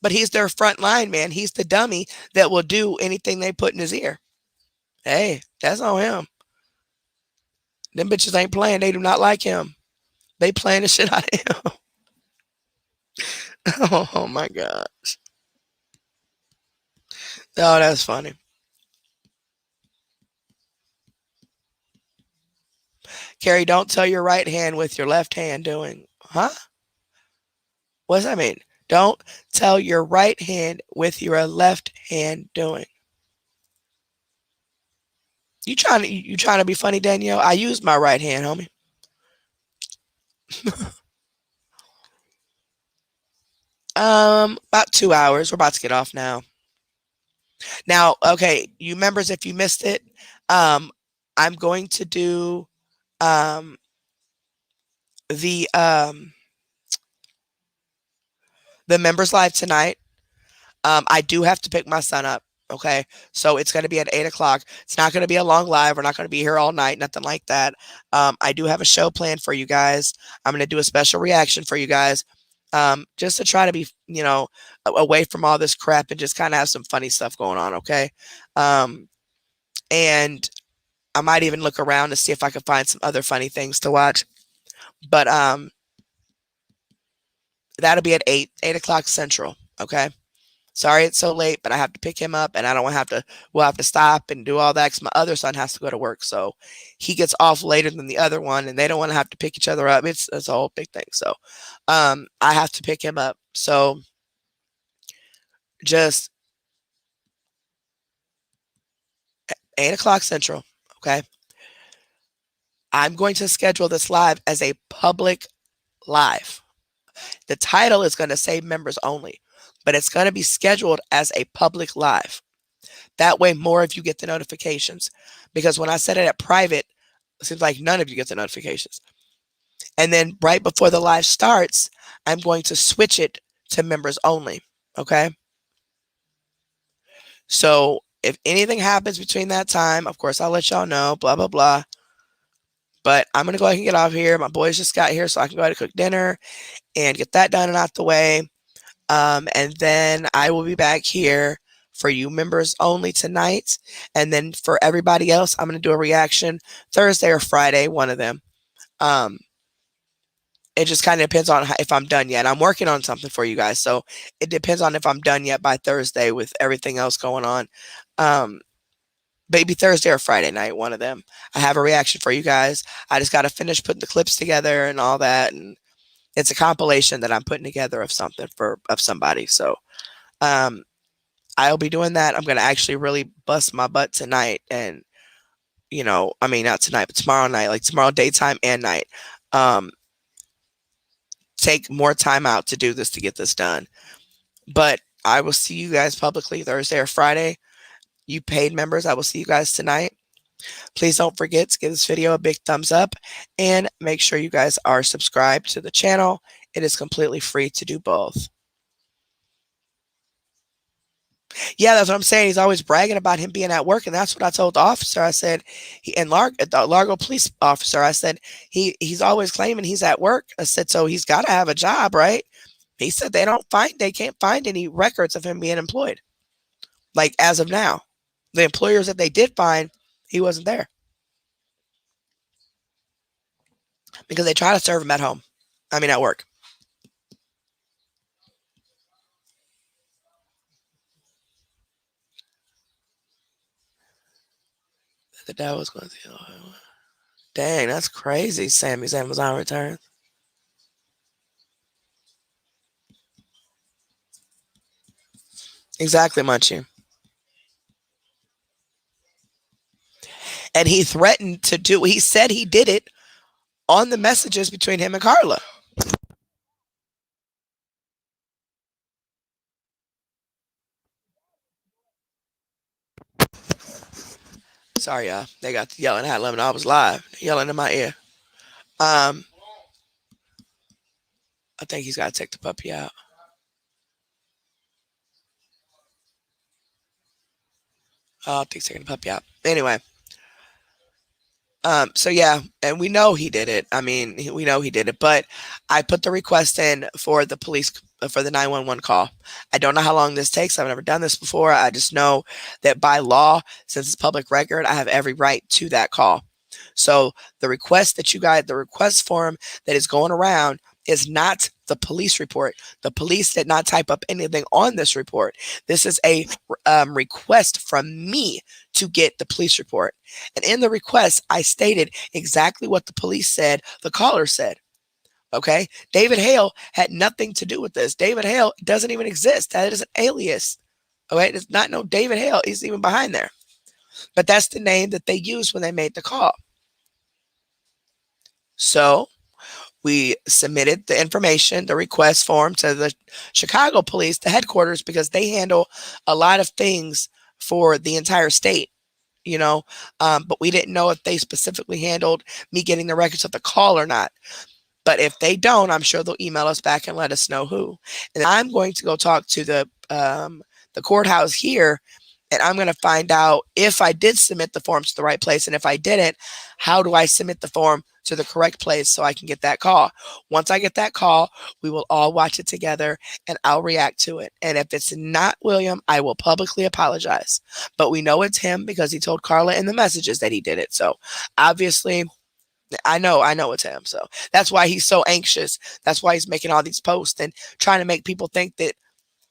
But he's their front line man. He's the dummy that will do anything they put in his ear. Hey, that's on him. Them bitches ain't playing. They do not like him. They playing the shit out of him. Oh my gosh. Oh, that's funny. Carrie, don't tell your right hand with your left hand doing. Huh? What does that mean? Don't tell your right hand with your left hand doing. You trying to be funny, Danielle? I used my right hand, homie. About 2 hours. We're about to get off now. Now, okay, you members, if you missed it, I'm going to do um the um the members live tonight. I do have to pick my son up. Okay. So it's going to be at 8 o'clock. It's not going to be a long live. We're not going to be here all night, nothing like that. I do have a show planned for you guys. I'm going to do a special reaction for you guys. Just to try to be, away from all this crap and just kind of have some funny stuff going on. Okay. And I might even look around to see if I can find some other funny things to watch. But that'll be at 8 o'clock Central. Okay. Sorry it's so late, but I have to pick him up and I don't want to we'll have to stop and do all that because my other son has to go to work. So he gets off later than the other one and they don't want to have to pick each other up. It's a whole big thing. So I have to pick him up. So just 8 o'clock Central. Okay. I'm going to schedule this live as a public live. The title is going to say members only, but it's going to be scheduled as a public live. That way, more of you get the notifications. Because when I set it at private, it seems like none of you get the notifications. And then right before the live starts, I'm going to switch it to members only. Okay. So if anything happens between that time, of course, I'll let y'all know, blah, blah, blah. But I'm going to go ahead and get off here. My boys just got here, so I can go ahead and cook dinner and get that done and out the way. And then I will be back here for you members only tonight. And then for everybody else, I'm going to do a reaction Thursday or Friday, one of them. it just kind of depends on if I'm done yet. I'm working on something for you guys, so it depends on if I'm done yet by Thursday with everything else going on. Um, Maybe Thursday or Friday night, one of them. I have a reaction for you guys. I just got to finish putting the clips together and all that, and it's a compilation that I'm putting together of something of somebody. So um, I'll be doing that. I'm gonna actually really bust my butt tonight, and I mean not tonight, but tomorrow night, like tomorrow daytime and night. Um, take more time out to do this to get this done. But I will see you guys publicly Thursday or Friday. You paid members, I will see you guys tonight. Please don't forget to give this video a big thumbs up and make sure you guys are subscribed to the channel. It is completely free to do both. Yeah, that's what I'm saying. He's always bragging about him being at work, and that's what I told the officer. I said, the Largo police officer, I said, he's always claiming he's at work. I said, so he's got to have a job, right? He said they can't find any records of him being employed. Like as of now, the employers that they did find, he wasn't there because they try to serve him at home. I mean, at work. The dad was going to. Dang, that's crazy. Sammy's Amazon returns. Exactly, Munchie. And he threatened to do. He said he did it on the messages between him and Carla. Sorry, y'all. They got yelling at Lemon. I was live, yelling in my ear. I think he's got to take the puppy out. I think he's taking the puppy out. Anyway. So yeah, and we know he did it. I mean, we know he did it, but I put the request in for the police for the 911 call. I don't know how long this takes. I've never done this before. I just know that by law, since it's public record, I have every right to that call. So the request the request form that is going around is not the police report. The police did not type up anything on this report. This is a request from me to get the police report. And in the request, I stated exactly what the police said, the caller said. Okay. David Hale had nothing to do with this. David Hale doesn't even exist. That is an alias. Okay. It's not no David Hale. He's even behind there. But that's the name that they used when they made the call. So we submitted the information, the request form to the Chicago police, the headquarters, because they handle a lot of things for the entire state, but we didn't know if they specifically handled me getting the records of the call or not. But if they don't, I'm sure they'll email us back and let us know who. And I'm going to go talk to the courthouse here, and I'm going to find out if I did submit the forms to the right place. And if I didn't, how do I submit the form to the correct place so I can get that call? Once I get that call, we will all watch it together and I'll react to it. And if it's not William, I will publicly apologize. But we know it's him because he told Carla in the messages that he did it. So obviously, I know it's him. So that's why he's so anxious. That's why he's making all these posts and trying to make people think that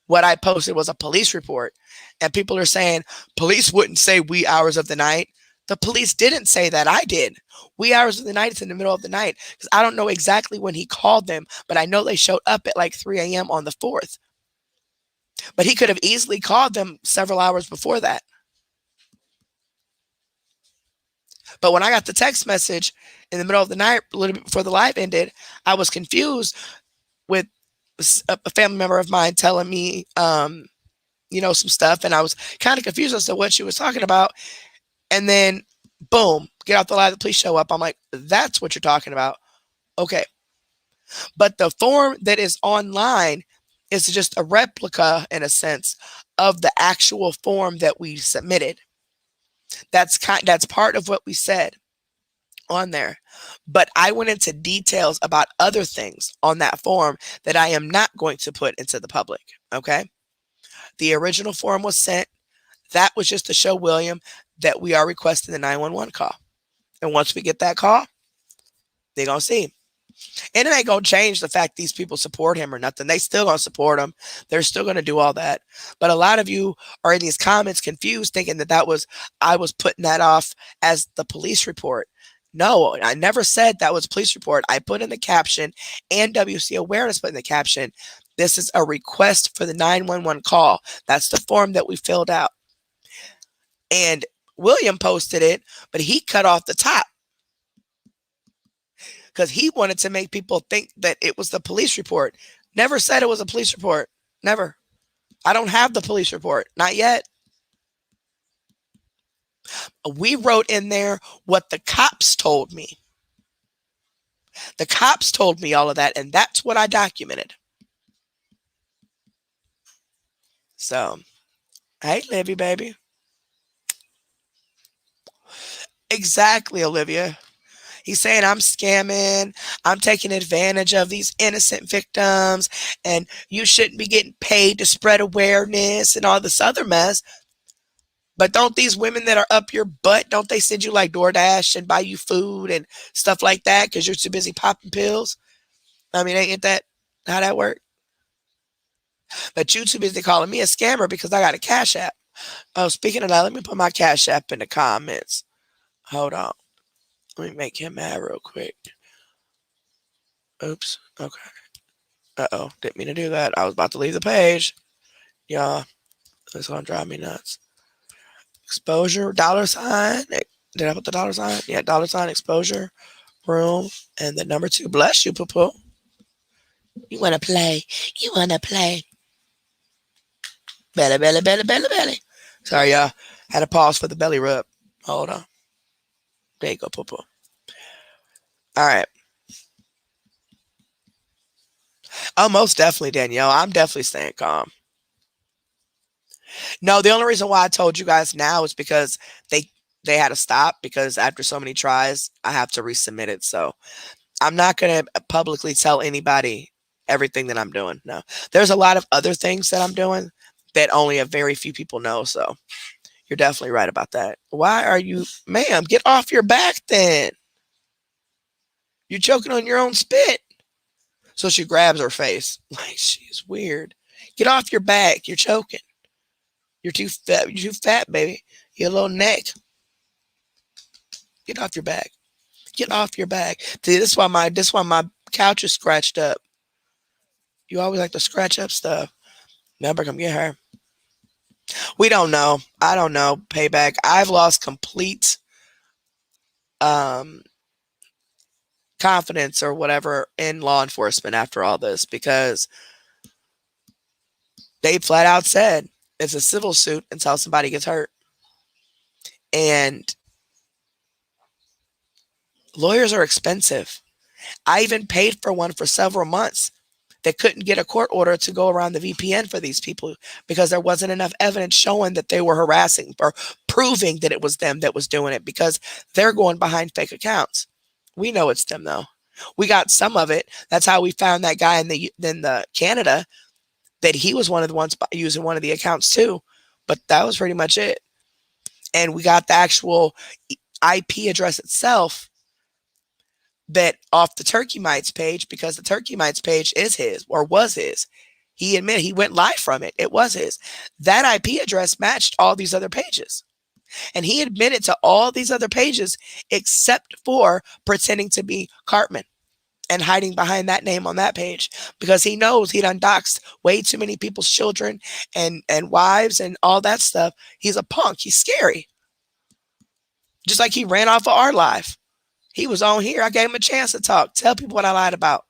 what I posted was a police report. And people are saying police wouldn't say wee hours of the night. The police didn't say that. I did. Wee hours of the night. It's in the middle of the night. Because I don't know exactly when he called them, but I know they showed up at like 3 a.m. on the 4th. But he could have easily called them several hours before that. But when I got the text message in the middle of the night, a little bit before the live ended, I was confused with a family member of mine telling me, some stuff. And I was kind of confused as to what she was talking about. And then, boom, get off the live, the police show up. I'm like, that's what you're talking about. Okay. But the form that is online is just a replica, in a sense, of the actual form that we submitted. That's part of what we said on there. But I went into details about other things on that form that I am not going to put into the public. Okay. The original form was sent. That was just to show William that we are requesting the 911 call. And once we get that call, they're going to see. And it ain't gonna change the fact these people support him or nothing. They still gonna support him. They're still gonna do all that. But a lot of you are in these comments confused, thinking that I was putting that off as the police report. No, I never said that was a police report. I put in the caption, and WC Awareness put in the caption, this is a request for the 911 call. That's the form that we filled out. And William posted it, but he cut off the top because he wanted to make people think that it was the police report. Never said it was a police report. Never. I don't have the police report. Not yet. We wrote in there what the cops told me. The cops told me all of that, and that's what I documented. So, hey, Livy, baby. Exactly, Olivia. He's saying I'm scamming, I'm taking advantage of these innocent victims, and you shouldn't be getting paid to spread awareness and all this other mess. But don't these women that are up your butt, don't they send you like DoorDash and buy you food and stuff like that because you're too busy popping pills? I mean, ain't that how that works? But you too busy calling me a scammer because I got a Cash App. Oh, speaking of that, let me put my Cash App in the comments. Hold on. Let me make him mad real quick. Oops. Okay. Uh-oh. Didn't mean to do that. I was about to leave the page. Yeah. It's going to drive me nuts. Exposure, $. Did I put the $? Yeah, $, exposure, room, and the number 2. Bless you, poo-poo. You want to play. You want to play. Belly, belly, belly, belly, belly. Sorry, y'all. Had to pause for the belly rub. Hold on. There you go, poo-poo. All right. Oh, most definitely, Danielle. I'm definitely staying calm. No, the only reason why I told you guys now is because they had to stop because after so many tries, I have to resubmit it. So I'm not going to publicly tell anybody everything that I'm doing. No, there's a lot of other things that I'm doing that only a very few people know. So you're definitely right about that. Why are you, ma'am, get off your back then. You're choking on your own spit. So she grabs her face. Like, she's weird. Get off your back. You're choking. You're too fat. You're too fat, baby. Your little neck. Get off your back. Get off your back. See, this is why my couch is scratched up. You always like to scratch up stuff. Remember, come get her. We don't know. I don't know. Payback. I've lost complete confidence or whatever in law enforcement after all this because they flat out said it's a civil suit until somebody gets hurt. And lawyers are expensive. I even paid for one for several months. They couldn't get a court order to go around the VPN for these people because there wasn't enough evidence showing that they were harassing or proving that it was them that was doing it because they're going behind fake accounts. We know it's them though. We got some of it. That's how we found that guy in the Canada, that he was one of the ones using one of the accounts too. But that was pretty much it. And we got the actual IP address itself that off the Turkey Mites page because the Turkey Mites page is his or was his. He admitted he went live from it. It was his. That IP address matched all these other pages. And he admitted to all these other pages except for pretending to be Cartman and hiding behind that name on that page because he knows he done doxed way too many people's children and wives and all that stuff. He's a punk. He's scary. Just like he ran off of our live. He was on here. I gave him a chance to talk, tell people what I lied about.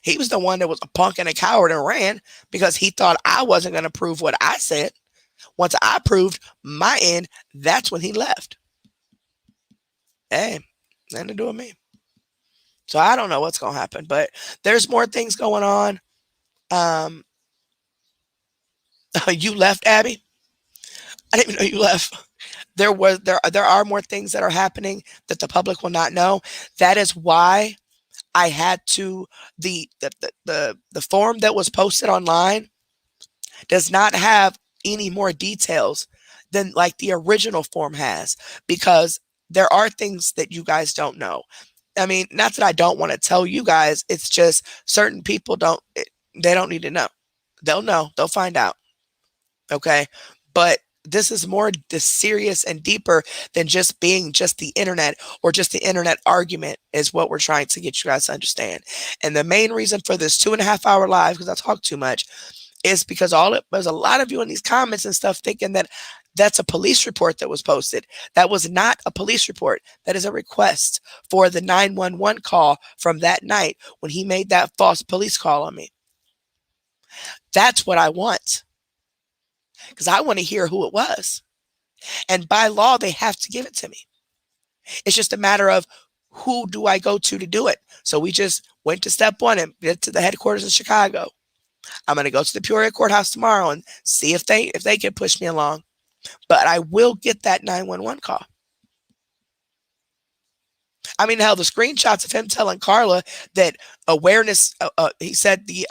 He was the one that was a punk and a coward and ran because he thought I wasn't going to prove what I said. Once I proved my end, that's when he left. Hey, nothing to do with me. So I don't know what's going to happen, but there's more things going on. You left, Abby? I didn't even know you left. There are more things that are happening that the public will not know. That is why I had to the form that was posted online does not have any more details than like the original form has because there are things that you guys don't know. I mean, not that I don't want to tell you guys. It's just certain people they don't need to know. They'll know. They'll find out. Okay. But this is more serious and deeper than just being just the internet or just the internet argument is what we're trying to get you guys to understand. And the main reason for this 2.5 hour live, because I talk too much, is because there's a lot of you in these comments and stuff thinking that that's a police report that was posted. That was not a police report. That is a request for the 911 call from that night when he made that false police call on me. That's what I want, because I want to hear who it was. And by law, they have to give it to me. It's just a matter of who do I go to do it. So we just went to step one and get to the headquarters in Chicago. I'm going to go to the Peoria courthouse tomorrow and see if they can push me along. But I will get that 911 call. I mean, hell, the screenshots of him telling Carla that awareness. He said the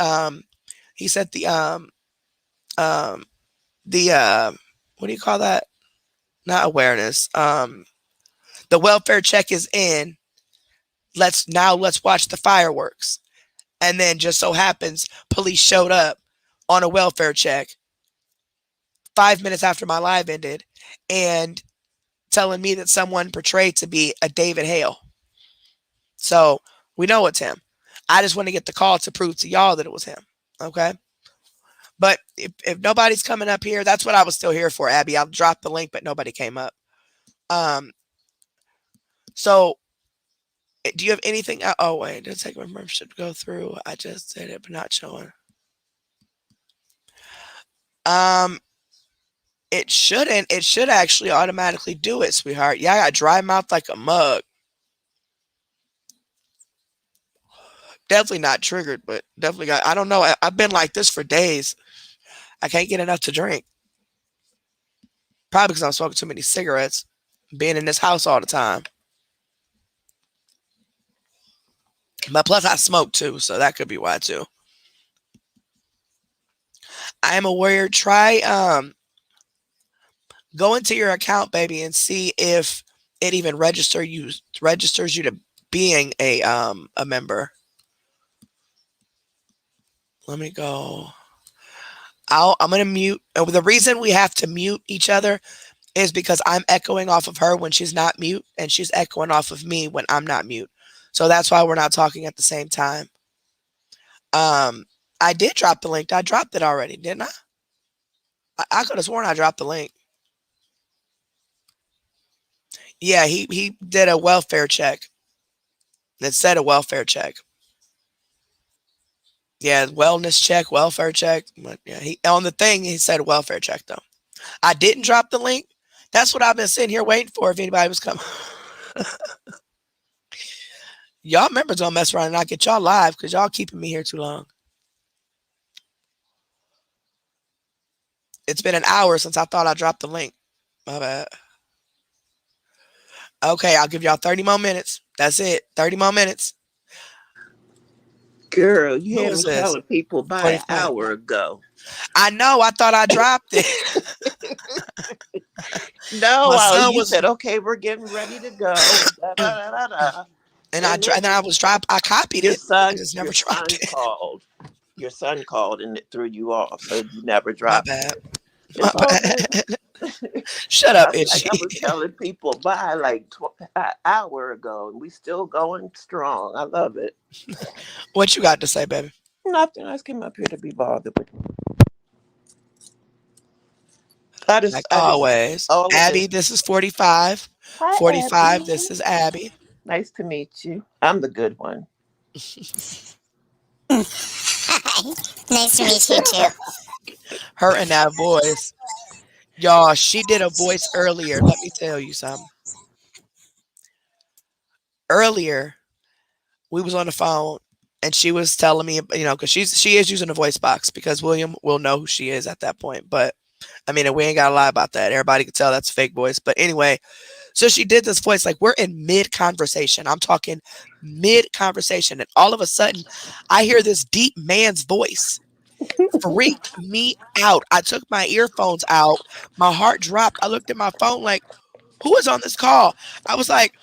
what do you call that? Not awareness. The welfare check is in. Let's watch the fireworks. And then just so happens police showed up on a welfare check 5 minutes after my live ended and telling me that someone portrayed to be a David Hale. So we know it's him. I just want to get the call to prove to y'all that it was him. Okay. But if nobody's coming up here, that's what I was still here for, Abby. I'll drop the link, but nobody came up. So do you have anything? Oh, wait, did it take my membership to go through? I just did it, but not showing. It shouldn't. It should actually automatically do it, sweetheart. Yeah, I got dry mouth like a mug. Definitely not triggered, but definitely got. I don't know. I've been like this for days. I can't get enough to drink. Probably because I'm smoking too many cigarettes, being in this house all the time. But plus, I smoke too, so that could be why too. I am a warrior. Try go into your account, baby, and see if it even registers you to being a member. Let me go. I'm gonna mute. The reason we have to mute each other is because I'm echoing off of her when she's not mute, and she's echoing off of me when I'm not mute. So that's why we're not talking at the same time. I did drop the link. I dropped it already, didn't I could have sworn I dropped the link. Yeah, he did a welfare check. It said a welfare check. Yeah, wellness check, welfare check. But yeah, he on the thing he said welfare check though. I didn't drop the link. That's what I've been sitting here waiting for if anybody was coming. Y'all members gonna mess around and not get y'all live because y'all keeping me here too long. It's been an hour since I thought I dropped the link. My bad. Okay, I'll give y'all 30 more minutes. That's it. 30 more minutes. Girl, you Who had is me this? telling people by an 25. hour ago. I know. I thought I dropped it. No, My son you was, said, okay, we're getting ready to go. Da, da, da, da, da. and And then then I was dropped. I copied your it. I son, just never your dropped son it. called. Your son called and it threw you off, so you never My dropped bad. it. My It's all good. bad. Shut up, Like Itchy. I was telling people by like an hour ago, and we still going strong. I love it. What you got to say, baby? Nothing. I just came up here to be bothered with. I Like just, always. all of Abby, this. this is 45. Hi, 45, Abby. this is Abby. Nice to meet you. I'm the good one. Nice to meet you too. Her and that voice. Y'all, she did a voice earlier. Let me tell you something. Earlier, we was on the phone and she was telling me, because she is using a voice box because William will know who she is at that point. But I mean, we ain't gotta lie about that. Everybody can tell that's a fake voice. But anyway, so she did this voice like we're in mid conversation. I'm talking mid conversation, and all of a sudden, I hear this deep man's voice. Freaked me out. I took my earphones out. My heart dropped. I looked at my phone like, who is on this call? I was like,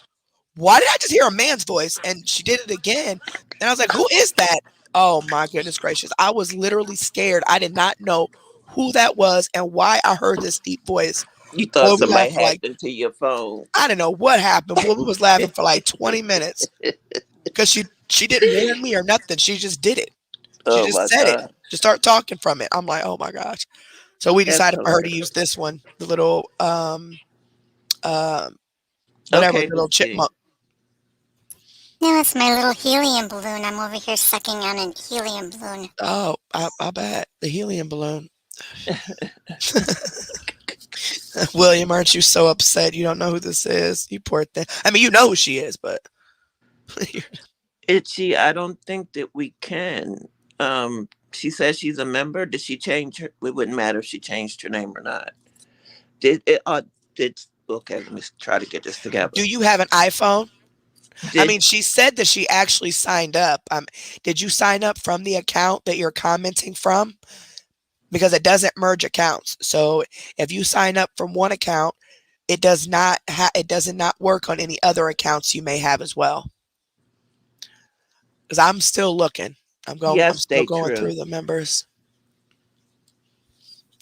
why did I just hear a man's voice? And she did it again. And I was like, who is that? Oh my goodness gracious. I was literally scared. I did not know who that was and why I heard this deep voice. You thought Boy, we somebody laughed for like, hacked into your phone. I don't know what happened. Boy, we was laughing for like 20 minutes because she didn't warn me or nothing. She just did it. She Oh just my said it. God. Just start talking from it. I'm like, oh my gosh. So we That's decided for her to hilarious. use this one, the little whatever, Okay, the little let's see. chipmunk. No, it's my little helium balloon. I'm over here sucking on a helium balloon. Oh, I bet the helium balloon. William, aren't you so upset? You don't know who this is. You poor thing. I mean, you know who she is, but Itchy, I don't think that we can. She says she's a member. Did she change her? It wouldn't matter if she changed her name or not. Did it? Did okay? Let me try to get this together. do you have an iPhone? I Did mean, she said that she actually signed up. Did you sign up from the account that you're commenting from? Because it doesn't merge accounts. So if you sign up from one account, it does not work on any other accounts you may have as well. Because I'm still looking. I'm yes, still they going true. through the members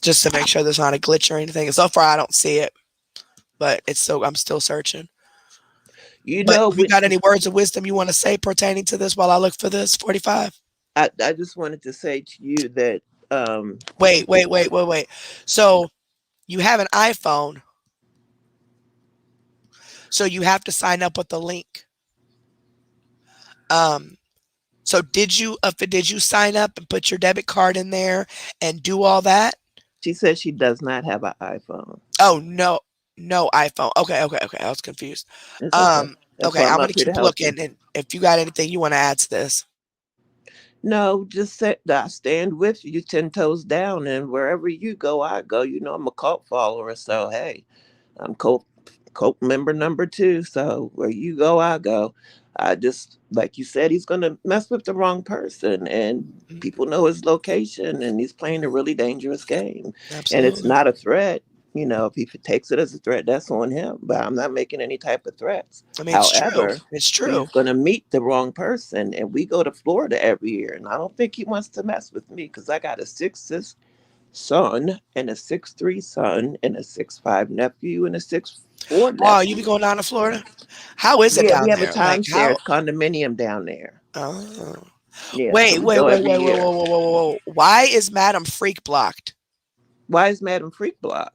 just to make sure there's not a glitch or anything. And so far, I don't see it, but I'm still searching. You But know, you got any words of wisdom you want to say pertaining to this while I look for this 45? I just wanted to say to you that Wait. So you have an iPhone, so you have to sign up with the link. So did you sign up and put your debit card in there and do all that? she says she does not have an iPhone. Oh no, no iPhone. Okay. I was confused. It's okay. That's Okay, why I'm I'm up gonna here to keep help you. looking, and if you got anything you want to add to this. No, just say I stand with you 10 toes down, and wherever you go, I go. You know, I'm a cult follower, so hey, I'm cult member number 2. So where you go, I go. I just like you said, he's gonna mess with the wrong person, and people know his location, and he's playing a really dangerous game. And it's Absolutely. not a threat. You know, if he takes it as a threat, that's on him. But I'm not making any type of threats. I mean, it's true. However, It's he's true. going to meet the wrong person, and we go to Florida every year, and I don't think he wants to mess with me because I got a 6'6" son and a 6'3" son and a 6'5" nephew and a 6'4" Oh, you be nephew. going down to Florida? How is it Yeah, we down have a there? Like timeshare how? condominium down there. Oh. Yeah, so Wait, we wait, go wait, every wait, wait, year. whoa, whoa, whoa, whoa, whoa. Why is Madam Freak blocked? Why is Madam Freak blocked?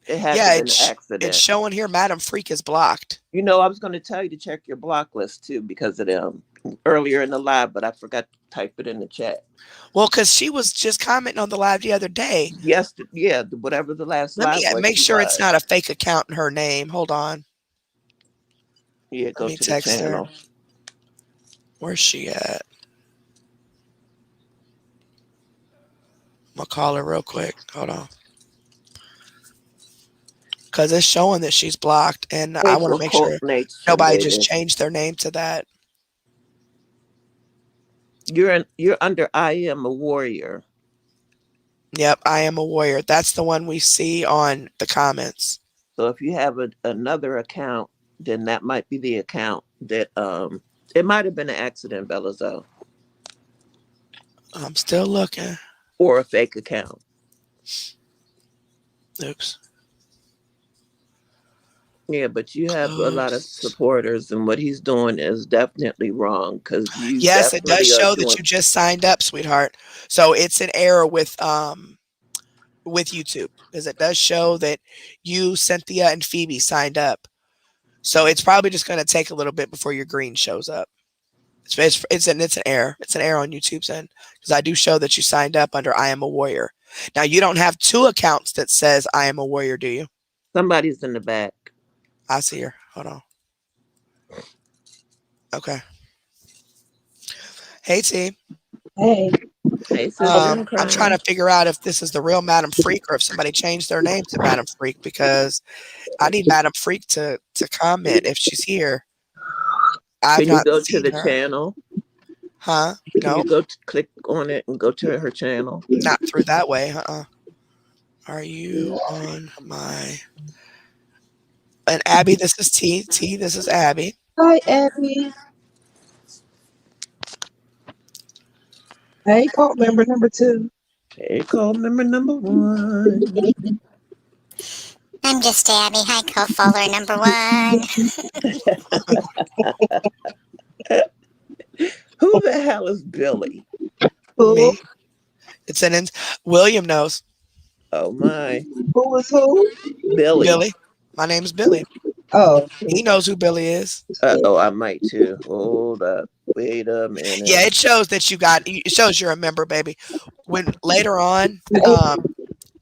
It had to Yeah, have been an it's accident. showing here Madam Freak is blocked. You know, I was going to tell you to check your block list too because of them earlier in the live, but I forgot to type it in the chat. Well, because she was just commenting on the live the other day. Yes, yeah, whatever the last Let me live was, make she sure it's was. not a fake account in her name. Hold on. Yeah, Let go me to the text her. channel. Where's she at? I'm gonna call her real quick. Hold on. Because it's showing that she's blocked, and I want to April make Colt sure Nation, nobody just baby. changed their name to that. You're under I Am a Warrior. Yep, I am a warrior. That's the one we see on the comments. So if you have another account, then that might be the account that it might have been an accident, Belazo, I'm still looking. or a fake account. Oops. Yeah, but you have a lot of Close. supporters, and what he's doing is definitely wrong because you Yes, it does definitely are show that doing. you just signed up, sweetheart. So it's an error with YouTube because it does show that you, Cynthia, and Phoebe signed up. So it's probably just going to take a little bit before your green shows up. It's an error. It's an error on YouTube's end because I do show that you signed up under I Am a Warrior. Now you don't have 2 accounts that says I Am a Warrior, do you? Somebody's in the back. I see her. Hold on. Okay. Hey T. Hey, Hey, sis, you're in I'm trying crime. to figure out if this is the real Madam Freak or if somebody changed their name to Madam Freak because I need Madam Freak to comment if she's here. I've Can you not go to seen the her. channel? Huh? Can you No, go click on it and go to her channel? not through that way. Are you on my And Abby, this is T. T, this is Abby. Hi, Abby. Hey, cult member number 2. Hey, call member number 1. I'm just Abby. Hi, co-follower number 1. Who the hell is Billy? Who? Me. It's an William knows. Oh my. Who is who? Billy. Billy. My name's Billy. Oh, He knows who Billy is. Oh, I might too. Hold up. Wait a minute. Yeah, it shows that it shows you're a member, baby. When later on,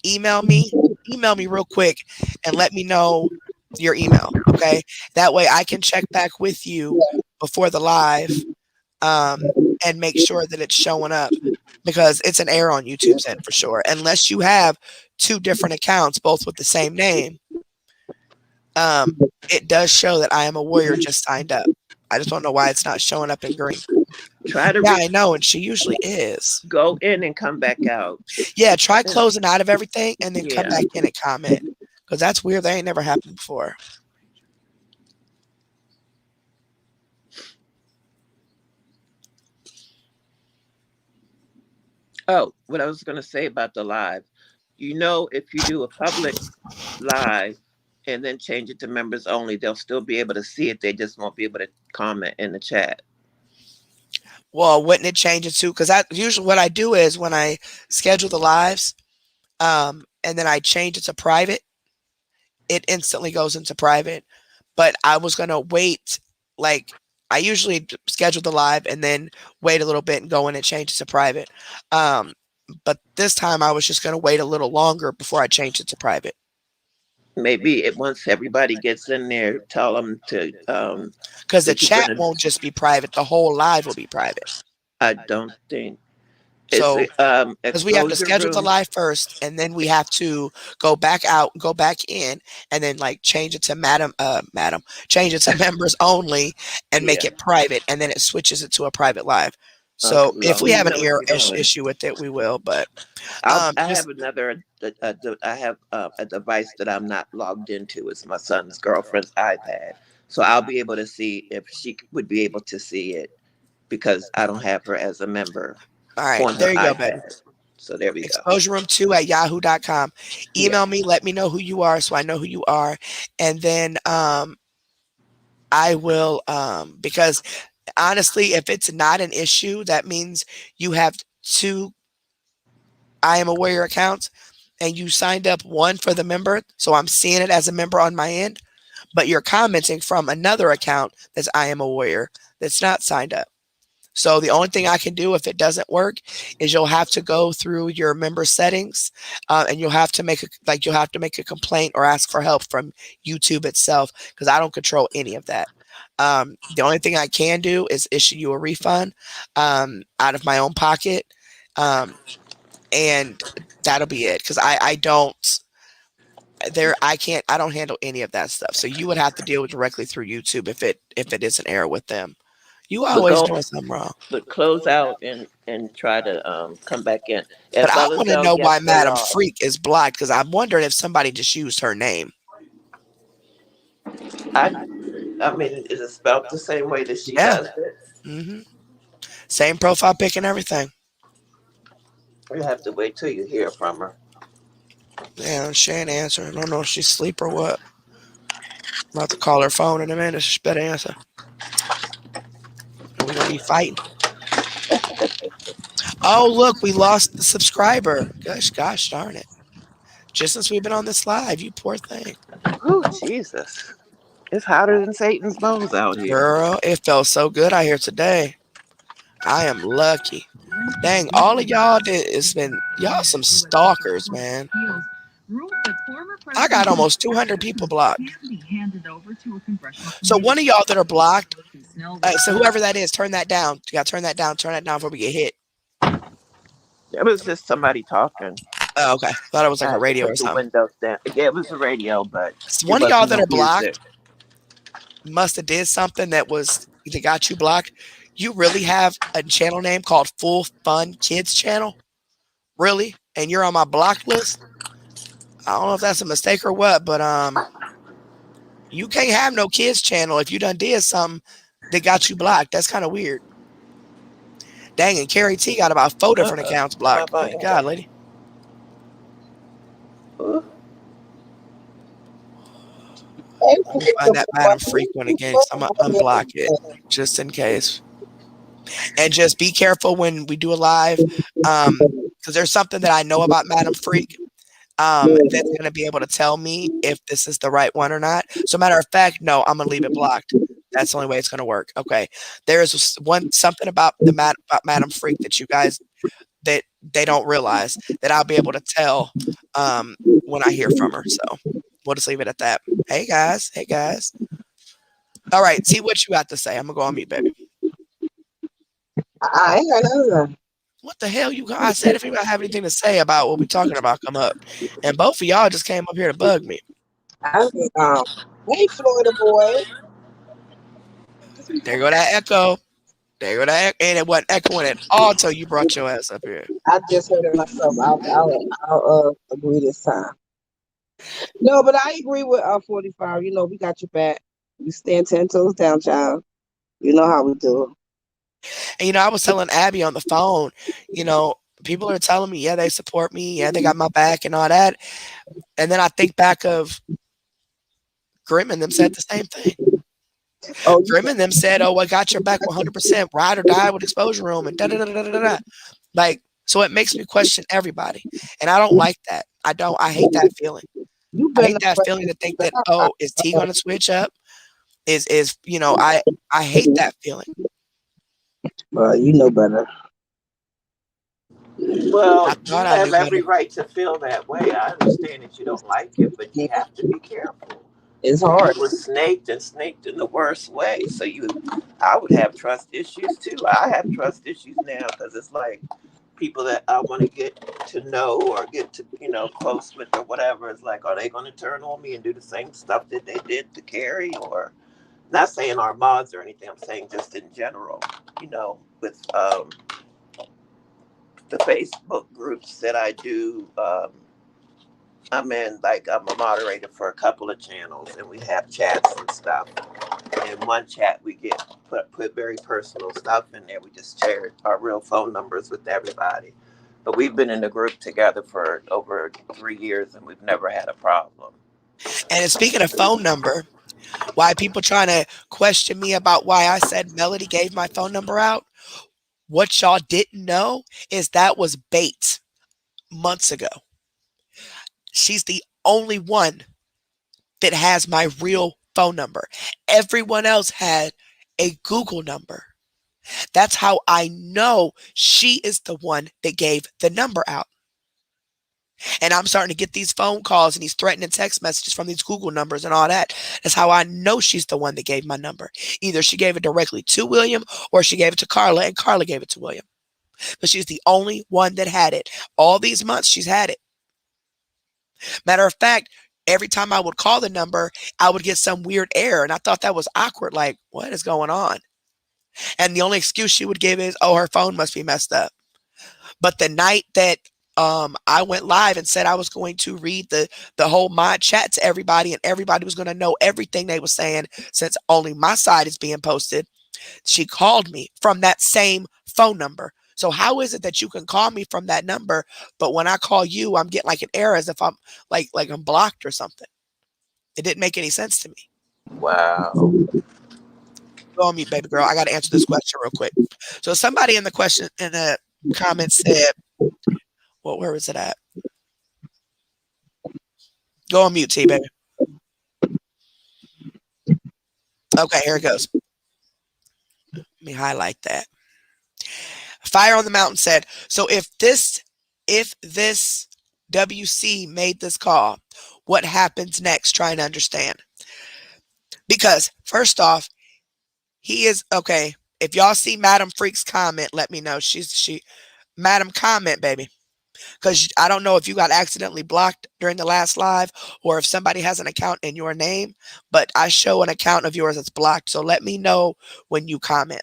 email me real quick and let me know your email. Okay. That way I can check back with you before the live and make sure that it's showing up, because it's an error on YouTube's end for sure. Unless you have 2 different accounts, both with the same name, it does show that I Am a Warrior just signed up. I just don't know why it's not showing up in green. Try to Yeah, I know, and she usually is. go in and come back out. Yeah, try closing out of everything and then come Yeah. back in and comment, because that's weird. That ain't never happened before. Oh, what I was going to say about the live. If you do a public live and then change it to members only, they'll still be able to see it. They just won't be able to comment in the chat. Well, wouldn't it change it too? Because usually what I do is when I schedule the lives, and then I change it to private, it instantly goes into private. But I was gonna wait, like I usually schedule the live and then wait a little bit and go in and change it to private. But this time I was just gonna wait a little longer before I change it to private. Maybe once everybody gets in there, tell them to. Because the If you're chat gonna- won't just be private; the whole live will be private. I don't think. So, Because because we have to schedule the live first, and then we have to go back out, go back in, and then like change it to change it to members only, and make Yeah. it private, and then it switches it to a private live. So Okay, if we have an know what you're doing. issue with it, we will. But I just- have another. I have a device that I'm not logged into. It's my son's girlfriend's iPad, so I'll be able to see if she would be able to see it, because I don't have her as a member. all right, On there her you go, baby. iPad. So there we go. exposureroom2@yahoo.com. Email me, let me know who you are so I know who you are. And then I will, because honestly, if it's not an issue, that means you have 2 I Am a Warrior accounts and you signed up one for the member. So I'm seeing it as a member on my end, but you're commenting from another account that's I Am a Warrior that's not signed up. So the only thing I can do if it doesn't work is you'll have to go through your member settings, and you'll have to make a complaint or ask for help from YouTube itself, because I don't control any of that. The only thing I can do is issue you a refund out of my own pocket, and that'll be it. Because I don't handle any of that stuff. So you would have to deal with directly through YouTube if it is an error with them. You always doing something wrong. But close out and try to come back in. But I want to know why Madam Freak is blocked, because I'm wondering if somebody just used her name. I mean, is it spelled the same way that she Yeah. does it? Mm-hmm. Same profile pic and everything. You have to wait till you hear from her. Yeah, she ain't answering. I don't know if she's asleep or what. I'm about to call her phone in a minute. She better answer. We're gonna be fighting. Oh, look, we lost the subscriber. Gosh darn it. Just since we've been on this live, you poor thing. Oh, Jesus. It's hotter than Satan's bones out here. Girl, it felt so good out here today. I am lucky. Dang, all of y'all y'all some stalkers, man. I got almost 200 people blocked. So one of y'all that are blocked, so whoever that is, turn that down. You gotta turn that down before we get hit. It was just somebody talking. Oh, okay. Thought it was like a radio or Put the something. windows down. Yeah, it was a radio, but One of y'all that are blocked must have did something that got you blocked. You really have a channel name called Full Fun Kids Channel? Really? And you're on my blocked list? I don't know if that's a mistake or what, but You can't have no kids channel if you done did something that got you blocked. That's kind of weird. Dang, and Carrie T got about 4 different accounts How blocked. about Good God, lady. Ooh. Let me find that Madam Freak one again because I'm going to unblock it just in case. And just be careful when we do a live because there's something that I know about Madam Freak that's going to be able to tell me if this is the right one or not. So matter of fact, no, I'm going to leave it blocked. That's the only way it's going to work. Okay. There's something about about Madam Freak that you guys that they don't realize that I'll be able to tell when I hear from her. So we'll just leave it at that. Hey guys. Hey guys. All right. See what you got to say. I'm going to go on mute, baby. I ain't got none of that. What the hell you got? I said if anybody have anything to say about what we're talking about, come up. And both of y'all just came up here to bug me. Hey, Florida boy. There go that echo. There go that, and it wasn't echoing at all till you brought your ass up here. I just heard it myself. I'll agree this time. No, but I agree with 45. You know, we got your back. We stand 10 toes down, child. You know how we do. And I was telling Abby on the phone, people are telling me, yeah, they support me, yeah, they got my back and all that. And then I think back of Grim and them said the same thing. Oh, Grim and them said, "Oh, I got your back 100%. Ride or die with Exposure Room," and da da da da da da. Like, so it makes me question everybody, and I don't like that. I don't. I hate that feeling. you I better hate that feeling to think that, oh, is T going to switch up? I hate that feeling. You know better. Well, I you thought I have knew every better. right to feel that way. I understand that you don't like it, but you have to be careful. It's hard. You was snaked and snaked in the worst way. So I would have trust issues too. I have trust issues now because it's like people that I want to get to know or get to, close with or whatever. It's like, are they going to turn on me and do the same stuff that they did to Carrie? Or not saying our mods or anything. I'm saying just in general, with the Facebook groups that I do. I'm in, like, I'm a moderator for a couple of channels, and we have chats and stuff. In one chat, we put very personal stuff in there. We just share our real phone numbers with everybody. But we've been in the group together for over 3 years, and we've never had a problem. And speaking of phone number, why people trying to question me about why I said Melody gave my phone number out? What y'all didn't know is that was bait months ago. She's the only one that has my real phone number. Everyone else had a Google number. That's how I know she is the one that gave the number out. And I'm starting to get these phone calls and these threatening text messages from these Google numbers and all that. That's how I know she's the one that gave my number. Either she gave it directly to William or she gave it to Carla and Carla gave it to William. But she's the only one that had it. All these months she's had it. Matter of fact, every time I would call the number, I would get some weird error. And I thought that was awkward. Like, what is going on? And the only excuse she would give is, oh, her phone must be messed up. But the night that I went live and said I was going to read the whole mod chat to everybody and everybody was going to know everything they were saying since only my side is being posted, she called me from that same phone number. So how is it that you can call me from that number, but when I call you, I'm getting like an error as if I'm like I'm blocked or something? It didn't make any sense to me. Wow. Go on mute, baby girl. I got to answer this question real quick. So somebody in the comments said, well, where was it at? Go on mute, T, baby. Okay, here it goes. Let me highlight that. Fire on the Mountain said, so if this WC made this call, what happens next? Trying to understand. Because first off, he is okay. If y'all see Madam Freak's comment, let me know. Madam, comment, baby. Because I don't know if you got accidentally blocked during the last live or if somebody has an account in your name, but I show an account of yours that's blocked. So let me know when you comment.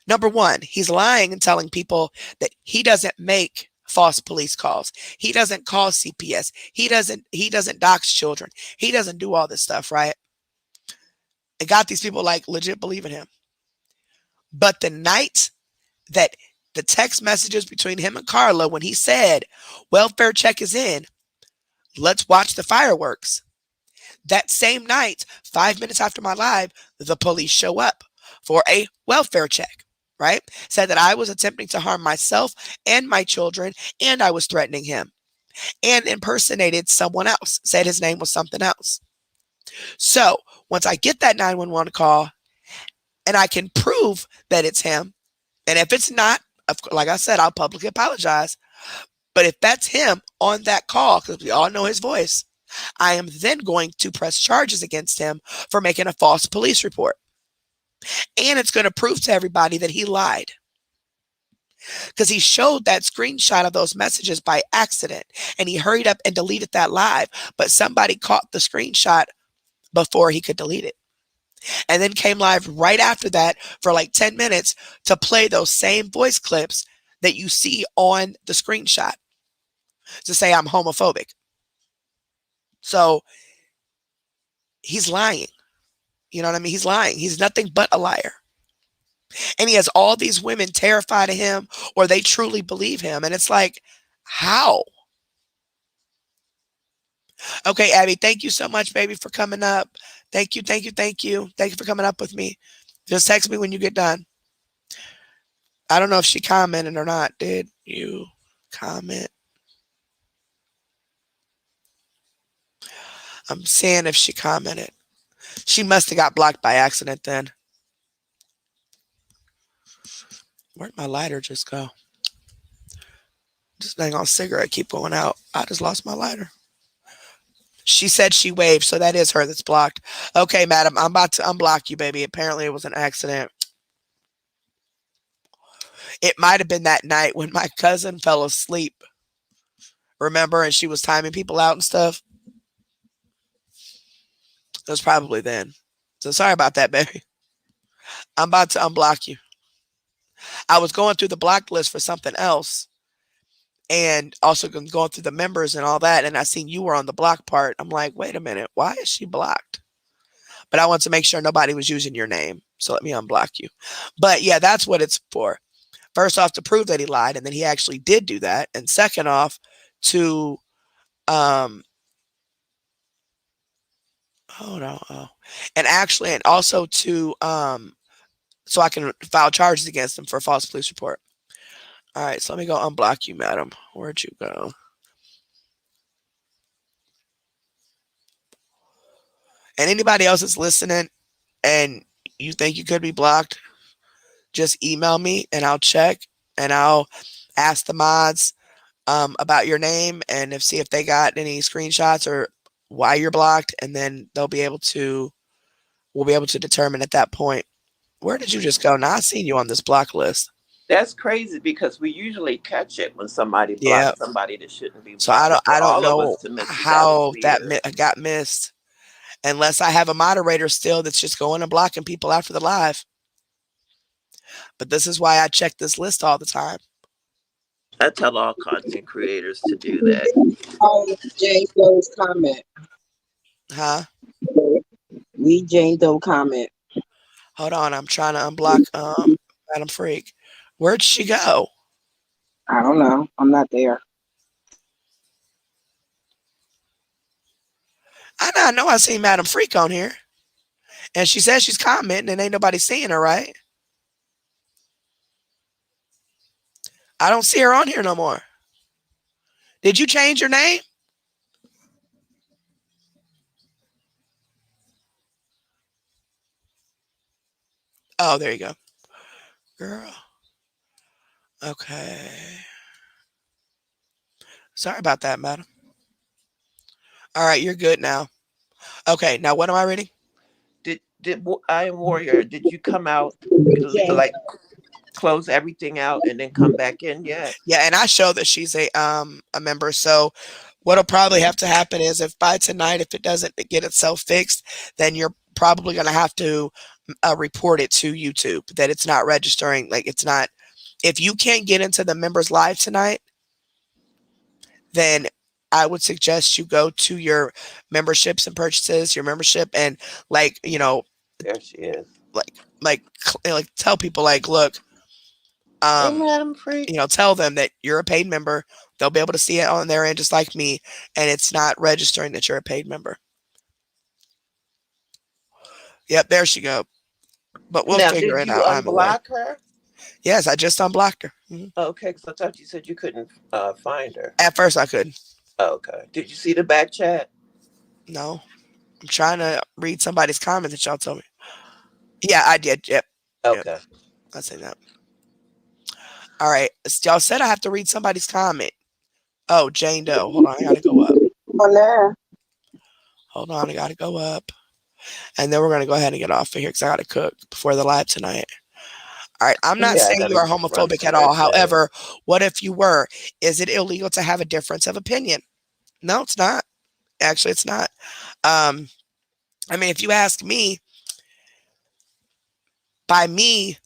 Number one, he's lying and telling people that he doesn't make false police calls. He doesn't call CPS. He doesn't dox children. He doesn't do all this stuff, right? And got these people like legit believing him. But the night that the text messages between him and Carla, when he said, welfare check is in, let's watch the fireworks. That same night, 5 minutes after my live, the police show up for a welfare check, right? Said that I was attempting to harm myself and my children, and I was threatening him, and impersonated someone else, said his name was something else. So once I get that 911 call and I can prove that it's him, and if it's not, like I said, I'll publicly apologize. But if that's him on that call, because we all know his voice, I am then going to press charges against him for making a false police report. And it's going to prove to everybody that he lied. Because he showed that screenshot of those messages by accident, and he hurried up and deleted that live, but somebody caught the screenshot before he could delete it. And then came live right after that for like 10 minutes to play those same voice clips that you see on the screenshot to say I'm homophobic. So he's lying. You know what I mean? He's lying. He's nothing but a liar. And he has all these women terrified of him, or they truly believe him. And it's like, how? Okay, Abby, thank you so much, baby, for coming up. Thank you, thank you, thank you. Thank you for coming up with me. Just text me when you get done. I don't know if she commented or not. Did you comment? I'm seeing if she commented. She must have got blocked by accident then. Where'd my lighter just go? This dang on cigarette keep going out. I just lost my lighter. She said she waved, so that is her that's blocked. Okay, madam, I'm about to unblock you, baby. Apparently it was an accident. It might have been that night when my cousin fell asleep. Remember? And she was timing people out and stuff. It was probably then. So sorry about that, baby. I'm about to unblock you. I was going through the blocked list for something else, and also going through the members and all that, and I seen you were on the block part. I'm like, wait a minute, why is she blocked? But I want to make sure nobody was using your name, so let me unblock you. But yeah, that's what it's for. First off, to prove that he lied, and then he actually did do that, and second off, to and also to so I can file charges against him for a false police report. All right, so let me go unblock you, madam. Where'd you go? And anybody else that's listening and you think you could be blocked, just email me and I'll check, and I'll ask the mods about your name and see if they got any screenshots or why you're blocked, and then we'll be able to determine at that point. Where did you just go? Now I seen you on this block list. That's crazy because we usually catch it when somebody blocks somebody that shouldn't be blocked. So I don't know how that got missed, unless I have a moderator still that's just going and blocking people after the live. But this is why I check this list all the time. I tell all content creators to do that. Jane Doe's comment. Huh? Read Jane Doe comment. Hold on, I'm trying to unblock Madam Freak. Where'd she go? I don't know. I'm not there. I know I seen Madam Freak on here. And she says she's commenting and ain't nobody seeing her, right? I don't see her on here no more. Did you change your name? Oh, there you go. Girl. Okay. Sorry about that, madam. All right, you're good now. Okay, now what am I reading? Did I Am Warrior, did you come out like close everything out and then come back in yet? Yeah, and I show that she's a member. So what'll probably have to happen is if by tonight, if it doesn't get itself fixed, then you're probably going to have to report it to YouTube that it's not registering. Like it's not, if you can't get into the members live tonight, then I would suggest you go to your memberships and purchases, your membership, and like, There she is. like tell people like, look, Hey, Madam Freak. tell them that you're a paid member. They'll be able to see it on their end just like me, and it's not registering that you're a paid member. Yep, there she go. But we'll Now, figure did it you out. unblock her? Yes, I just unblocked her. Okay, because I thought you said you couldn't find her. At first I couldn't. Okay. Did you see the back chat? No. I'm trying to read somebody's comment that y'all told me. Yeah, I did. Yep. Okay. Yep. I say that. All right. Y'all said I have to read somebody's comment. Oh, Jane Doe. Hold on. I got to go up. On there. Hold on. I got to go up. And then we're going to go ahead and get off of here because I got to cook before the live tonight. All right. I'm not saying you are homophobic at all. However, what if you were? Is it illegal to have a difference of opinion? No, it's not. Actually, it's not. I mean, if you ask me, by me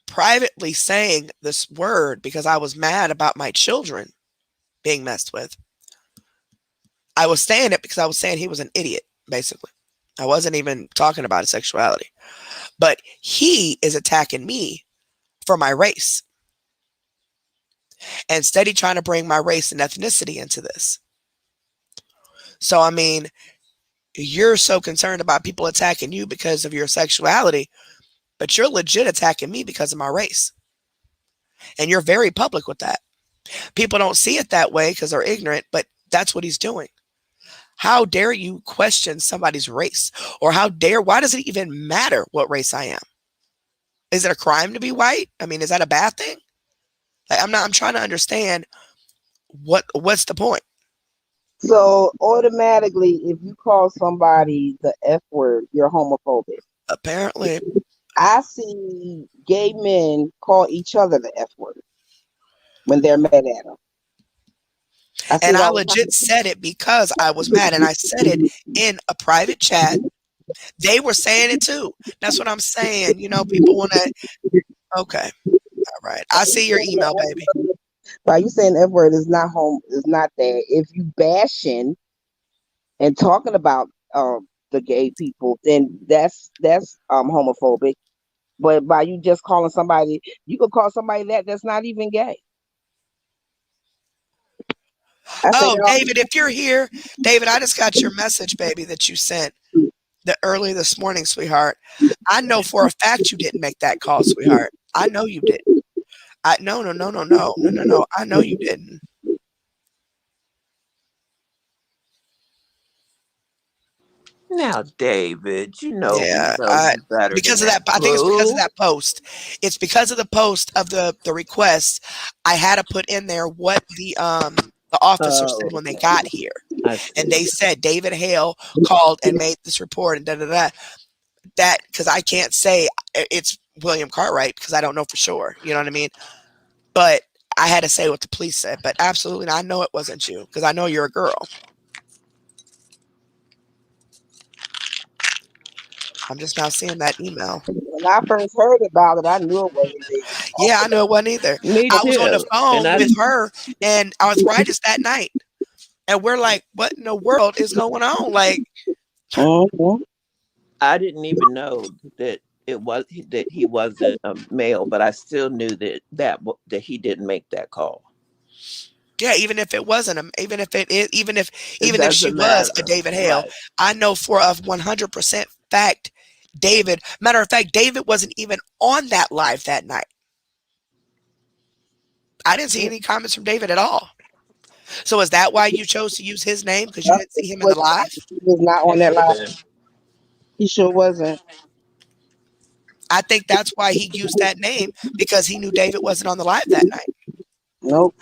privately saying this word because I was mad about my children being messed with, I was saying it because I was saying he was an idiot, basically. I wasn't even talking about his sexuality. But he is attacking me for my race. And steady trying to bring my race and ethnicity into this. So, I mean, you're so concerned about people attacking you because of your sexuality, but you're legit attacking me because of my race. And you're very public with that. People don't see it that way because they're ignorant, but that's what he's doing. How dare you question somebody's race? Or why does it even matter what race I am? Is it a crime to be white? I mean, is that a bad thing? Like, I'm trying to understand what's the point? So automatically, if you call somebody the F word, you're homophobic. Apparently. I see gay men call each other the F word when they're mad at them. And I legit said it because I was mad, and I said it in a private chat. They were saying it too. That's what I'm saying. People want to. Okay. All right. I see your email, baby. By you saying F word is not that. If you bashing and talking about the gay people, then that's homophobic. But by you just calling somebody, you could call somebody that's not even gay. Oh, David, if you're here, David, I just got your message, baby, that you sent early this morning, sweetheart. I know for a fact you didn't make that call, sweetheart. I know you didn't. No. I know you didn't. Now, David, Yeah, better because of that. I think it's because of that post. It's because of the post of the request. I had to put in there what the officer said when they got here, and they said David Hale called and made this report and that because I can't say it's William Cartwright because I don't know for sure. You know what I mean? But I had to say what the police said. But absolutely, I know it wasn't you because I know you're a girl. I'm just now seeing that email. When I first heard about it, I knew it wasn't David. Yeah, I knew it wasn't either. I was on the phone with her and arthritis that night. And we're like, what in the world is going on? Like, I didn't even know that he wasn't a male, but I still knew that he didn't make that call. Yeah, even if it wasn't even if she was a David Hale, right. I know for a 100% fact, matter of fact, David wasn't even on that live that night. I didn't see any comments from David at all. So is that why you chose to use his name? Because you didn't see him in the live? He was not on that live. He sure wasn't. I think that's why he used that name, because he knew David wasn't on the live that night. Nope.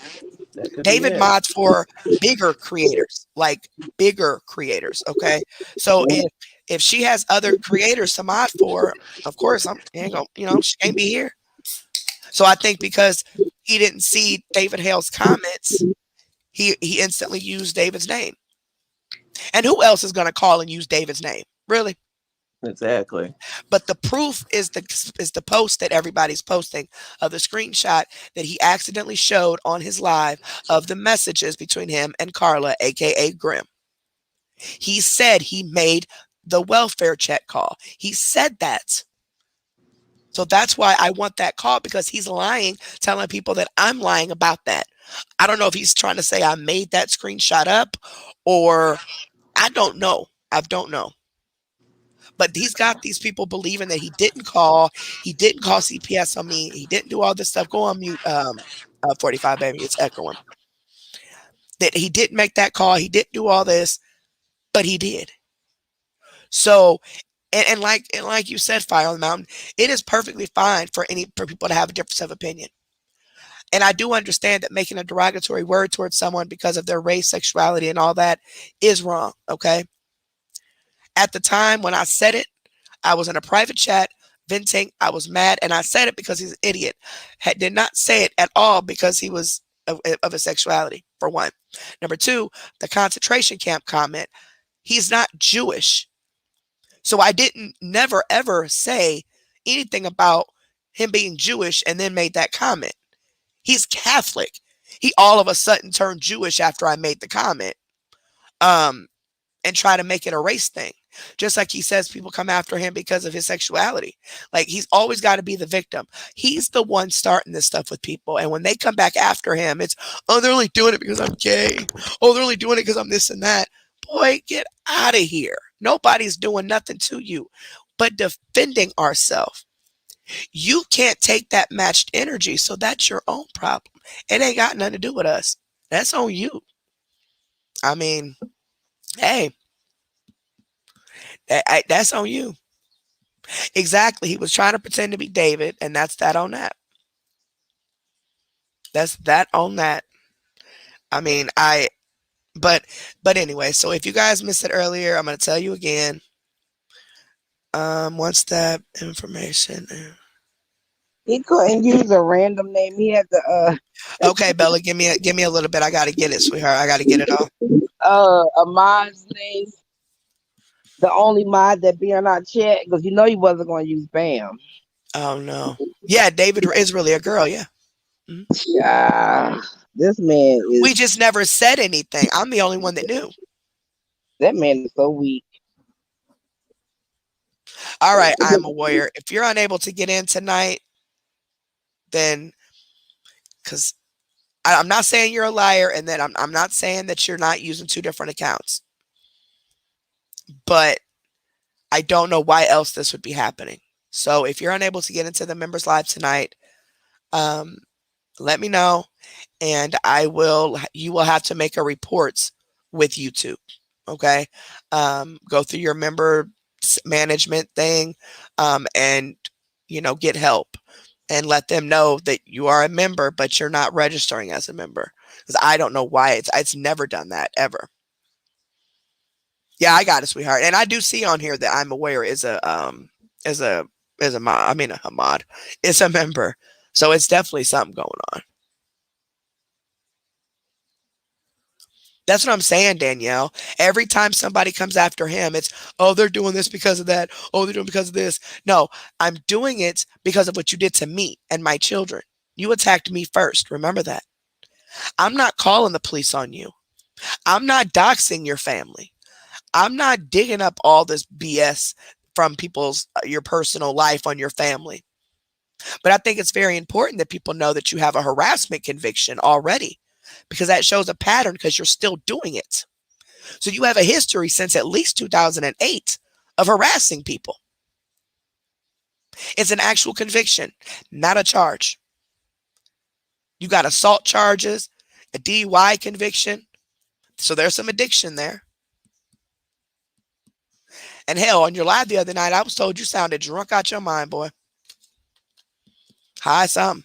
David mods for bigger creators, okay? So if she has other creators to mod for, of course, she can't be here. So I think because he didn't see David Hale's comments, he instantly used David's name. And who else is going to call and use David's name? Really? Exactly. But the proof is the post that everybody's posting of the screenshot that he accidentally showed on his live of the messages between him and Carla, aka Grim. He said he made the welfare check call. He said that. So that's why I want that call, because he's lying, telling people that I'm lying about that. I don't know if he's trying to say I made that screenshot up, or I don't know. I don't know. But he's got these people believing that he didn't call CPS on me. He didn't do all this stuff. Go on mute, 45 baby. It's echoing. That he didn't make that call. He didn't do all this, but he did. So, and like you said, Fire on the Mountain, it is perfectly fine for people to have a difference of opinion. And I do understand that making a derogatory word towards someone because of their race, sexuality, and all that is wrong. Okay. At the time when I said it, I was in a private chat venting. I was mad, and I said it because he's an idiot. Did not say it at all because he was of a sexuality, for one. Number two, the concentration camp comment. He's not Jewish. So I didn't never ever say anything about him being Jewish and then made that comment. He's Catholic. He all of a sudden turned Jewish after I made the comment. And try to make it a race thing. Just like he says people come after him because of his sexuality. Like, he's always got to be the victim. He's the one starting this stuff with people. And when they come back after him, it's, oh, they're only doing it because I'm gay. Oh, they're only doing it because I'm this and that. Boy, get out of here. Nobody's doing nothing to you but defending ourselves. You can't take that matched energy, so that's your own problem. It ain't got nothing to do with us. That's on you. I mean, hey, that's on you. Exactly. He was trying to pretend to be David, and that's that on that. That's that on that. I mean, but anyway, so if you guys missed it earlier, I'm going to tell you again. What's that information? He couldn't use a random name. He had to Okay, Bella, give me a little bit. I got to get it, sweetheart. I got to get it all. a mod's name. The only mod that be on our chat, because you know he wasn't going to use Bam. Oh no. Yeah, David is really a girl. Yeah. Mhm. Yeah, this man is. We just never said anything. I'm the only one that knew. That man is so weak. All right, I'm a warrior. If you're unable to get in tonight, then, because I'm not saying you're a liar, and then I'm not saying that you're not using two different accounts, but I don't know why else this would be happening. So if you're unable to get into the members live tonight, let me know, and you will have to make a report with YouTube. Okay. Go through your member management thing, and, get help and let them know that you are a member, but you're not registering as a member. Because I don't know why it's never done that ever. Yeah, I got it, sweetheart. And I do see on here that I'm aware is a mod. I mean, a mod. It's a member. So it's definitely something going on. That's what I'm saying, Danielle. Every time somebody comes after him, it's, oh, they're doing this because of that. Oh, they're doing it because of this. No, I'm doing it because of what you did to me and my children. You attacked me first. Remember that. I'm not calling the police on you. I'm not doxing your family. I'm not digging up all this BS from your personal life on your family. But I think it's very important that people know that you have a harassment conviction already, because that shows a pattern, because you're still doing it. So you have a history since at least 2008 of harassing people. It's an actual conviction, not a charge. You got assault charges, a DUI conviction. So there's some addiction there. And hell, on your live the other night, I was told you sounded drunk out your mind, boy. Hi, some.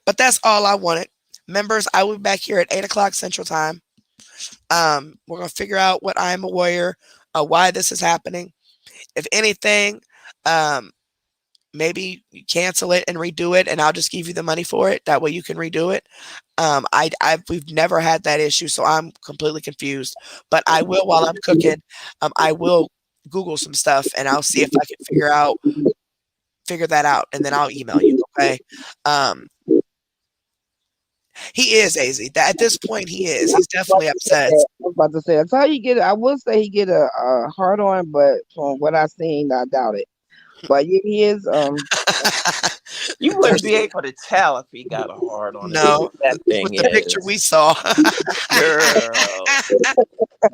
But that's all I wanted. Members, I will be back here at 8 o'clock Central Time. We're going to figure out what I Am a Warrior, why this is happening. If anything, maybe you cancel it and redo it, and I'll just give you the money for it. That way you can redo it. We've never had that issue, so I'm completely confused. But I will, while I'm cooking, I will Google some stuff and I'll see if I can figure that out, and then I'll email you. Okay. Um, he is AZ. At this point, he is. He's definitely upset. I was about to say that's how you get it. I would say he get a hard on, but from what I've seen, I doubt it. But yeah, he is. You wouldn't be able to tell if he got a hard on. No, that thing with the picture we saw.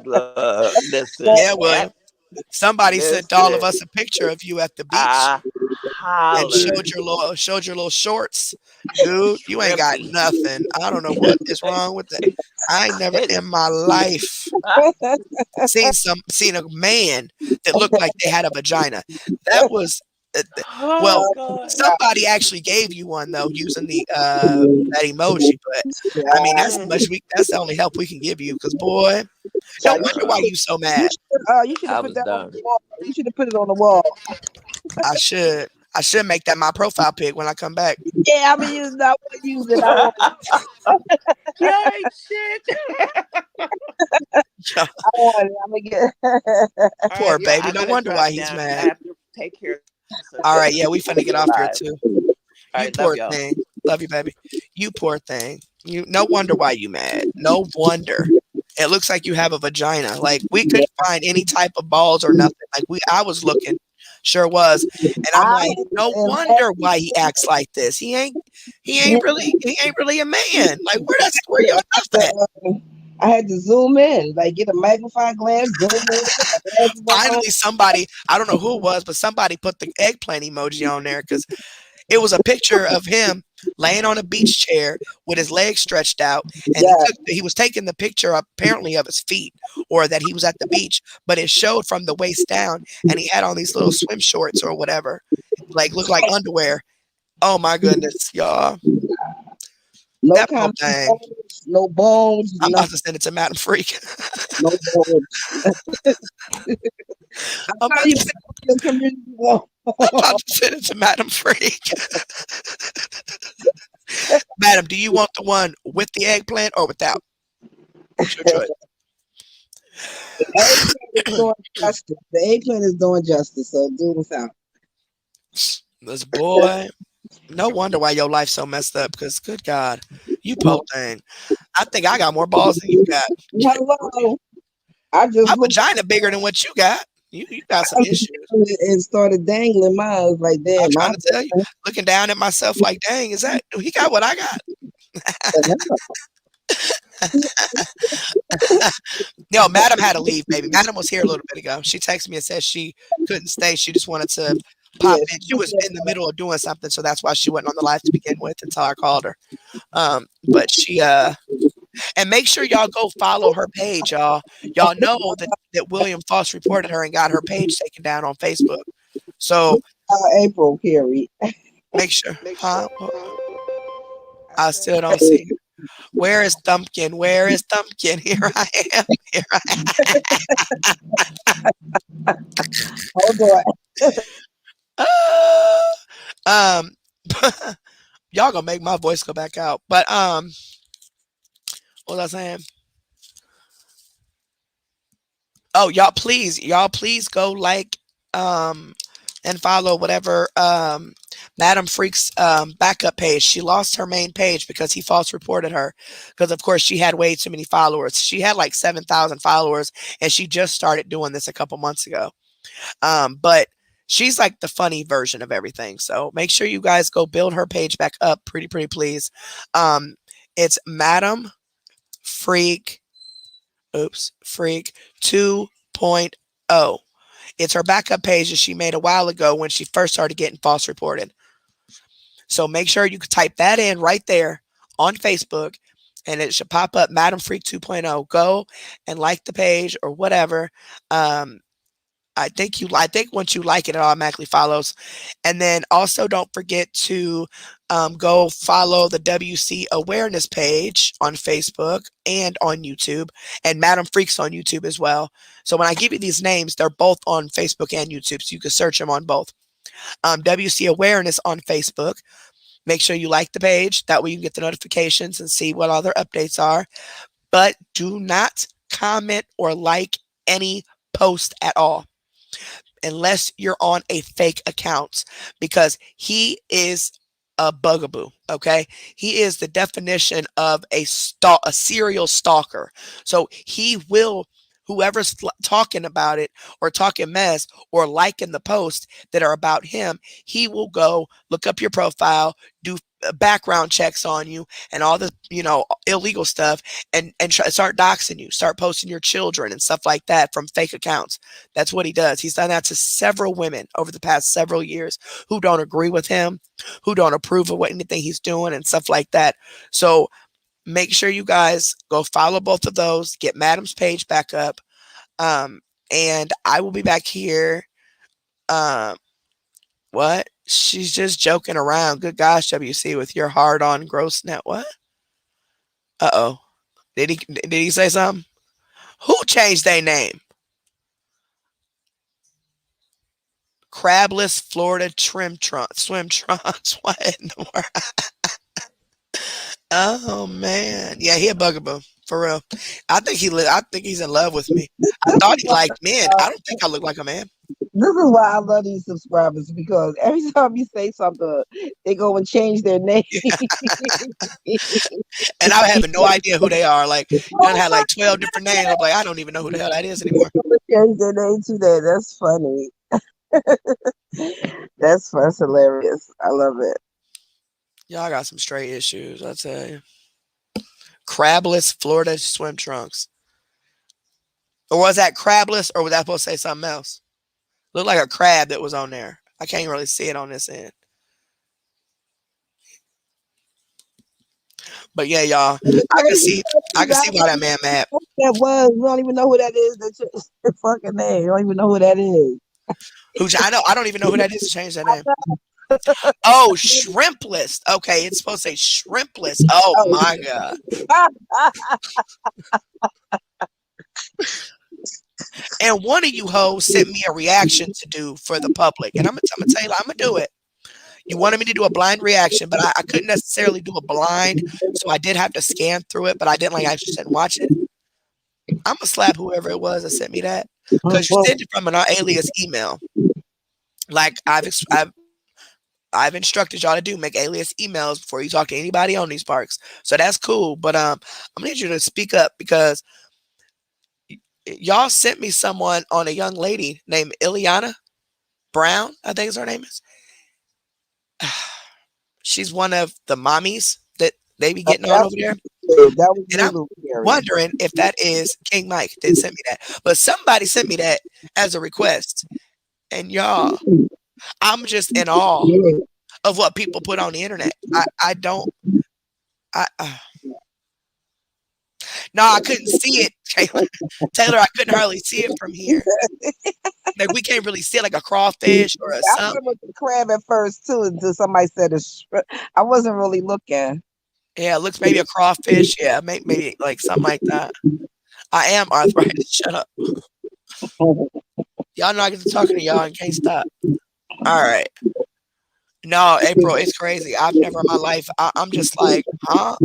Girl, listen. Yeah, William. Somebody sent all of us a picture of you at the beach and showed your little shorts. Dude, you ain't got nothing. I don't know what is wrong with it. I ain't never in my life seen a man that looked like they had a vagina. That was well, somebody actually gave you one though, using the that emoji. But I mean, that's the only help we can give you, because boy, no wonder why you so mad. You should have put that on the wall. You should have put it on the wall. I should make that my profile pic when I come back. Yeah, I mean, I want to use it. I want it. I'm gonna get. Poor baby. No wonder why he's mad. Take care. All right, yeah, we finna get off here too. You right, poor thing. Love you, baby. You poor thing. No wonder why you mad. No wonder. It looks like you have a vagina. Like, we couldn't find any type of balls or nothing. Like, I was looking, sure was, and I'm like, no wonder why he acts like this. He ain't really a man. Like, where your stuff at? I had to zoom in, like get a magnifying glass. Zoom in. Finally, somebody, I don't know who it was, but somebody put the eggplant emoji on there, because it was a picture of him laying on a beach chair with his legs stretched out, and he was taking the picture apparently of his feet, or that he was at the beach, but it showed from the waist down, and he had on these little swim shorts or whatever, like looked like underwear. Oh my goodness, y'all. No thing. No bones. I'm about to send it to Madam Freak. No bones. I'm about to send it to Madam Freak. Madam, do you want the one with the eggplant or without? What's your choice? The eggplant is doing justice, so do without. This boy. No wonder why your life's so messed up, because good God, you poor thing. I think I got more balls than you got. Hello. My vagina bigger than what you got. You got some issues. And started dangling mine. I was like, damn. I'm trying to tell you, looking down at myself like, dang, he got what I got? Yo, Madam had to leave, baby. Madam was here a little bit ago. She texted me and said she couldn't stay. She just wanted to pop in. She was in the middle of doing something, so that's why she wasn't on the live to begin with until I called her. But she and make sure y'all go follow her page, y'all. Y'all know that William Foss reported her and got her page taken down on Facebook. So April Carey. Make sure. I still don't see it. Where is Thumpkin? Where is Thumpkin? Here I am. Here I am. Y'all gonna make my voice go back out. But what was I saying? Oh, y'all please go like and follow whatever Madam Freak's backup page. She lost her main page because he false reported her, because of course she had way too many followers. She had like 7,000 followers, and she just started doing this a couple months ago. But she's like the funny version of everything. So make sure you guys go build her page back up pretty please. It's Madam Freak 2.0. It's her backup page that she made a while ago when she first started getting false reported. So make sure you can type that in right there on Facebook, and it should pop up, Madam Freak 2.0. Go and like the page or whatever. I think once you like it, it automatically follows. And then also don't forget to go follow the WC Awareness page on Facebook and on YouTube, and Madam Freaks on YouTube as well. So when I give you these names, they're both on Facebook and YouTube, so you can search them on both. WC Awareness on Facebook. Make sure you like the page. That way you can get the notifications and see what other updates are. But do not comment or like any post at all. unless you're on a fake account, because he is a bugaboo. Okay, he is the definition of a serial stalker. So he will, whoever's talking about it or talking mess or liking the post that are about him, he will go look up your profile, do background checks on you and all the illegal stuff, and start doxing you, start posting your children and stuff like that from fake accounts. That's what he does. He's done that to several women over the past several years who don't agree with him, who don't approve of anything he's doing and stuff like that. So make sure you guys go follow both of those, get Madam's page back up. And I will be back here. What? She's just joking around. Good gosh, WC, with your hard on gross net. What? Uh-oh. Did he say something? Who changed their name? Crabless Florida swim trunks. What in the world? Oh man. Yeah, he a bugaboo. For real. I think he's in love with me. I thought he liked men. I don't think I look like a man. This is why I love these subscribers, because every time you say something, they go and change their name. And I have no idea who they are. Like, you done had like 12 different names. I'm like, I don't even know who the hell that is anymore. Change their name to that. That's funny. That's hilarious. I love it. Y'all got some straight issues, I tell you. Crabless Florida swim trunks. Or was that crabless, or was that supposed to say something else? Looked like a crab that was on there. I can't really see it on this end. But yeah, y'all, I can see why that man mad. That was. We don't even know who that is. That's your fucking name. You don't even know who that is. I don't even know who that is to change that name. Oh, Shrimpless. Okay, it's supposed to say Shrimpless. Oh my God. And one of you hoes sent me a reaction to do for the public. And I'm gonna tell you, I'm gonna do it. You wanted me to do a blind reaction, but I couldn't necessarily do a blind. So I did have to scan through it, but I didn't actually sit and watch it. I'm gonna slap whoever it was that sent me that. Because you sent it from an alias email. Like I've instructed y'all to do, make alias emails before you talk to anybody on these parks. So that's cool. But I'm gonna need you to speak up, because y'all sent me someone on a young lady named Ileana Brown, I think is her name is. She's one of the mommies that they be getting on over there. And I'm wondering if that is King Mike that sent me that. But somebody sent me that as a request. And y'all, I'm just in awe of what people put on the internet. No, I couldn't see it, Taylor. I couldn't hardly see it from here. Like, we can't really see it, like a crawfish or a something. I remember the crab at first too, until somebody said I wasn't really looking. Yeah, it looks maybe a crawfish. Yeah, maybe like something like that. I am arthritis. Shut up. Y'all know I get to talking to y'all and can't stop. All right. No, April, it's crazy. I've never in my life. I'm just like, huh?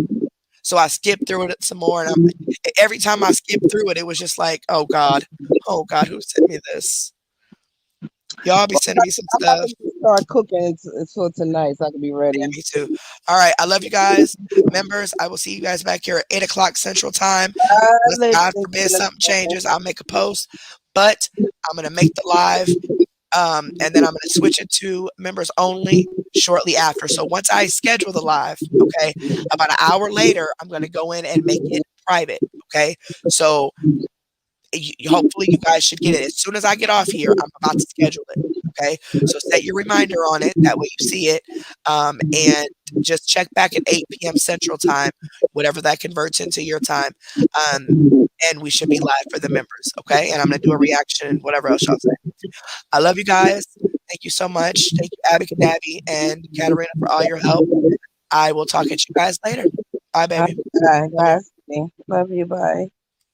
So I skipped through it some more, and every time I skipped through it, it was just like, oh God, who sent me this? Y'all be sending me some stuff. Start cooking for tonight, so I can be ready. Yeah, me too. All right, I love you guys, members. I will see you guys back here at 8:00 Central Time. God forbid something changes, I'll make a post, but I'm gonna make the live. And then I'm going to switch it to members only shortly after. So once I schedule the live, okay, about an hour later, I'm going to go in and make it private. Okay. So hopefully you guys should get it as soon as I get off here. I'm about to schedule it. Okay. So set your reminder on it. That way you see it. And just check back at 8 p.m. Central Time, whatever that converts into your time. And we should be live for the members. Okay. And I'm going to do a reaction, whatever else y'all say. I love you guys. Thank you so much. Thank you, Abby Kadabi and Katarina, for all your help. I will talk at you guys later. Bye, baby. Bye. Love you. Bye.